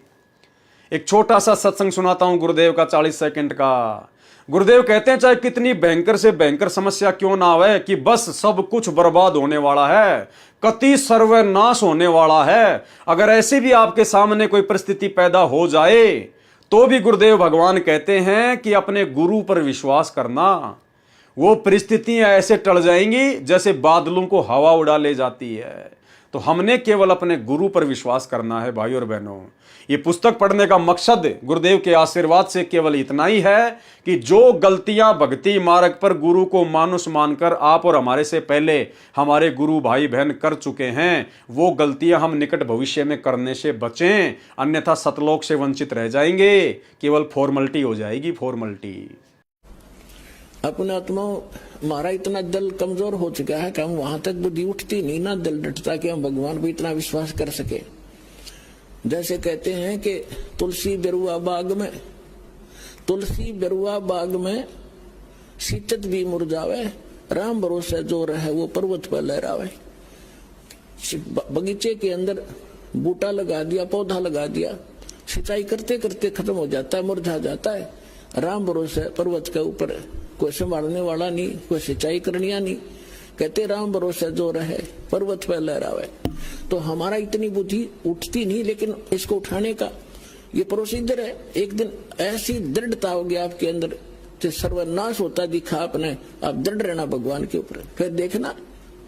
एक छोटा सा सत्संग सुनाता हूं गुरुदेव का, 40 सेकंड का। गुरुदेव कहते हैं चाहे कितनी भयंकर से भयंकर समस्या क्यों ना आवे, कि बस सब कुछ बर्बाद होने वाला है, कति सर्वनाश होने वाला है। अगर ऐसी भी आपके सामने कोई परिस्थिति पैदा हो जाए तो भी गुरुदेव भगवान कहते हैं कि अपने गुरु पर विश्वास करना। वो परिस्थितियां ऐसे टल जाएंगी जैसे बादलों को हवा उड़ा ले जाती है। तो हमने केवल अपने गुरु पर विश्वास करना है भाई और बहनों। ये पुस्तक पढ़ने का मकसद गुरुदेव के आशीर्वाद से केवल इतना ही है कि जो गलतियां भक्ति मार्ग पर गुरु को मानुष मानकर आप और हमारे से पहले हमारे गुरु भाई बहन कर चुके हैं, वो गलतियां हम निकट भविष्य में करने से बचें, अन्यथा सतलोक से वंचित रह जाएंगे। केवल फॉर्मेलिटी हो जाएगी, फॉर्मेलिटी। अपने आत्माओं, हमारा इतना दिल कमजोर हो चुका है कि हम वहां तक बुद्धि उठती नहीं, ना दिल डटता कि हम भगवान पर इतना विश्वास कर सके। जैसे कहते हैं कि तुलसी बेरुआ बाग में शीतत भी मुरझावे, राम भरोसे जो रहे वो पर्वत पर लहरावे। बगीचे के अंदर बूटा लगा दिया, पौधा लगा दिया, सिंचाई करते करते खत्म हो जाता है, मुरझा जाता है। राम भरोसे पर्वत के ऊपर कोई संभालने वाला नहीं, कोई सिंचाई करनिया नहीं। कहते राम भरोसे जो रहे पर्वत पर लहरावे। तो हमारा इतनी बुद्धि उठती नहीं, लेकिन इसको उठाने का ये प्रोसीजर है। एक दिन ऐसी दृढ़ता होगी आपके अंदर, जो सर्वनाश होता दिखा आपने, आप दृढ़ रहना भगवान के ऊपर। फिर देखना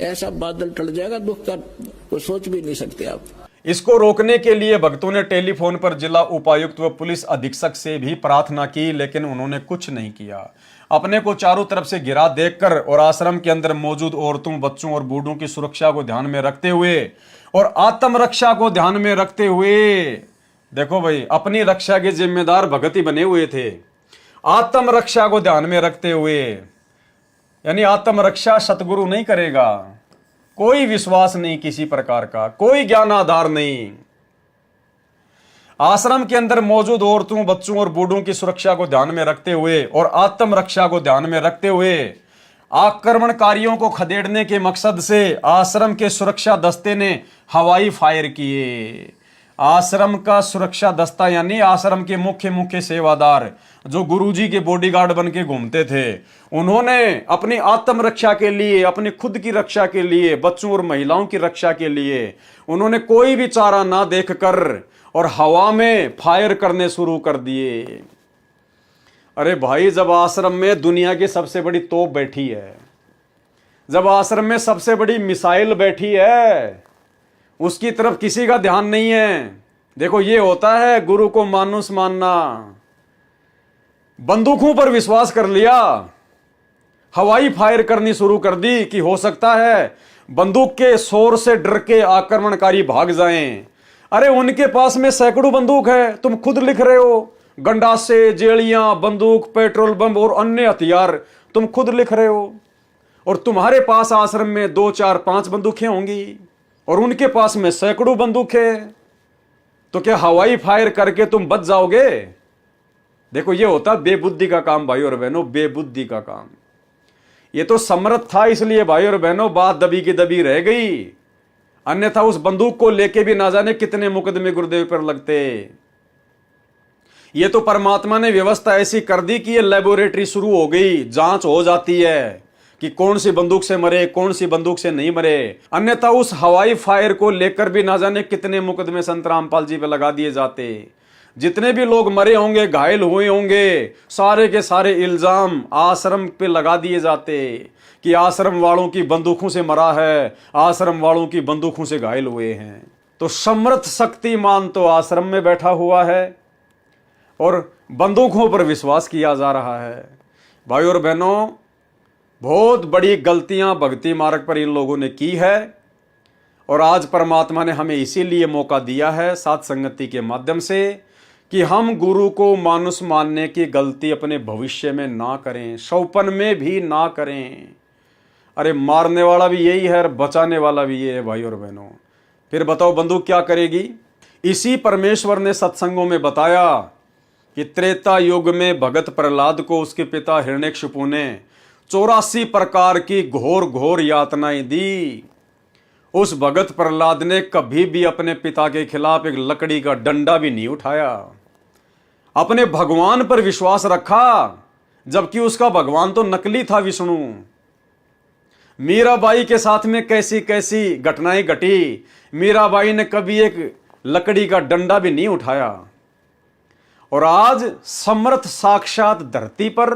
ऐसा बादल टल जाएगा दुख का, कोई सोच भी नहीं सकते आप। इसको रोकने के लिए भक्तों ने टेलीफोन पर जिला उपायुक्त व पुलिस अधीक्षक से भी प्रार्थना की, लेकिन उन्होंने कुछ नहीं किया। अपने को चारों तरफ से घिरा देखकर और आश्रम के अंदर मौजूद औरतों, बच्चों और बूढ़ों की सुरक्षा को ध्यान में रखते हुए और आत्मरक्षा को ध्यान में रखते हुए, देखो भाई, अपनी रक्षा के जिम्मेदार भगत ही बने हुए थे। आत्मरक्षा को ध्यान में रखते हुए, यानी आत्मरक्षा सतगुरु नहीं करेगा, कोई विश्वास नहीं किसी प्रकार का, कोई ज्ञान आधार नहीं। आश्रम के अंदर मौजूद औरतों, बच्चों और बूढ़ों की सुरक्षा को ध्यान में रखते हुए और आत्मरक्षा को ध्यान में रखते हुए आक्रमणकारियों को खदेड़ने के मकसद से आश्रम के सुरक्षा दस्ते ने हवाई फायर किए। आश्रम का सुरक्षा दस्ता यानी आश्रम के मुख्य सेवादार जो गुरुजी के बॉडीगार्ड बन के घूमते थे, उन्होंने अपनी आत्मरक्षा के लिए, अपनी खुद की रक्षा के लिए, बच्चों और महिलाओं की रक्षा के लिए उन्होंने कोई भी चारा ना देखकर और हवा में फायर करने शुरू कर दिए। अरे भाई, जब आश्रम में दुनिया की सबसे बड़ी तोप बैठी है, जब आश्रम में सबसे बड़ी मिसाइल बैठी है, उसकी तरफ किसी का ध्यान नहीं है। देखो, ये होता है गुरु को मानुस मानना। बंदूकों पर विश्वास कर लिया, हवाई फायर करनी शुरू कर दी कि हो सकता है बंदूक के शोर से डर के आक्रमणकारी भाग जाएं। अरे, उनके पास में सैकड़ों बंदूक है, तुम खुद लिख रहे हो। गंडासे, जेलियां, बंदूक, पेट्रोल बम और अन्य हथियार तुम खुद लिख रहे हो। और तुम्हारे पास आश्रम में 2, 4, 5 बंदूकें होंगी और उनके पास में सैकड़ों बंदूकें। तो क्या हवाई फायर करके तुम बच जाओगे? देखो, ये होता बेबुद्धि का काम भाई और बहनों, बेबुद्धि का काम। ये तो समर्थ था, इसलिए भाई और बहनों बात दबी की दबी रह गई, अन्यथा उस बंदूक को लेके भी ना जाने कितने मुकदमे गुरुदेव पर लगते। ये तो परमात्मा ने व्यवस्था ऐसी कर दी कि ये लेबोरेटरी शुरू हो गई, जांच हो जाती है कि कौन सी बंदूक से मरे, कौन सी बंदूक से नहीं मरे। अन्यथा उस हवाई फायर को लेकर भी ना जाने कितने मुकदमे संत रामपाल जी पे लगा दिए जाते। जितने भी लोग मरे होंगे, घायल हुए होंगे, सारे के सारे इल्जाम आश्रम पे लगा दिए जाते कि आश्रम वालों की बंदूकों से मरा है, आश्रम वालों की बंदूकों से घायल हुए हैं। तो समर्थ शक्तिमान तो आश्रम में बैठा हुआ है और बंदूकों पर विश्वास किया जा रहा है। भाई और बहनों, बहुत बड़ी गलतियां भक्ति मार्ग पर इन लोगों ने की है और आज परमात्मा ने हमें इसीलिए मौका दिया है साथ संगति के माध्यम से कि हम गुरु को मानुष मानने की गलती अपने भविष्य में ना करें, सौपन में भी ना करें। अरे, मारने वाला भी यही है और बचाने वाला भी ये है भाई और बहनों। फिर बताओ बंदूक क्या करेगी? इसी परमेश्वर ने सत्संगों में बताया कि त्रेता युग में भगत प्रहलाद को उसके पिता हिरण्यकशिपु ने 84 प्रकार की घोर घोर यातनाएं दी। उस भगत प्रहलाद ने कभी भी अपने पिता के खिलाफ एक लकड़ी का डंडा भी नहीं उठाया, अपने भगवान पर विश्वास रखा, जबकि उसका भगवान तो नकली था, विष्णु। मीराबाई के साथ में कैसी कैसी घटनाएं घटी, मीराबाई ने कभी एक लकड़ी का डंडा भी नहीं उठाया। और आज समर्थ साक्षात धरती पर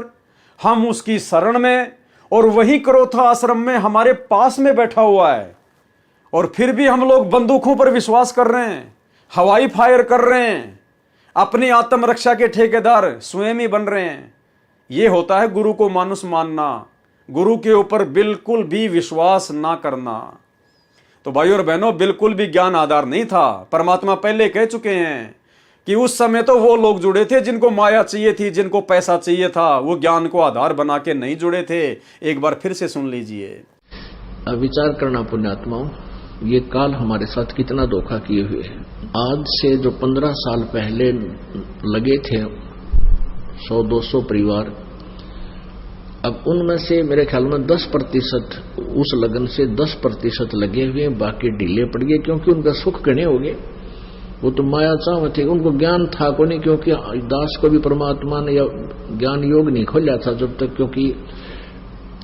हम उसकी शरण में, और वही क्रोथा आश्रम में हमारे पास में बैठा हुआ है, और फिर भी हम लोग बंदूकों पर विश्वास कर रहे हैं, हवाई फायर कर रहे हैं, अपनी आत्मरक्षा के ठेकेदार स्वयं ही बन रहे हैं। यह होता है गुरु को मानुष मानना, गुरु के ऊपर बिल्कुल भी विश्वास ना करना। तो भाई और बहनों, बिल्कुल भी ज्ञान आधार नहीं था। परमात्मा पहले कह चुके हैं कि उस समय तो वो लोग जुड़े थे जिनको माया चाहिए थी, जिनको पैसा चाहिए था, वो ज्ञान को आधार बना के नहीं जुड़े थे। एक बार फिर से सुन लीजिए। विचार करना पुण्यात्माओं, ये काल हमारे साथ कितना धोखा किए हुए है। आज से जो 15 साल पहले लगे थे 100-200 परिवार, अब उनमें से मेरे ख्याल में 10% उस लगन से 10% लगे हुए, बाकी ढीले पड़ गए क्योंकि उनका सुख गणे हो गए। वो तो माया चाव थे, उनको ज्ञान था को नहीं, क्योंकि दास को भी परमात्मा ने ज्ञान योग नहीं खोला था जब तक, क्योंकि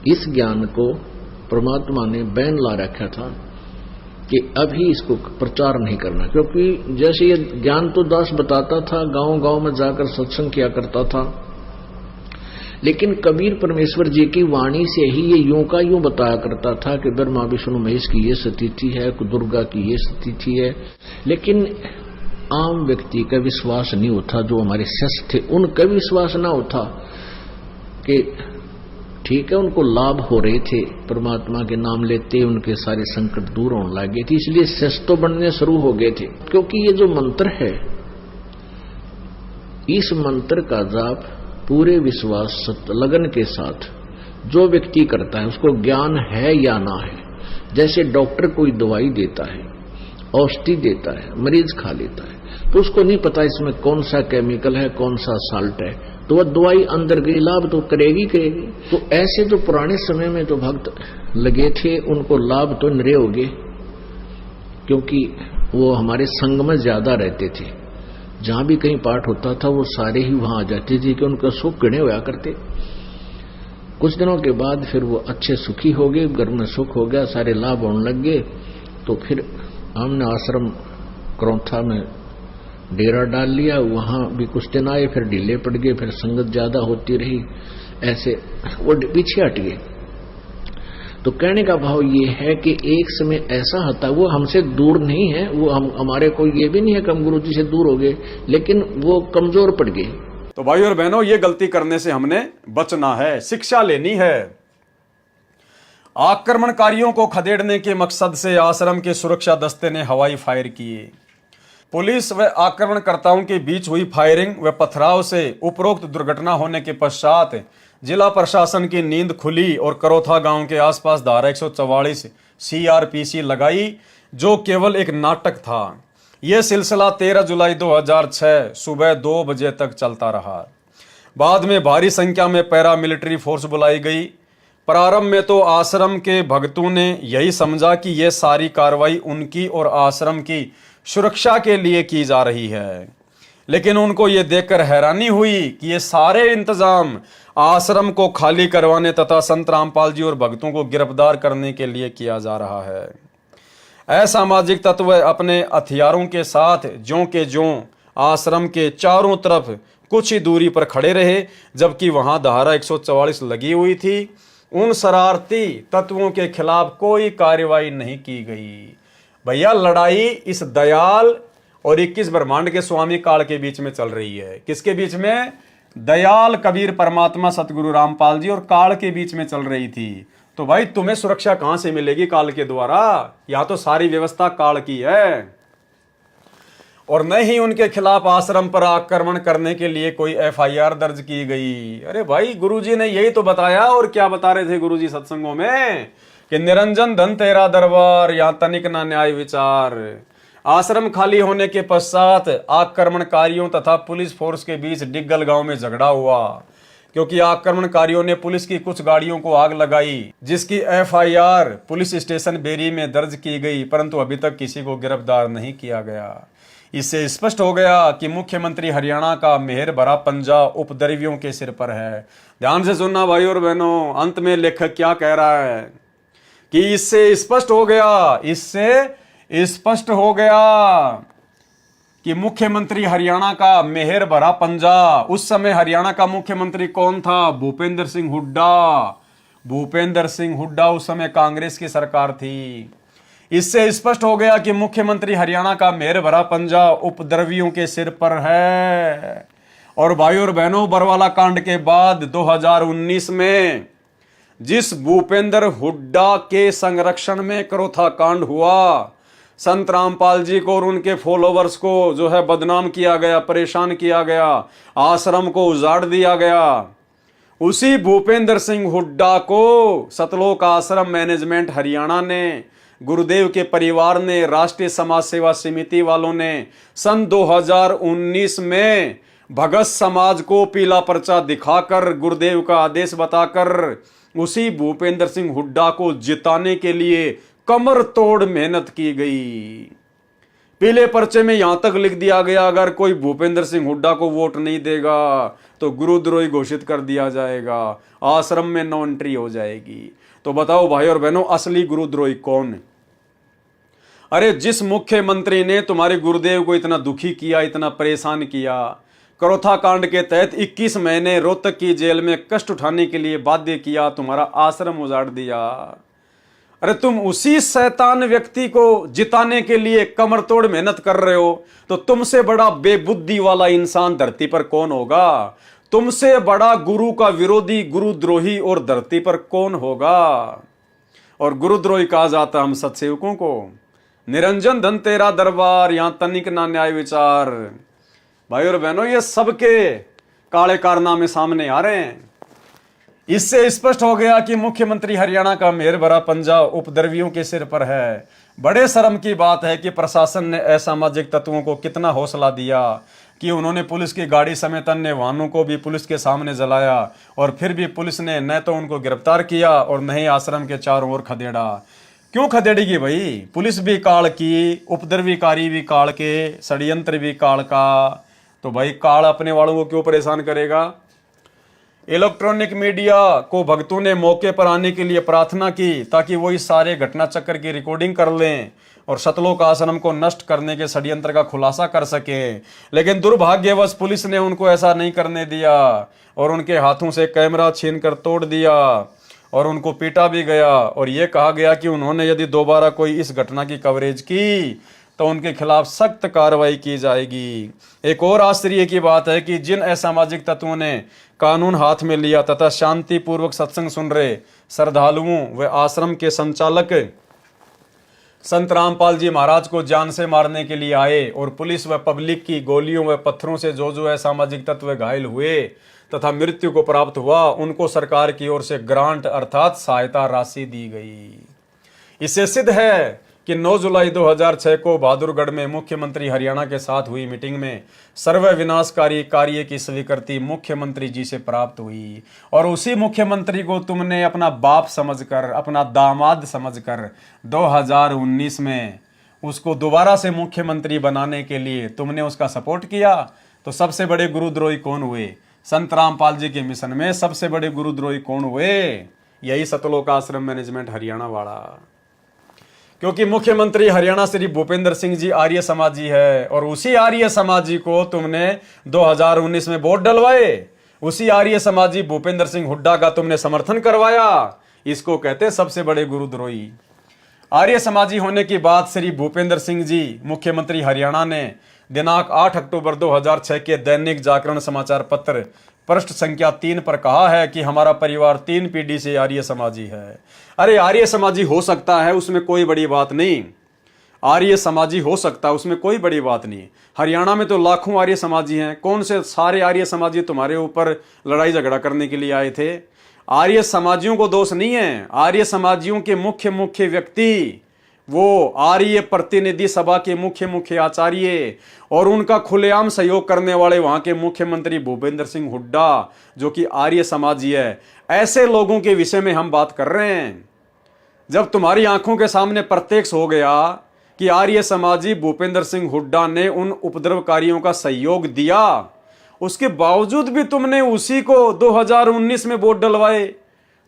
इस ज्ञान को परमात्मा ने बैन ला रखा था कि अभी इसको प्रचार नहीं करना। क्योंकि जैसे ये ज्ञान तो दास बताता था, गांव गांव में जाकर सत्संग किया करता था, लेकिन कबीर परमेश्वर जी की वाणी से ही ये यूं का यूं बताया करता था कि ब्रह्मा विष्णु महेश की ये स्थिति है, दुर्गा की ये स्थिति है। लेकिन आम व्यक्ति का विश्वास नहीं होता, जो हमारे शिष्य थे उनका विश्वास ना होता कि ठीक है, उनको लाभ हो रहे थे, परमात्मा के नाम लेते उनके सारे संकट दूर होने लगे थे, इसलिए शिष्य तो बनने शुरू हो गए थे। क्योंकि ये जो मंत्र है, इस मंत्र का जाप पूरे विश्वास लगन के साथ जो व्यक्ति करता है, उसको ज्ञान है या ना है। जैसे डॉक्टर कोई दवाई देता है, औषधि देता है, मरीज खा लेता है, तो उसको नहीं पता इसमें कौन सा केमिकल है, कौन सा साल्ट है, तो वह दवाई अंदर गई, लाभ तो करेगी। तो ऐसे जो पुराने समय में जो भक्त लगे थे, उनको लाभ तो नरे हो गए, क्योंकि वो हमारे संग में ज्यादा रहते थे। जहां भी कहीं पाठ होता था वो सारे ही वहां आ जाते थे कि उनका सुख गणे होया करते। कुछ दिनों के बाद फिर वो अच्छे सुखी हो गए, घर में सुख हो गया, सारे लाभ होने लग गए। तो फिर हमने आश्रम करौथा में डेरा डाल लिया, वहां भी कुछ दिन आए, फिर ढीले पड़ गए, फिर संगत ज्यादा होती रही, ऐसे वो पीछे हट गए। तो कहने का भाव ये है कि एक समय ऐसा होता, वो हमसे दूर नहीं है, वो हमारे कोई ये भी नहीं है कि हम गुरु जी से दूर हो गए, लेकिन वो कमजोर पड़ गए। तो भाई और बहनों, ये गलती करने से हमने बचना है, शिक्षा लेनी है। आक्रमणकारियों को खदेड़ने के मकसद से आश्रम के सुरक्षा दस्ते ने हवाई फायर किए। पुलिस व आक्रमणकर्ताओं के बीच हुई फायरिंग व पथराव से उपरोक्त दुर्घटना होने के पश्चात जिला प्रशासन की नींद खुली और करौथा गांव के आसपास धारा 144 CRPC लगाई, जो केवल एक नाटक था। यह सिलसिला 13 जुलाई 2006 सुबह 2 बजे तक चलता रहा। बाद में भारी संख्या में पैरामिलिट्री फोर्स बुलाई गई। प्रारंभ में तो आश्रम के भक्तों ने यही समझा कि यह सारी कार्रवाई उनकी और आश्रम की सुरक्षा के लिए की जा रही है, लेकिन उनको यह देखकर हैरानी हुई कि ये सारे इंतजाम आश्रम को खाली करवाने तथा संत रामपाल जी और भक्तों को गिरफ्तार करने के लिए किया जा रहा है। असामाजिक तत्व अपने हथियारों के साथ ज्यों के ज्यों आश्रम के चारों तरफ कुछ ही दूरी पर खड़े रहे, जबकि वहां धारा 144 लगी हुई थी। उन शरारती तत्वों के खिलाफ कोई कार्रवाई नहीं की गई। भैया, लड़ाई इस दयाल और 21 ब्रह्मांड के स्वामी काल के बीच में चल रही है। किसके बीच में? दयाल कबीर परमात्मा सतगुरु रामपाल जी और काल के बीच में चल रही थी। तो भाई, तुम्हें सुरक्षा कहां से मिलेगी काल के द्वारा? यहां तो सारी व्यवस्था काल की है, और न ही उनके खिलाफ आश्रम पर आक्रमण करने के लिए कोई FIR दर्ज की गई। अरे भाई, गुरुजी ने यही तो बताया। और क्या बता रहे थे गुरुजी सत्संगों में? कि निरंजन धन तेरा दरबार, यहां तनिक ना न्याय विचार। आश्रम खाली होने के पश्चात आक्रमणकारियों तथा पुलिस फोर्स के बीच डिग्गल गांव में झगड़ा हुआ, क्योंकि आक्रमणकारियों ने पुलिस की कुछ गाड़ियों को आग लगाई, जिसकी FIR पुलिस स्टेशन बेरी में दर्ज की गई, परंतु अभी तक किसी को गिरफ्तार नहीं किया गया। इससे स्पष्ट हो गया कि मुख्यमंत्री हरियाणा का मेहर भरा पंजा उपद्रवियों के सिर पर है। ध्यान से सुनना भाई और बहनों, अंत में लेखक क्या कह रहा है कि इससे स्पष्ट हो गया कि मुख्यमंत्री हरियाणा का मेहर भरा पंजा। उस समय हरियाणा का मुख्यमंत्री कौन था? भूपेंद्र सिंह हुड्डा। भूपेंद्र सिंह हुड्डा उस समय कांग्रेस की सरकार थी। इससे स्पष्ट हो गया कि मुख्यमंत्री हरियाणा का मेहर भरा पंजा उपद्रवियों के सिर पर है। और भाई और बहनों, बरवाला कांड के बाद 2019 में जिस भूपेंद्र हुड्डा के संरक्षण में करौथा कांड हुआ, संत रामपाल जी को और उनके फॉलोवर्स को जो है बदनाम किया गया, परेशान किया गया, आश्रम को उजाड़ दिया गया, उसी भूपेंद्र सिंह हुड्डा को सतलोक आश्रम मैनेजमेंट हरियाणा ने, गुरुदेव के परिवार ने, राष्ट्रीय समाज सेवा समिति वालों ने सन 2019 में भगत समाज को पीला पर्चा दिखाकर, गुरुदेव का आदेश बताकर उसी भूपेंद्र सिंह हुड्डा को जिताने के लिए कमर तोड़ मेहनत की गई। पीले पर्चे में यहां तक लिख दिया गया, अगर कोई भूपेंद्र सिंह हुड्डा को वोट नहीं देगा तो गुरुद्रोही घोषित कर दिया जाएगा, आश्रम में नो एंट्री हो जाएगी। तो बताओ भाई और बहनों, असली गुरुद्रोही कौन है? अरे जिस मुख्यमंत्री ने तुम्हारे गुरुदेव को इतना दुखी किया, इतना परेशान किया, करोथा कांड के तहत 21 महीने रोहतक की जेल में कष्ट उठाने के लिए बाध्य किया, तुम्हारा आश्रम उजाड़ दिया। अरे तुम उसी शैतान व्यक्ति को जिताने के लिए कमर तोड़ मेहनत कर रहे हो, तो तुमसे बड़ा बेबुद्धि वाला इंसान धरती पर कौन होगा? तुमसे बड़ा गुरु का विरोधी, गुरुद्रोही और धरती पर कौन होगा? और गुरुद्रोही कहा जाता हम सत्सेवकों को। निरंजन धन तेरा दरबार, यहां तनिक ना न्याय विचार। भाई और बहनों, ये सबके काले कारनामे सामने आ रहे हैं। इससे स्पष्ट हो गया कि मुख्यमंत्री हरियाणा का मेहर भरा पंजा उपद्रवियों के सिर पर है। बड़े शर्म की बात है कि प्रशासन ने असामाजिक तत्वों को कितना हौसला दिया कि उन्होंने पुलिस की गाड़ी समेत अन्य वाहनों को भी पुलिस के सामने जलाया, और फिर भी पुलिस ने न तो उनको गिरफ्तार किया और न ही आश्रम के चारों ओर खदेड़ा। क्यों खदेड़ेगी भाई? पुलिस भी काल की, उपद्रवीकारी भी काल के, षड्यंत्र भी काल का, तो भाई काल अपने वालों को क्यों परेशान करेगा? इलेक्ट्रॉनिक मीडिया को भक्तों ने मौके पर आने के लिए प्रार्थना की ताकि वो इस सारे घटना चक्र की रिकॉर्डिंग कर लें और सतलोक आश्रम को नष्ट करने के षड्यंत्र का खुलासा कर सके। लेकिन दुर्भाग्यवश पुलिस ने उनको ऐसा नहीं करने दिया और उनके हाथों से कैमरा छीनकर तोड़ दिया और उनको पीटा भी गया, और ये कहा गया कि उन्होंने यदि दोबारा कोई इस घटना की कवरेज की तो उनके खिलाफ सख्त कार्रवाई की जाएगी। एक और आश्चर्य की बात है कि जिन असामाजिक तत्वों ने कानून हाथ में लिया तथा शांतिपूर्वक सत्संग सुन रहे श्रद्धालुओं व आश्रम के संचालक संत रामपाल जी महाराज को जान से मारने के लिए आए और पुलिस व पब्लिक की गोलियों व पत्थरों से जो असामाजिक तत्व घायल हुए तथा मृत्यु को प्राप्त हुआ, उनको सरकार की ओर से ग्रांट अर्थात सहायता राशि दी गई। इससे सिद्ध है कि 9 जुलाई 2006 को बहादुरगढ़ में मुख्यमंत्री हरियाणा के साथ हुई मीटिंग में सर्व विनाशकारी कार्य की स्वीकृति मुख्यमंत्री जी से प्राप्त हुई, और उसी मुख्यमंत्री को तुमने अपना बाप समझकर, अपना दामाद समझकर 2019 में उसको दोबारा से मुख्यमंत्री बनाने के लिए तुमने उसका सपोर्ट किया। तो सबसे बड़े गुरुद्रोही कौन हुए? संत रामपाल जी के मिशन में सबसे बड़े गुरुद्रोही कौन हुए? यही सतलोक आश्रम मैनेजमेंट हरियाणा वाला। क्योंकि मुख्यमंत्री हरियाणा श्री भूपेंद्र सिंह जी आर्य समाजी है, और उसी आर्य समाजी को तुमने 2019 में वोट डलवाए, उसी आर्य समाजी भूपेंद्र सिंह हुड्डा का तुमने समर्थन करवाया। इसको कहते हैं सबसे बड़े गुरुद्रोही। आर्य समाजी होने की बात श्री भूपेंद्र सिंह जी मुख्यमंत्री हरियाणा ने दिनांक 8 अक्टूबर 2006 के दैनिक जागरण समाचार पत्र पृष्ठ संख्या 3 पर कहा है कि हमारा परिवार 3 पीढ़ी से आर्य समाजी है। अरे आर्य समाजी हो सकता है, उसमें कोई बड़ी बात नहीं। आर्य समाजी हो सकता है, उसमें कोई बड़ी बात नहीं। हरियाणा में तो लाखों आर्य समाजी हैं। कौन से सारे आर्य समाजी तुम्हारे ऊपर लड़ाई झगड़ा करने के लिए आए थे? आर्य समाजियों को दोष नहीं है। आर्य समाजियों के मुख्य व्यक्ति वो आर्य प्रतिनिधि सभा के मुख्य आचार्य और उनका खुलेआम सहयोग करने वाले वहां के मुख्यमंत्री भूपेंद्र सिंह हुड्डा, जो कि आर्य समाजी है। ऐसे लोगों के विषय में हम बात कर रहे हैं। जब तुम्हारी आंखों के सामने प्रत्यक्ष हो गया कि आर्य समाजी भूपेंद्र सिंह हुड्डा ने उन उपद्रवकारियों का सहयोग दिया, उसके बावजूद भी तुमने उसी को 2019 में वोट डलवाए।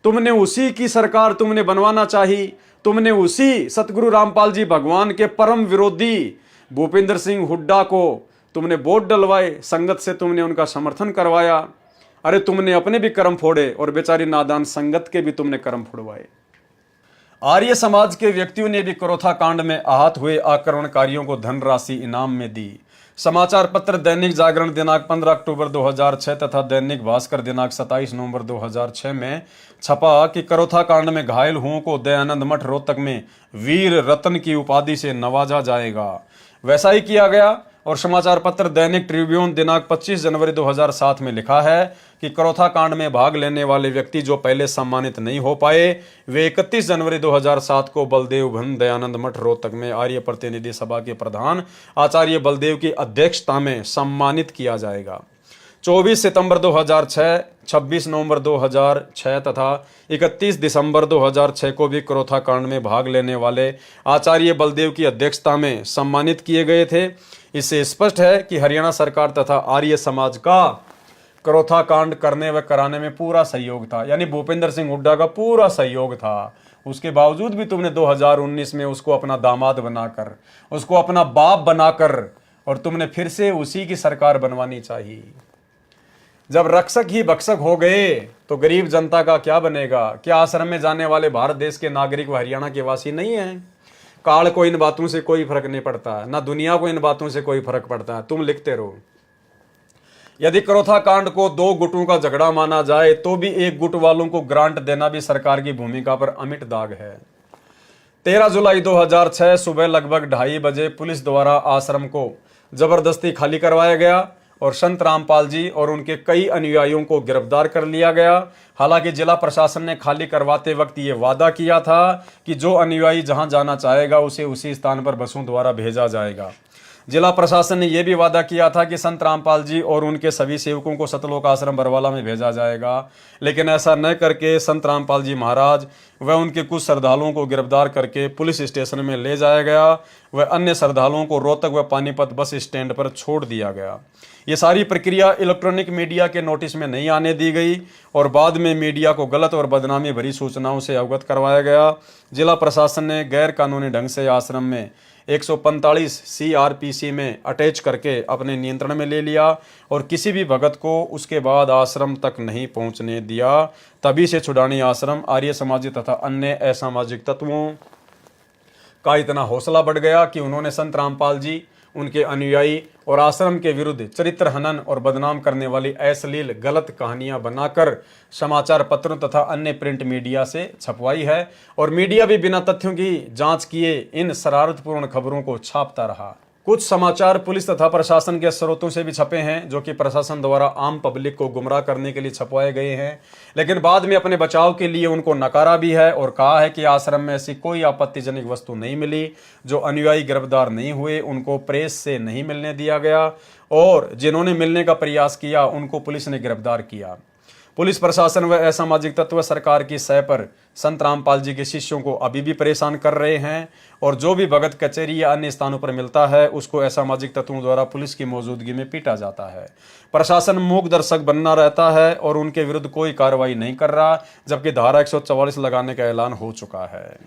तुमने उसी की सरकार तुमने बनवाना चाहिए। तुमने उसी सतगुरु रामपाल जी भगवान के परम विरोधी भूपेंद्र सिंह हुड्डा को तुमने वोट डलवाए, संगत से तुमने उनका समर्थन करवाया। अरे तुमने अपने भी कर्म फोड़े और बेचारी नादान संगत के भी तुमने कर्म फोड़वाए। आर्य समाज के व्यक्तियों ने भी करोथा कांड में आहत हुए आक्रमणकारियों को धनराशि इनाम में दी। समाचार पत्र दैनिक जागरण दिनांक 15 अक्टूबर 2006 तथा दैनिक भास्कर दिनांक 27 नवंबर 2006 में छपा कि करोथा कांड में घायल हुओं को दयानंद मठ रोहतक में वीर रत्न की उपाधि से नवाजा जाएगा। वैसा ही किया गया। और समाचार पत्र दैनिक ट्रिब्यून दिनांक 25 जनवरी 2007 में लिखा है कि करोथा कांड में भाग लेने वाले व्यक्ति जो पहले सम्मानित नहीं हो पाए, वे 31 जनवरी 2007 को बलदेव भवन दयानंद मठ रोहतक में आर्य प्रतिनिधि सभा के प्रधान आचार्य बलदेव की अध्यक्षता में सम्मानित किया जाएगा। 24 सितंबर 2006, 26 नवंबर 2006 तथा 31 दिसंबर 2006 को भी करोथा कांड में भाग लेने वाले आचार्य बलदेव की अध्यक्षता में सम्मानित किए गए थे। इससे स्पष्ट है कि हरियाणा सरकार तथा आर्य समाज का करोथा कांड करने व कराने में पूरा सहयोग था, यानी भूपेंद्र सिंह हुड्डा का पूरा सहयोग था। उसके बावजूद भी तुमने 2019 में उसको अपना दामाद बनाकर, उसको अपना बाप बनाकर और तुमने फिर से उसी की सरकार बनवानी चाहिए। जब रक्षक ही भक्षक हो गए तो गरीब जनता का क्या बनेगा? क्या आश्रम में जाने वाले भारत देश के नागरिक व हरियाणा के वासी नहीं हैं? काल को इन बातों से कोई फर्क नहीं पड़ता, ना दुनिया को इन बातों से कोई फर्क पड़ता है। तुम लिखते रहो। यदि करोथा कांड को 2 गुटों का झगड़ा माना जाए तो भी 1 गुट वालों को ग्रांट देना भी सरकार की भूमिका पर अमिट दाग है। 13 जुलाई 2006 सुबह लगभग 2:30 बजे पुलिस द्वारा आश्रम को जबरदस्ती खाली करवाया गया और संत रामपाल जी और उनके कई अनुयायियों को गिरफ्तार कर लिया गया। हालांकि जिला प्रशासन ने खाली करवाते वक्त ये वादा किया था कि जो अनुयायी जहां जाना चाहेगा उसे उसी स्थान पर बसों द्वारा भेजा जाएगा। जिला प्रशासन ने यह भी वादा किया था कि संत रामपाल जी और उनके सभी सेवकों को सतलोक आश्रम बरवाला में भेजा जाएगा, लेकिन ऐसा न करके संत रामपाल जी महाराज व उनके कुछ श्रद्धालुओं को गिरफ्तार करके पुलिस स्टेशन में ले जाया गया व अन्य श्रद्धालुओं को रोहतक व पानीपत बस स्टैंड पर छोड़ दिया गया। ये सारी प्रक्रिया इलेक्ट्रॉनिक मीडिया के नोटिस में नहीं आने दी गई और बाद में मीडिया को गलत और बदनामी भरी सूचनाओं से अवगत करवाया गया। जिला प्रशासन ने गैर कानूनी ढंग से आश्रम में 145 CRPC में अटैच करके अपने नियंत्रण में ले लिया और किसी भी भगत को उसके बाद आश्रम तक नहीं पहुंचने दिया। तभी से छुड़ानी आश्रम आर्य समाजी तथा अन्य असामाजिक तत्वों का इतना हौसला बढ़ गया कि उन्होंने संत रामपाल जी, उनके अनुयायी और आश्रम के विरुद्ध चरित्र हनन और बदनाम करने वाली अश्लील गलत कहानियां बनाकर समाचार पत्रों तथा अन्य प्रिंट मीडिया से छपवाई है और मीडिया भी बिना तथ्यों की जांच किए इन शरारतपूर्ण खबरों को छापता रहा। कुछ समाचार पुलिस तथा प्रशासन के स्रोतों से भी छपे हैं जो कि प्रशासन द्वारा आम पब्लिक को गुमराह करने के लिए छपवाए गए हैं, लेकिन बाद में अपने बचाव के लिए उनको नकारा भी है और कहा है कि आश्रम में ऐसी कोई आपत्तिजनक वस्तु नहीं मिली। जो अनुयायी गिरफ्तार नहीं हुए उनको प्रेस से नहीं मिलने दिया गया और जिन्होंने मिलने का प्रयास किया उनको पुलिस ने गिरफ्तार किया। पुलिस प्रशासन व असामाजिक तत्व सरकार की सह पर संत रामपाल जी के शिष्यों को अभी भी परेशान कर रहे हैं और जो भी भगत कचहरी या अन्य स्थानों पर मिलता है उसको असामाजिक तत्वों द्वारा पुलिस की मौजूदगी में पीटा जाता है। प्रशासन मूक दर्शक बनना रहता है और उनके विरुद्ध कोई कार्रवाई नहीं कर रहा, जबकि धारा 144 लगाने का ऐलान हो चुका है।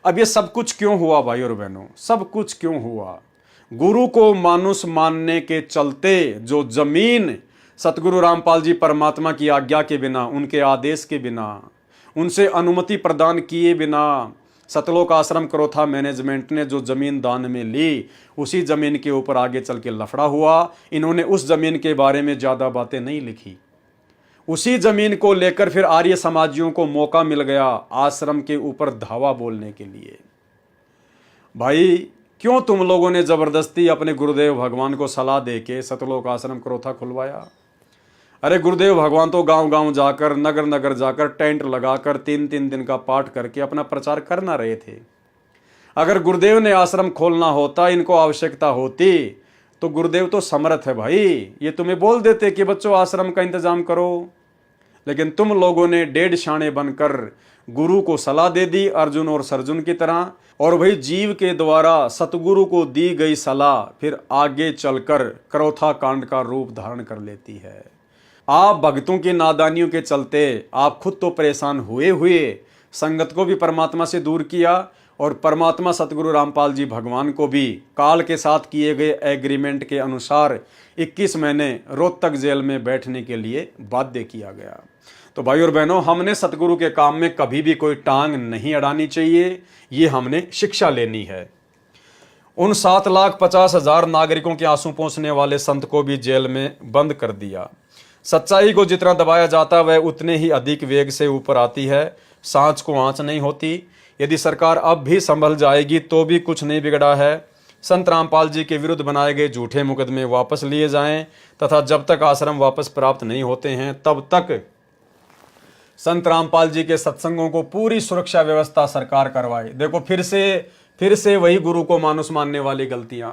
अब ये सब कुछ क्यों हुआ भाई और बहनों? सब कुछ क्यों हुआ? गुरु को मानुष मानने के चलते जो जमीन सतगुरु रामपाल जी परमात्मा की आज्ञा के बिना, उनके आदेश के बिना, उनसे अनुमति प्रदान किए बिना सतलोक आश्रम करोथा मैनेजमेंट ने जो जमीन दान में ली, उसी जमीन के ऊपर आगे चल के लफड़ा हुआ। इन्होंने उस जमीन के बारे में ज्यादा बातें नहीं लिखी। उसी जमीन को लेकर फिर आर्य समाजियों को मौका मिल गया आश्रम के ऊपर धावा बोलने के लिए। भाई क्यों तुम लोगों ने जबरदस्ती अपने गुरुदेव भगवान को सलाह देके सतलोक आश्रम करोथा खुलवाया? अरे गुरुदेव भगवान तो गांव गांव जाकर, नगर नगर जाकर टेंट लगाकर 3-3 दिन का पाठ करके अपना प्रचार करना रहे थे। अगर गुरुदेव ने आश्रम खोलना होता, इनको आवश्यकता होती, तो गुरुदेव तो समर्थ है भाई, ये तुम्हें बोल देते कि बच्चों आश्रम का इंतजाम करो। लेकिन तुम लोगों ने डेढ़ शाणे बनकर गुरु को सलाह दे दी अर्जुन और सर्जुन की तरह, और भाई जीव के द्वारा सतगुरु को दी गई सलाह फिर आगे चलकर करोथा कांड का रूप धारण कर लेती है। आप भक्तों की नादानियों के चलते आप खुद तो परेशान हुए संगत को भी परमात्मा से दूर किया और परमात्मा सतगुरु रामपाल जी भगवान को भी काल के साथ किए गए एग्रीमेंट के अनुसार 21 महीने रोहतक जेल में बैठने के लिए बाध्य किया गया। तो भाई और बहनों, हमने सतगुरु के काम में कभी भी कोई टांग नहीं अड़ानी चाहिए, ये हमने शिक्षा लेनी है। उन 7,50,000 नागरिकों के आंसू पोंछने वाले संत को भी जेल में बंद कर दिया। सच्चाई को जितना दबाया जाता वह उतने ही अधिक वेग से ऊपर आती है, सांच को आंच नहीं होती। यदि सरकार अब भी संभल जाएगी तो भी कुछ नहीं बिगड़ा है। संत रामपाल जी के विरुद्ध बनाए गए झूठे मुकदमे वापस लिए जाएं तथा जब तक आश्रम वापस प्राप्त नहीं होते हैं तब तक संत रामपाल जी के सत्संगों को पूरी सुरक्षा व्यवस्था सरकार करवाए। देखो फिर से वही गुरु को मानुष मानने वाली गलतियां।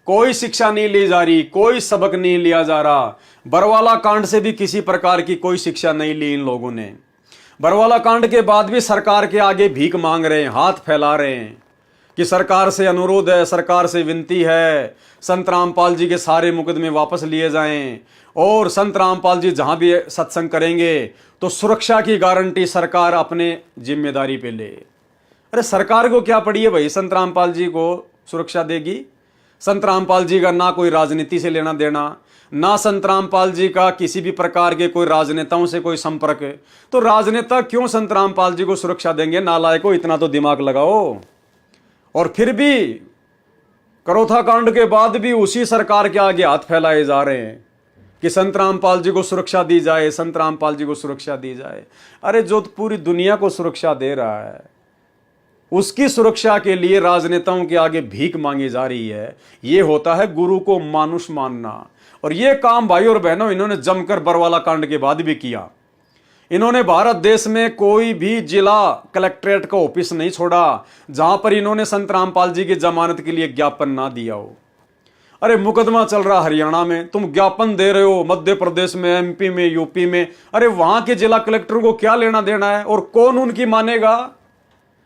कोई शिक्षा नहीं ली जा रही, कोई सबक नहीं लिया जा रहा। बरवाला कांड से भी किसी प्रकार की कोई शिक्षा नहीं ली इन लोगों ने। बरवाला कांड के बाद भी सरकार के आगे भीख मांग रहे हैं, हाथ फैला रहे हैं कि सरकार से अनुरोध है, सरकार से विनती है, संत रामपाल जी के सारे मुकदमे वापस लिए जाएं और संत रामपाल जी जहां भी सत्संग करेंगे तो सुरक्षा की गारंटी सरकार अपने जिम्मेदारी पे ले। अरे सरकार को क्या पड़ी है भाई, संत रामपाल जी को सुरक्षा देगी? संत रामपाल जी का ना कोई राजनीति से लेना देना, ना संत रामपाल जी का किसी भी प्रकार के कोई राजनेताओं से कोई संपर्क है। तो राजनेता क्यों संत रामपाल जी को सुरक्षा देंगे? नालायकों, इतना तो दिमाग लगाओ। और फिर भी करोथा कांड के बाद भी उसी सरकार के आगे हाथ फैलाए जा रहे हैं कि संत रामपाल जी को सुरक्षा दी जाए, संत रामपाल जी को सुरक्षा दी जाए। अरे जो पूरी दुनिया को सुरक्षा दे रहा है, उसकी सुरक्षा के लिए राजनेताओं के आगे भीख मांगी जा रही है। यह होता है गुरु को मानुष मानना। और यह काम भाई और बहनों इन्होंने जमकर बरवाला कांड के बाद भी किया। इन्होंने भारत देश में कोई भी जिला कलेक्ट्रेट का ऑफिस नहीं छोड़ा जहां पर इन्होंने संत रामपाल जी की जमानत के लिए ज्ञापन ना दिया हो। अरे मुकदमा चल रहा हरियाणा में, तुम ज्ञापन दे रहे हो मध्य प्रदेश में, एमपी में, यूपी में। अरे वहां के जिला कलेक्टर को क्या लेना देना है और कौन उनकी मानेगा?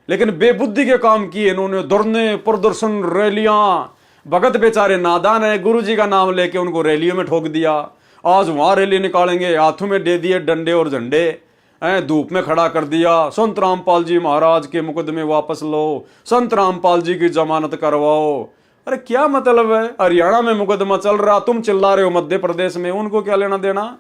लेकिन बेबुद्धि के काम किए इन्होंने, धरने, प्रदर्शन, रैलियां। भगत बेचारे नादान है, गुरु जी का नाम लेके उनको रैलियों में ठोक दिया। आज वहां रैली निकालेंगे, हाथों में दे दिए डंडे और झंडे, धूप में खड़ा कर दिया। संत रामपाल जी महाराज के मुकदमे वापस लो, संत रामपाल जी की जमानत करवाओ। अरे क्या मतलब है? हरियाणा में मुकदमा चल रहा, तुम चिल्ला रहे हो मध्य प्रदेश में, उनको क्या लेना देना?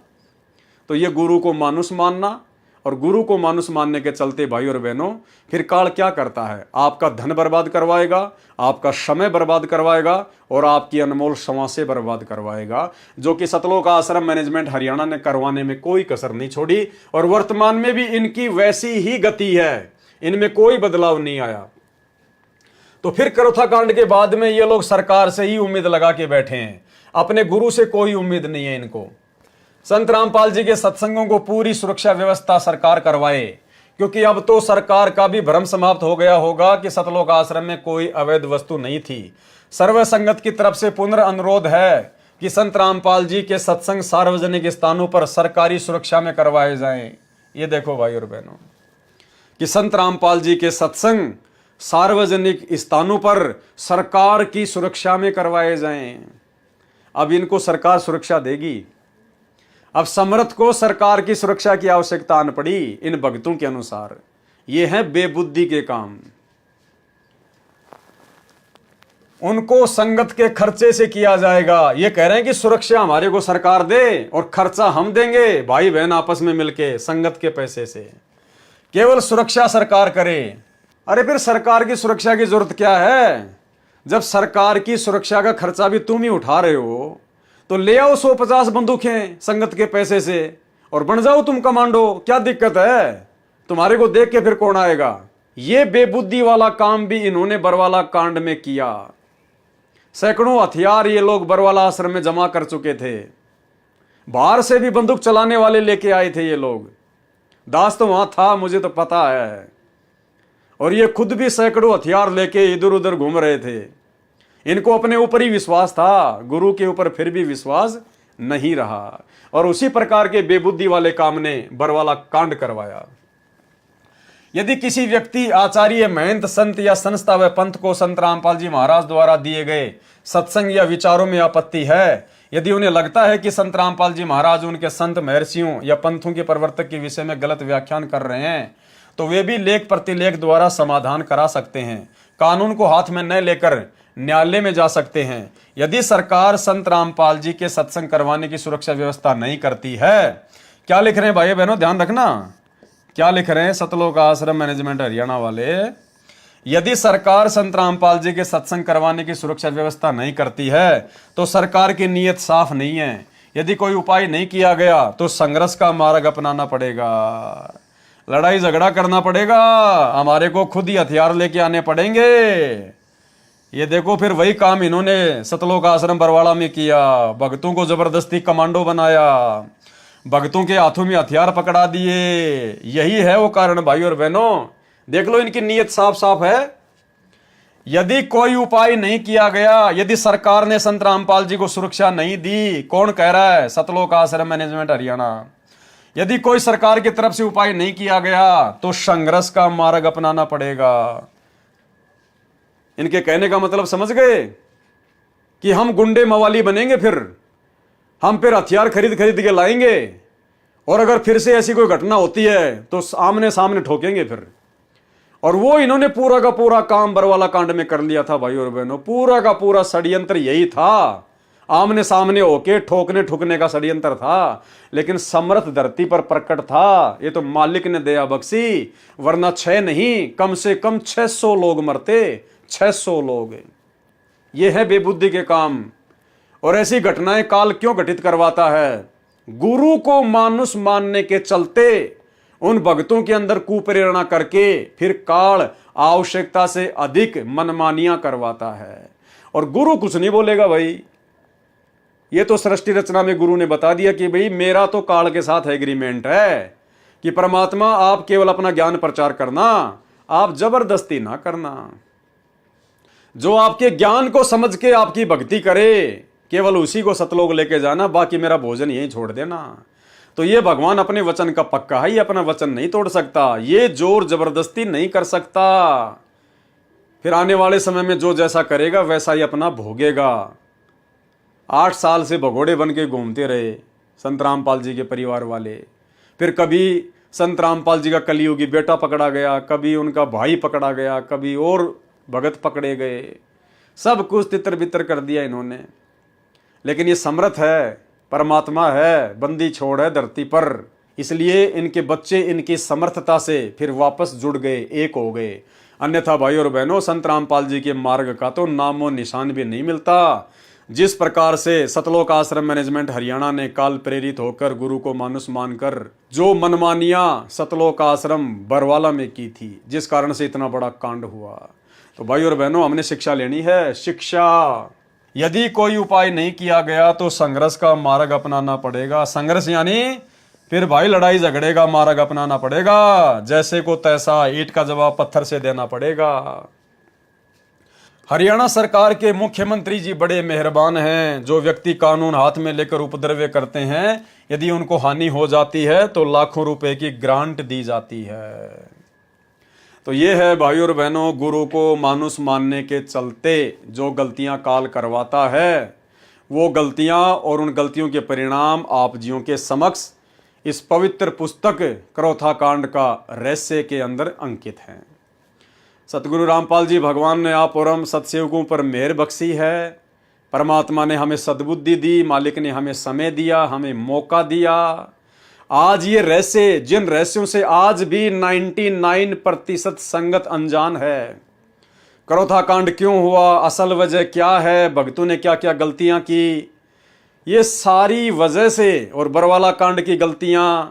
तो ये गुरु को मानुष मानना, और गुरु को मानुष मानने के चलते भाई और बहनों फिर काल क्या करता है? आपका धन बर्बाद करवाएगा, आपका समय बर्बाद करवाएगा और आपकी अनमोल समासें बर्बाद करवाएगा, जो कि सतलोक आश्रम मैनेजमेंट हरियाणा ने करवाने में कोई कसर नहीं छोड़ी। और वर्तमान में भी इनकी वैसी ही गति है, इनमें कोई बदलाव नहीं आया। तो फिर करोथा कांड के बाद में ये लोग सरकार से ही उम्मीद लगा के बैठे हैं, अपने गुरु से कोई उम्मीद नहीं है इनको। संत रामपाल जी के सत्संगों को पूरी सुरक्षा व्यवस्था सरकार करवाए, क्योंकि अब तो सरकार का भी भ्रम समाप्त हो गया होगा कि सतलोक आश्रम में कोई अवैध वस्तु नहीं थी। सर्व संगत की तरफ से पुनर्अनुरोध है कि संत रामपाल जी के सत्संग सार्वजनिक स्थानों पर सरकारी सुरक्षा में करवाए जाएं। ये देखो भाई और बहनों कि संत रामपाल जी के सत्संग सार्वजनिक स्थानों पर सरकार की सुरक्षा में करवाए जाएं। अब इनको सरकार सुरक्षा देगी। अब समर्थ को सरकार की सुरक्षा की आवश्यकता आन पड़ी इन भक्तों के अनुसार। ये है बेबुद्धि के काम। उनको संगत के खर्चे से किया जाएगा। ये कह रहे हैं कि सुरक्षा हमारे को सरकार दे और खर्चा हम देंगे, भाई बहन आपस में मिलके संगत के पैसे से। केवल सुरक्षा सरकार करे। अरे फिर सरकार की सुरक्षा की जरूरत क्या है? जब सरकार की सुरक्षा का खर्चा भी तुम ही उठा रहे हो तो ले आओ 150 बंदूकें संगत के पैसे से और बन जाओ तुम कमांडो। क्या दिक्कत है? तुम्हारे को देख के फिर कौन आएगा? ये बेबुद्धि वाला काम भी इन्होंने बरवाला कांड में किया। सैकड़ों हथियार ये लोग बरवाला आश्रम में जमा कर चुके थे। बाहर से भी बंदूक चलाने वाले लेके आए थे ये लोग। दास तो वहां था, मुझे तो पता है। और ये खुद भी सैकड़ों हथियार लेके इधर उधर घूम रहे थे। इनको अपने ऊपर ही विश्वास था, गुरु के ऊपर फिर भी विश्वास नहीं रहा। और उसी प्रकार के बेबुद्धि वाले काम ने बरवाला कांड करवाया। यदि किसी व्यक्ति, आचार्य, महंत, संत या संस्था व पंथ को संत रामपाल जी महाराज द्वारा दिए गए सत्संग या विचारों में आपत्ति है, यदि उन्हें लगता है कि संत रामपाल जी महाराज उनके संत महर्षियों या पंथों के प्रवर्तक के विषय में गलत व्याख्यान कर रहे हैं, तो वे भी लेख प्रतिलेख द्वारा समाधान करा सकते हैं। कानून को हाथ में न लेकर न्यायालय में जा सकते हैं। यदि सरकार संत रामपाल जी के सत्संग करवाने की सुरक्षा व्यवस्था नहीं करती है, क्या लिख रहे हैं भाई बहनों, ध्यान रखना क्या लिख रहे हैं सतलोक आश्रम मैनेजमेंट हरियाणा वाले। यदि सरकार संत रामपाल जी के सत्संग करवाने की सुरक्षा व्यवस्था नहीं करती है तो सरकार की नीयत साफ नहीं है। यदि कोई उपाय नहीं किया गया तो संघर्ष का मार्ग अपनाना पड़ेगा, लड़ाई झगड़ा करना पड़ेगा, हमारे को खुद ही हथियार लेके आने पड़ेंगे। ये देखो फिर वही काम इन्होंने सतलोक आश्रम बरवाड़ा में किया। भक्तों को जबरदस्ती कमांडो बनाया, भक्तों के हाथों में हथियार पकड़ा दिए। यही है वो कारण भाई और बहनों। देख लो इनकी नीयत साफ साफ है। यदि कोई उपाय नहीं किया गया, यदि सरकार ने संत रामपाल जी को सुरक्षा नहीं दी, कौन कह रहा है? सतलोक आश्रम मैनेजमेंट हरियाणा। यदि कोई सरकार की तरफ से उपाय नहीं किया गया तो संघर्ष का मार्ग अपनाना पड़ेगा। इनके कहने का मतलब समझ गए कि हम गुंडे मवाली बनेंगे, फिर हम फिर हथियार खरीद खरीद के लाएंगे और अगर फिर से ऐसी कोई घटना होती है तो आमने सामने ठोकेंगे फिर। और वो इन्होंने पूरा का पूरा काम बरवाला कांड में कर लिया था भाई और बहनों। पूरा का पूरा षड्यंत्र यही था, आमने सामने होके ठोकने ठुकने का षड्यंत्र था, लेकिन समर्थ धरती पर प्रकट था। ये तो मालिक ने दया बख्शी, वरना 6 नहीं कम से कम 600 लोग मरते, 600 लोग। ये है बेबुद्धि के काम। और ऐसी घटनाएं काल क्यों घटित करवाता है? गुरु को मानुष मानने के चलते उन भक्तों के अंदर कुप्रेरणा करके फिर काल आवश्यकता से अधिक मनमानियां करवाता है। और गुरु कुछ नहीं बोलेगा भाई, ये तो सृष्टि रचना में गुरु ने बता दिया कि भाई मेरा तो काल के साथ एग्रीमेंट है कि परमात्मा आप केवल अपना ज्ञान प्रचार करना, आप जबरदस्ती ना करना। जो आपके ज्ञान को समझ के आपकी भक्ति करे केवल उसी को सतलोक लेके जाना, बाकी मेरा भोजन यहीं छोड़ देना। तो ये भगवान अपने वचन का पक्का है, ये अपना वचन नहीं तोड़ सकता, ये जोर जबरदस्ती नहीं कर सकता। फिर आने वाले समय में जो जैसा करेगा वैसा ही अपना भोगेगा। 8 साल से भगोड़े बन के घूमते रहे संत रामपाल जी के परिवार वाले। फिर कभी संत रामपाल जी का कलियुगी बेटा पकड़ा गया, कभी उनका भाई पकड़ा गया, कभी और भगत पकड़े गए, सब कुछ तितर बितर कर दिया इन्होंने। लेकिन ये समर्थ है, परमात्मा है, बंदी छोड़ है धरती पर, इसलिए इनके बच्चे इनकी समर्थता से फिर वापस जुड़ गए, एक हो गए। अन्यथा भाई और बहनों, संत रामपाल जी के मार्ग का तो नामो निशान भी नहीं मिलता। जिस प्रकार से सतलोक आश्रम मैनेजमेंट हरियाणा ने काल प्रेरित होकर गुरु को मानुष मानकर जो मनमानियां सतलोक आश्रम बरवाला में की थी, जिस कारण से इतना बड़ा कांड हुआ। तो भाई और बहनों, हमने शिक्षा लेनी है, शिक्षा। यदि कोई उपाय नहीं किया गया तो संघर्ष का मार्ग अपनाना पड़ेगा। संघर्ष यानी फिर भाई लड़ाई झगड़े का मार्ग अपनाना पड़ेगा। जैसे को तैसा, ईंट का जवाब पत्थर से देना पड़ेगा। हरियाणा सरकार के मुख्यमंत्री जी बड़े मेहरबान हैं। जो व्यक्ति कानून हाथ में लेकर उपद्रव करते हैं, यदि उनको हानि हो जाती है तो लाखों रुपए की ग्रांट दी जाती है। तो ये है भाई और बहनों, गुरु को मानुष मानने के चलते जो गलतियां काल करवाता है, वो गलतियां और उन गलतियों के परिणाम आप जियों के समक्ष इस पवित्र पुस्तक क्रोथा कांड का रहस्य के अंदर अंकित हैं। सतगुरु रामपाल जी भगवान ने आप और हम सत्सेवकों पर मेहर बख्शी है। परमात्मा ने हमें सद्बुद्धि दी, मालिक ने हमें समय दिया, हमें मौका दिया। आज ये रहस्य, जिन रहस्यों से आज भी 99% संगत अनजान है। क्रोथा कांड क्यों हुआ, असल वजह क्या है, भक्तों ने क्या क्या गलतियां की, ये सारी वजह से, और बरवाला कांड की गलतियां,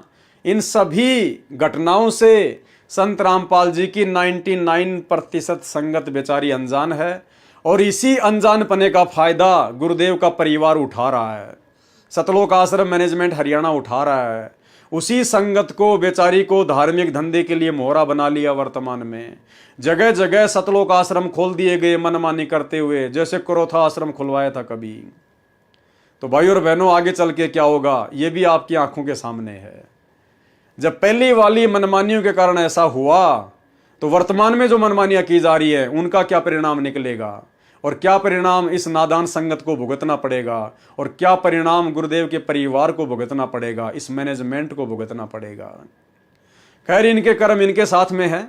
इन सभी घटनाओं से संत रामपाल जी की 99% संगत बेचारी अनजान है। और इसी अनजानपने का फायदा गुरुदेव का परिवार उठा रहा है, सतलोक आश्रम मैनेजमेंट हरियाणा उठा रहा है। उसी संगत को, बेचारी को धार्मिक धंधे के लिए मोहरा बना लिया। वर्तमान में जगह जगह सतलोक आश्रम खोल दिए गए मनमानी करते हुए, जैसे क्रोथा आश्रम खुलवाया था कभी। तो भाई और बहनों, आगे चल के क्या होगा ये भी आपकी आंखों के सामने है। जब पहली वाली मनमानियों के कारण ऐसा हुआ, तो वर्तमान में जो मनमानियां की जा रही है उनका क्या परिणाम निकलेगा, और क्या परिणाम इस नादान संगत को भुगतना पड़ेगा, और क्या परिणाम गुरुदेव के परिवार को भुगतना पड़ेगा, इस मैनेजमेंट को भुगतना पड़ेगा। खैर, इनके कर्म इनके साथ में है।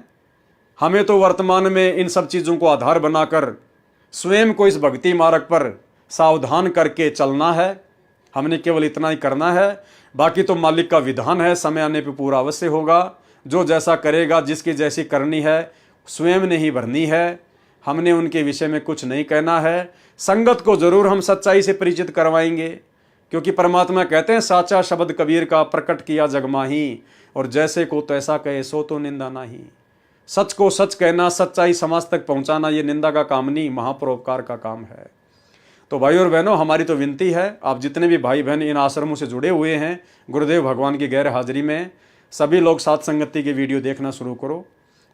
हमें तो वर्तमान में इन सब चीज़ों को आधार बनाकर स्वयं को इस भक्ति मार्ग पर सावधान करके चलना है। हमने केवल इतना ही करना है, बाकी तो मालिक का विधान है, समय आने पर पूरा अवश्य होगा। जो जैसा करेगा, जिसकी जैसी करनी है, स्वयं ने ही भरनी है। हमने उनके विषय में कुछ नहीं कहना है। संगत को जरूर हम सच्चाई से परिचित करवाएंगे, क्योंकि परमात्मा कहते हैं साचा शब्द कबीर का प्रकट किया जग माही, और जैसे को तैसा कहे सो तो निंदा नहीं। सच को सच कहना, सच्चाई समाज तक पहुंचाना, ये निंदा का काम नहीं, महापरोपकार का काम है। तो भाई और बहनों, हमारी तो विनती है, आप जितने भी भाई बहन इन आश्रमों से जुड़े हुए हैं, गुरुदेव भगवान की गैर हाजिरी में, सभी लोग सात संगति की वीडियो देखना शुरू करो।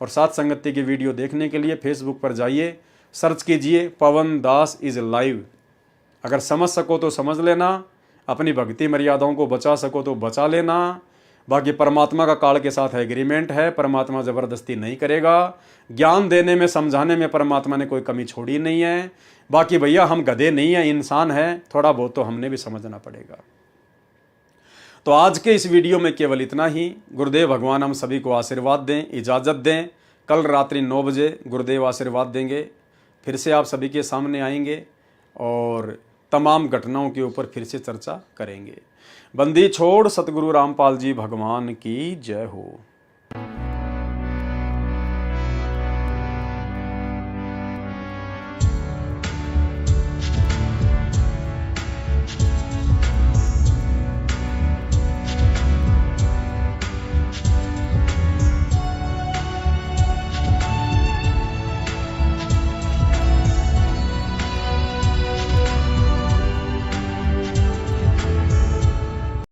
और सात संगति की वीडियो देखने के लिए फेसबुक पर जाइए, सर्च कीजिए पवन दास इज लाइव। अगर समझ सको तो समझ लेना, अपनी भक्ति मर्यादाओं को बचा सको तो बचा लेना। बाकी परमात्मा का काल के साथ एग्रीमेंट है, परमात्मा जबरदस्ती नहीं करेगा। ज्ञान देने में, समझाने में परमात्मा ने कोई कमी छोड़ी नहीं है। बाकी भैया, हम गधे नहीं हैं, इंसान हैं, थोड़ा बहुत तो हमने भी समझना पड़ेगा। तो आज के इस वीडियो में केवल इतना ही। गुरुदेव भगवान हम सभी को आशीर्वाद दें, इजाज़त दें। कल रात्रि 9 बजे गुरुदेव आशीर्वाद देंगे, फिर से आप सभी के सामने आएंगे और तमाम घटनाओं के ऊपर फिर से चर्चा करेंगे। बंदी छोड़ सतगुरु रामपाल जी भगवान की जय हो।